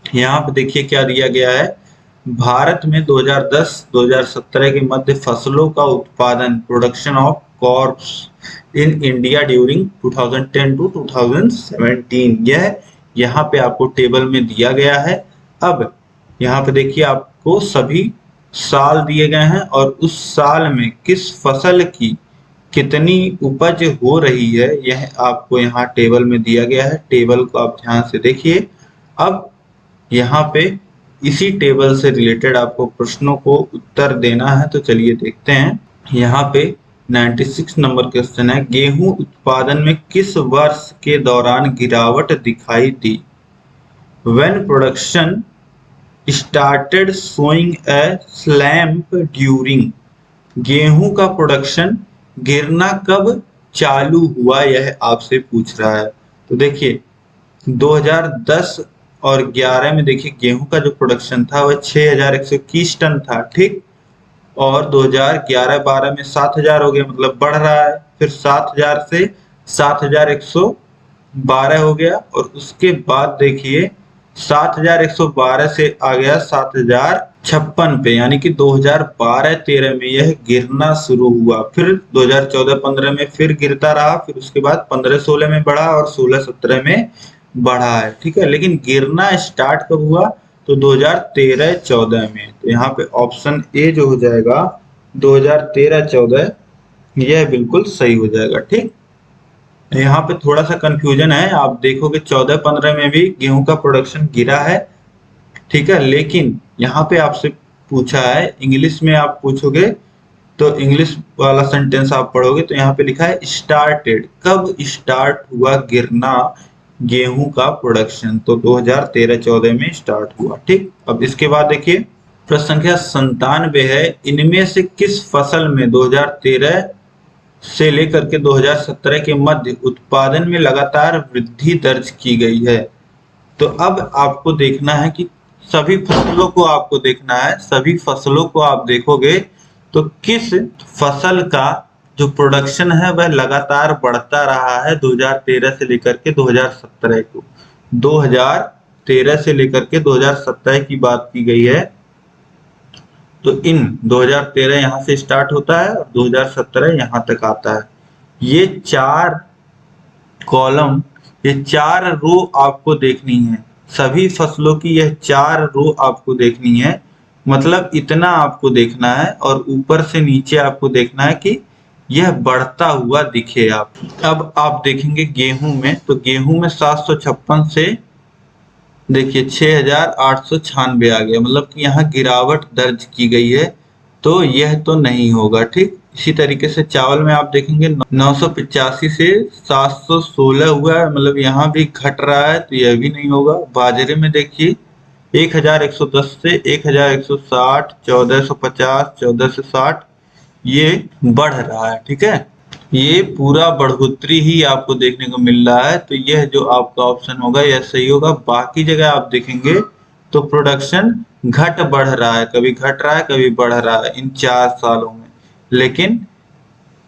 यहाँ पे देखिए क्या दिया गया है। भारत में 2010-2017 के मध्य फसलों का उत्पादन, production of crops in India during 2010 to 2017, यह यहाँ पे आपको टेबल में दिया गया है। अब यहाँ पे देखिए आपको सभी साल दिए गए हैं और उस साल में किस फसल की कितनी उपज हो रही है यह आपको यहाँ टेबल में दिया गया है। टेबल को आप ध्यान से देखिए। अब यहाँ पे इसी टेबल से रिलेटेड आपको प्रश्नों को उत्तर देना है, तो चलिए देखते हैं। यहाँ पे 96 नंबर क्वेश्चन है, गेहूं उत्पादन में किस वर्ष के दौरान गिरावट दिखाई दी? When production started showing a slump during, गेहूं का प्रोडक्शन गिरना कब चालू हुआ, यह आपसे पूछ रहा है। तो देखिए 2010 और 11 में देखिए गेहूं का जो प्रोडक्शन था वह 6121 टन था, ठीक। और 2011-12 में 7000 हो गया, मतलब बढ़ रहा है। फिर 7000 से 7112 हो गया और उसके बाद देखिए 7112 से आ गया 7056 पे, यानी कि 2012-13 में यह गिरना शुरू हुआ। फिर 2014-15 में फिर गिरता रहा, फिर उसके बाद 15-16 में बढ़ा और 16-17 में बढ़ा है, ठीक है। लेकिन गिरना स्टार्ट कब हुआ? तो 2013-14 में। तो यहाँ पे ऑप्शन ए जो हो जाएगा 2013-14, यह बिल्कुल सही हो जाएगा, ठीक। यहाँ पे थोड़ा सा कंफ्यूजन है, आप देखोगे 14-15 में भी गेहूं का प्रोडक्शन गिरा है, ठीक है। लेकिन यहाँ पे आपसे पूछा है, इंग्लिश में आप पूछोगे तो इंग्लिश वाला सेंटेंस आप पढ़ोगे तो यहाँ पे लिखा है स्टार्टेड, कब स्टार्ट हुआ गिरना गेहूं का प्रोडक्शन? तो 2013-14 में स्टार्ट हुआ, ठीक। अब इसके बाद देखिए प्रश्न संख्या 97 है, इनमें से किस फसल में 2013 से लेकर के 2017 के मध्य उत्पादन में लगातार वृद्धि दर्ज की गई है? तो अब आपको देखना है कि सभी फसलों को आपको देखना है, सभी फसलों को आप देखोगे तो किस फसल का जो प्रोडक्शन है वह लगातार बढ़ता रहा है 2013 से लेकर के 2017 को। 2013 से लेकर के 2017 की बात की गई है, तो इन 2013 यहाँ से स्टार्ट होता है और 2017 यहाँ तक आता है। ये 4 कॉलम, ये 4 रो आपको देखनी है, सभी फसलों की यह 4 रो आपको देखनी है। मतलब इतना आपको देखना है और ऊपर से नीचे आपको देखना है कि यह बढ़ता हुआ दिखे आप। अब आप देखेंगे गेहूं में, तो गेहूं में 756 से देखिए 6896 आ गया, मतलब कि यहाँ गिरावट दर्ज की गई है, तो यह तो नहीं होगा, ठीक। इसी तरीके से चावल में आप देखेंगे 985 से 716 हुआ है, मतलब यहाँ भी घट रहा है, तो यह भी नहीं होगा। बाजरे में देखिए 1110 से 1160, 1450, 1460 ये बढ़ रहा है। ठीक है, ये पूरा बढ़ोतरी ही आपको देखने को मिल रहा है। तो यह जो आपका ऑप्शन होगा यह सही होगा। बाकी जगह आप देखेंगे तो प्रोडक्शन घट बढ़ रहा है, कभी घट रहा है कभी बढ़ रहा है इन 4 सालों में। लेकिन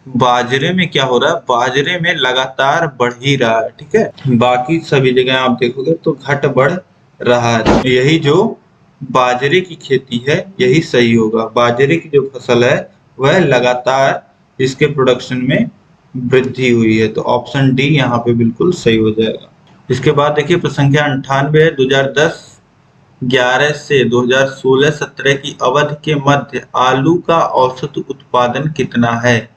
बाजरे में क्या हो रहा है, बाजरे में लगातार बढ़ ही रहा है। ठीक है, बाकी सभी जगह आप देखोगे तो घट बढ़ रहा है। तो यही जो बाजरे की खेती है यही सही होगा। बाजरे की जो फसल है वह लगातार इसके प्रोडक्शन में वृद्धि हुई है। तो ऑप्शन डी यहाँ पे बिल्कुल सही हो जाएगा। इसके बाद देखिए प्रश्न संख्या 98 है। 2010-11 से 2016-17 की अवधि के मध्य आलू का औसत उत्पादन कितना है।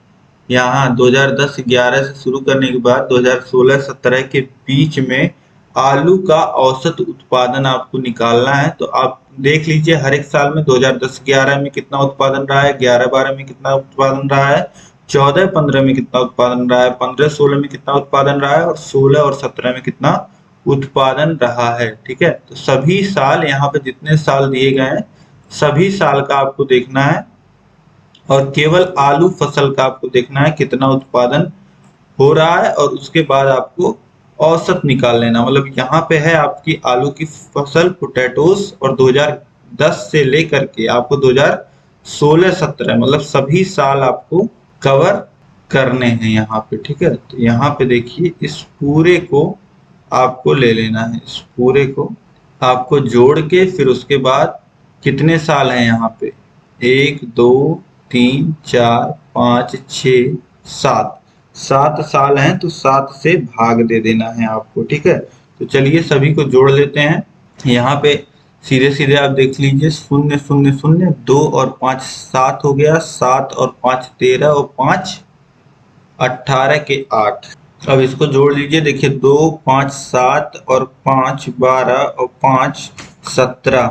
यहाँ 2010-11 से शुरू करने के बाद 2016-17 के बीच में आलू का औसत उत्पादन आपको निकालना है। तो आप देख लीजिए हर एक साल में 2010-11 में कितना उत्पादन रहा है, 11-12 में कितना उत्पादन रहा है, 14-15 में कितना उत्पादन रहा है, 15-16 में कितना उत्पादन रहा है और 16 और 17 में कितना उत्पादन रहा है। ठीक है, तो सभी साल यहाँ पे जितने साल दिए गए हैं सभी साल का आपको देखना है और केवल आलू फसल का आपको देखना है कितना उत्पादन हो रहा है और उसके बाद आपको औसत निकाल लेना। मतलब यहाँ पे है आपकी आलू की फसल पोटैटोस और 2010 से लेकर के आपको 2016-17 मतलब सभी साल आपको कवर करने हैं यहाँ पे। ठीक है, तो यहाँ पे देखिए इस पूरे को आपको ले लेना है, इस पूरे को आपको जोड़ के फिर उसके बाद कितने साल हैं यहाँ पे 1 2 3 4 5 6 7 7 साल हैं तो 7 से भाग दे देना है आपको। ठीक है, तो चलिए सभी को जोड़ लेते हैं। यहाँ पे सीधे सीधे आप देख लीजिए 0 0 0 2 और 5 7 हो गया, 7 और 5 13 और 5 18 के 8। अब इसको जोड़ लीजिए, देखिए 2 5 7 और 5 12 और 5 17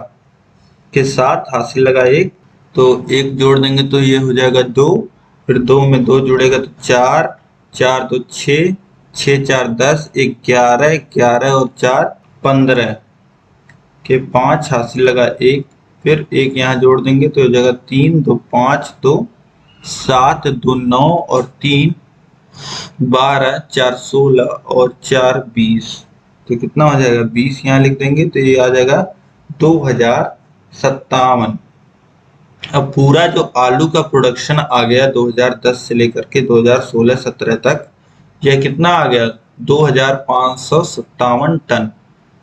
के साथ हासिल लगा 1, तो 1 जोड़ देंगे तो ये हो जाएगा 2, फिर 2 में 2 जुड़ेगा तो 4, 4 2 6, 6 4 10, 11, 11 और 4 15 के 5 हासिल लगा 1, फिर 1 यहाँ जोड़ देंगे तो हो जाएगा 3 2 5 2 7 2 9 और 3 12, 4 16 और 4 20, तो कितना हो जाएगा 20 यहाँ लिख देंगे तो ये आ जाएगा 2057। अब पूरा जो आलू का प्रोडक्शन आ गया 2010 से लेकर के 2016-17 तक, यह कितना आ गया 2557 टन।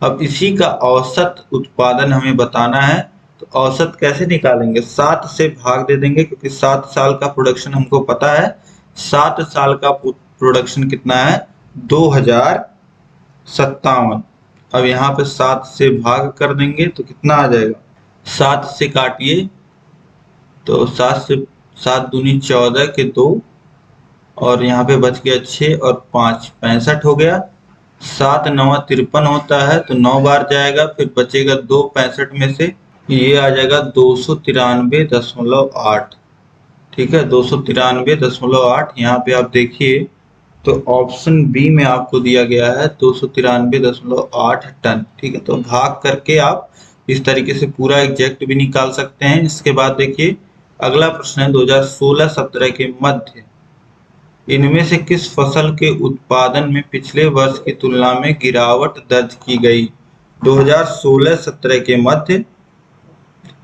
अब इसी का औसत उत्पादन हमें बताना है, तो औसत कैसे निकालेंगे, 7 से भाग दे देंगे क्योंकि 7 साल का प्रोडक्शन हमको पता है। 7 साल का प्रोडक्शन कितना है 2057। अब यहाँ पे 7 से भाग कर देंगे तो कितना आ जाएगा, 7 से काटिए तो 7 से 7 दूनी 14 के 2 और यहाँ पे बच गया 6 और 5 65 हो गया। 7 9 53 होता है तो 9 बार जाएगा, फिर बचेगा 2 65 में से, ये आ जाएगा 293.8। ठीक है, 293.8। यहाँ पे आप देखिए तो ऑप्शन बी में आपको दिया गया है 293.8 टन। ठीक है, तो भाग करके आप इस तरीके से पूरा एग्जैक्ट भी निकाल सकते हैं। इसके बाद देखिए अगला प्रश्न है 2016-17 के मध्य इनमें से किस फसल के उत्पादन में पिछले वर्ष की तुलना में गिरावट दर्ज की गई। 2016-17 के मध्य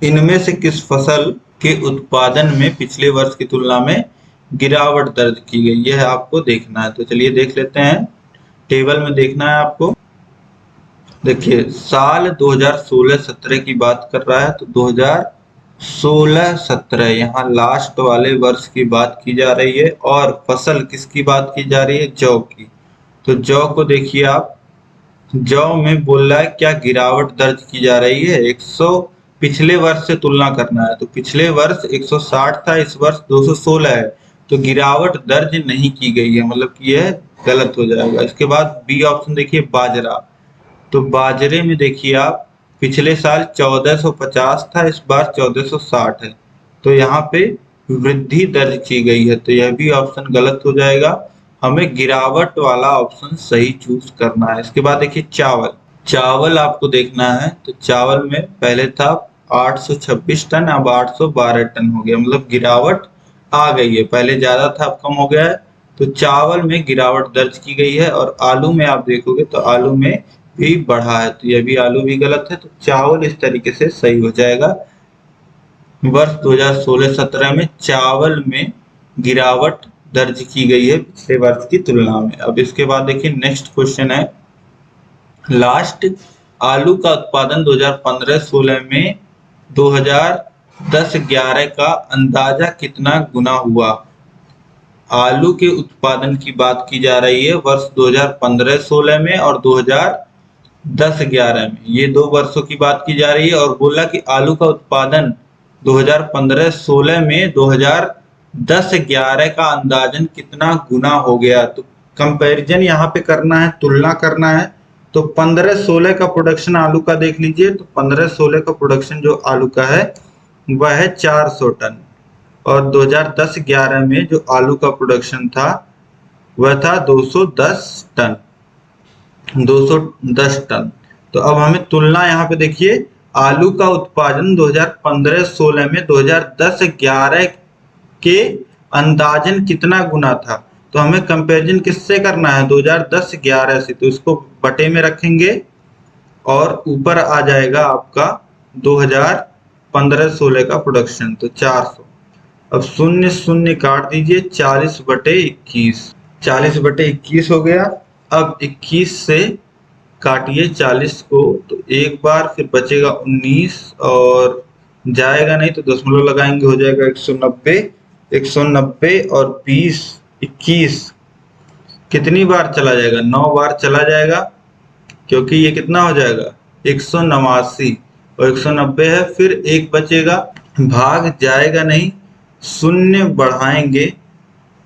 इनमें से किस फसल के उत्पादन में पिछले वर्ष की तुलना में गिरावट दर्ज की गई, यह आपको देखना है। तो चलिए देख लेते हैं, टेबल में देखना है आपको। देखिए साल 2016-17 की बात कर रहा है तो 2016-17 यहाँ लास्ट वाले वर्ष की बात की जा रही है और फसल किसकी बात की जा रही है, जौ की। तो जौ को देखिए आप, जौ में बोल रहा है क्या गिरावट दर्ज की जा रही है, 100 पिछले वर्ष से तुलना करना है तो पिछले वर्ष 160 था, इस वर्ष 216 है, तो गिरावट दर्ज नहीं की गई है, मतलब कि यह गलत हो जाएगा। इसके बाद बी ऑप्शन देखिए बाजरा, तो बाजरे में देखिए आप पिछले साल 1450 था, इस बार 1460 है, तो यहाँ पे वृद्धि दर्ज की गई है, तो यह भी ऑप्शन गलत हो जाएगा। हमें गिरावट वाला ऑप्शन सही चूज करना है। इसके बाद देखिए चावल, चावल आपको देखना है तो चावल में पहले था 826 टन, अब 812 टन हो गया, मतलब गिरावट आ गई है। पहले ज्यादा था अब कम हो गया है, तो चावल में गिरावट दर्ज की गई है। और आलू में आप देखोगे तो आलू में भी बढ़ा है, तो यह भी आलू भी गलत है, तो चावल इस तरीके से सही हो जाएगा। वर्ष 2016-17 में चावल में गिरावट दर्ज की गई है पिछले वर्ष की तुलना में। अब इसके बाद देखिए नेक्स्ट क्वेश्चन है लास्ट, आलू का उत्पादन 2015-16 में 2010-11 का अंदाजा कितना गुना हुआ। आलू के उत्पादन की बात की जा रही है वर्ष 2015-16 में और 2010-11 में, ये 2 वर्षों की बात की जा रही है। और बोला कि आलू का उत्पादन 2015-16 में 2010-11 का अंदाजन कितना गुना हो गया। तो कंपैरिजन यहाँ पे करना है, तुलना करना है। तो 15-16 का प्रोडक्शन आलू का देख लीजिए, तो 15-16 का प्रोडक्शन जो आलू का है वह है 400 टन, और 2010-11 में जो आलू का प्रोडक्शन था वह था 210 टन, 210 टन। तो अब हमें तुलना यहाँ पे देखिए, आलू का उत्पादन 2015-16 में 2010-11 के अंदाजन कितना गुना था। तो हमें कंपैरिजन किससे करना है, 2010-11 से, तो इसको बटे में रखेंगे और ऊपर आ जाएगा आपका 2015-16 का प्रोडक्शन, तो 400। अब शून्य शून्य काट दीजिए, 40/21, 40/21 हो गया। अब 21 से काटिए 40 को, तो एक बार, फिर बचेगा 19 और जाएगा नहीं तो दशमलव लगाएंगे, हो जाएगा 190। 190 और 20, 21 कितनी बार चला जाएगा, 9 बार चला जाएगा, क्योंकि ये कितना हो जाएगा 189 और 190 है। फिर एक बचेगा, भाग जाएगा नहीं, शून्य बढ़ाएंगे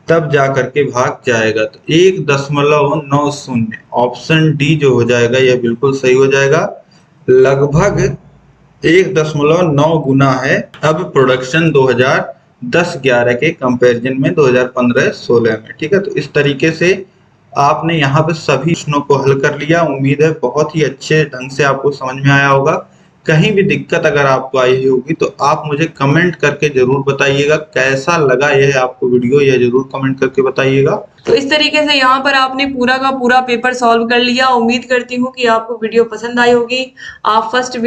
तब जा करके भाग जाएगा, तो 1.90। ऑप्शन डी जो हो जाएगा यह बिल्कुल सही हो जाएगा। लगभग 1.9 गुना है अब प्रोडक्शन 2010-11 के कंपैरिजन में 2015-16 में। ठीक है, तो इस तरीके से आपने यहाँ पे सभी प्रश्नों को हल कर लिया। उम्मीद है बहुत ही अच्छे ढंग से आपको समझ में आया होगा। कहीं भी दिक्कत अगर आपको आई होगी तो आप मुझे कमेंट करके जरूर बताइएगा। कैसा लगा यह आपको वीडियो, यह जरूर कमेंट करके बताइएगा। तो इस तरीके से यहाँ पर आपने पूरा का पूरा पेपर सॉल्व कर लिया। उम्मीद करती हूँ कि आपको वीडियो पसंद आई होगी। आप फर्स्ट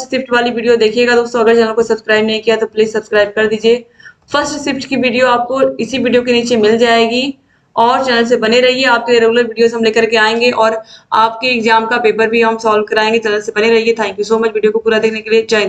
शिफ्ट वाली वीडियो देखिएगा दोस्तों। अगर चैनल को सब्सक्राइब नहीं किया तो प्लीज सब्सक्राइब कर दीजिए। फर्स्ट शिफ्ट की वीडियो आपको इसी वीडियो के नीचे मिल जाएगी। और चैनल से बने रहिए, आपके रेगुलर वीडियोस हम लेकर के आएंगे और आपके एग्जाम का पेपर भी हम सॉल्व कराएंगे। चैनल से बने रहिए। Thank you so much video को पूरा देखने के लिए। जय हिंद।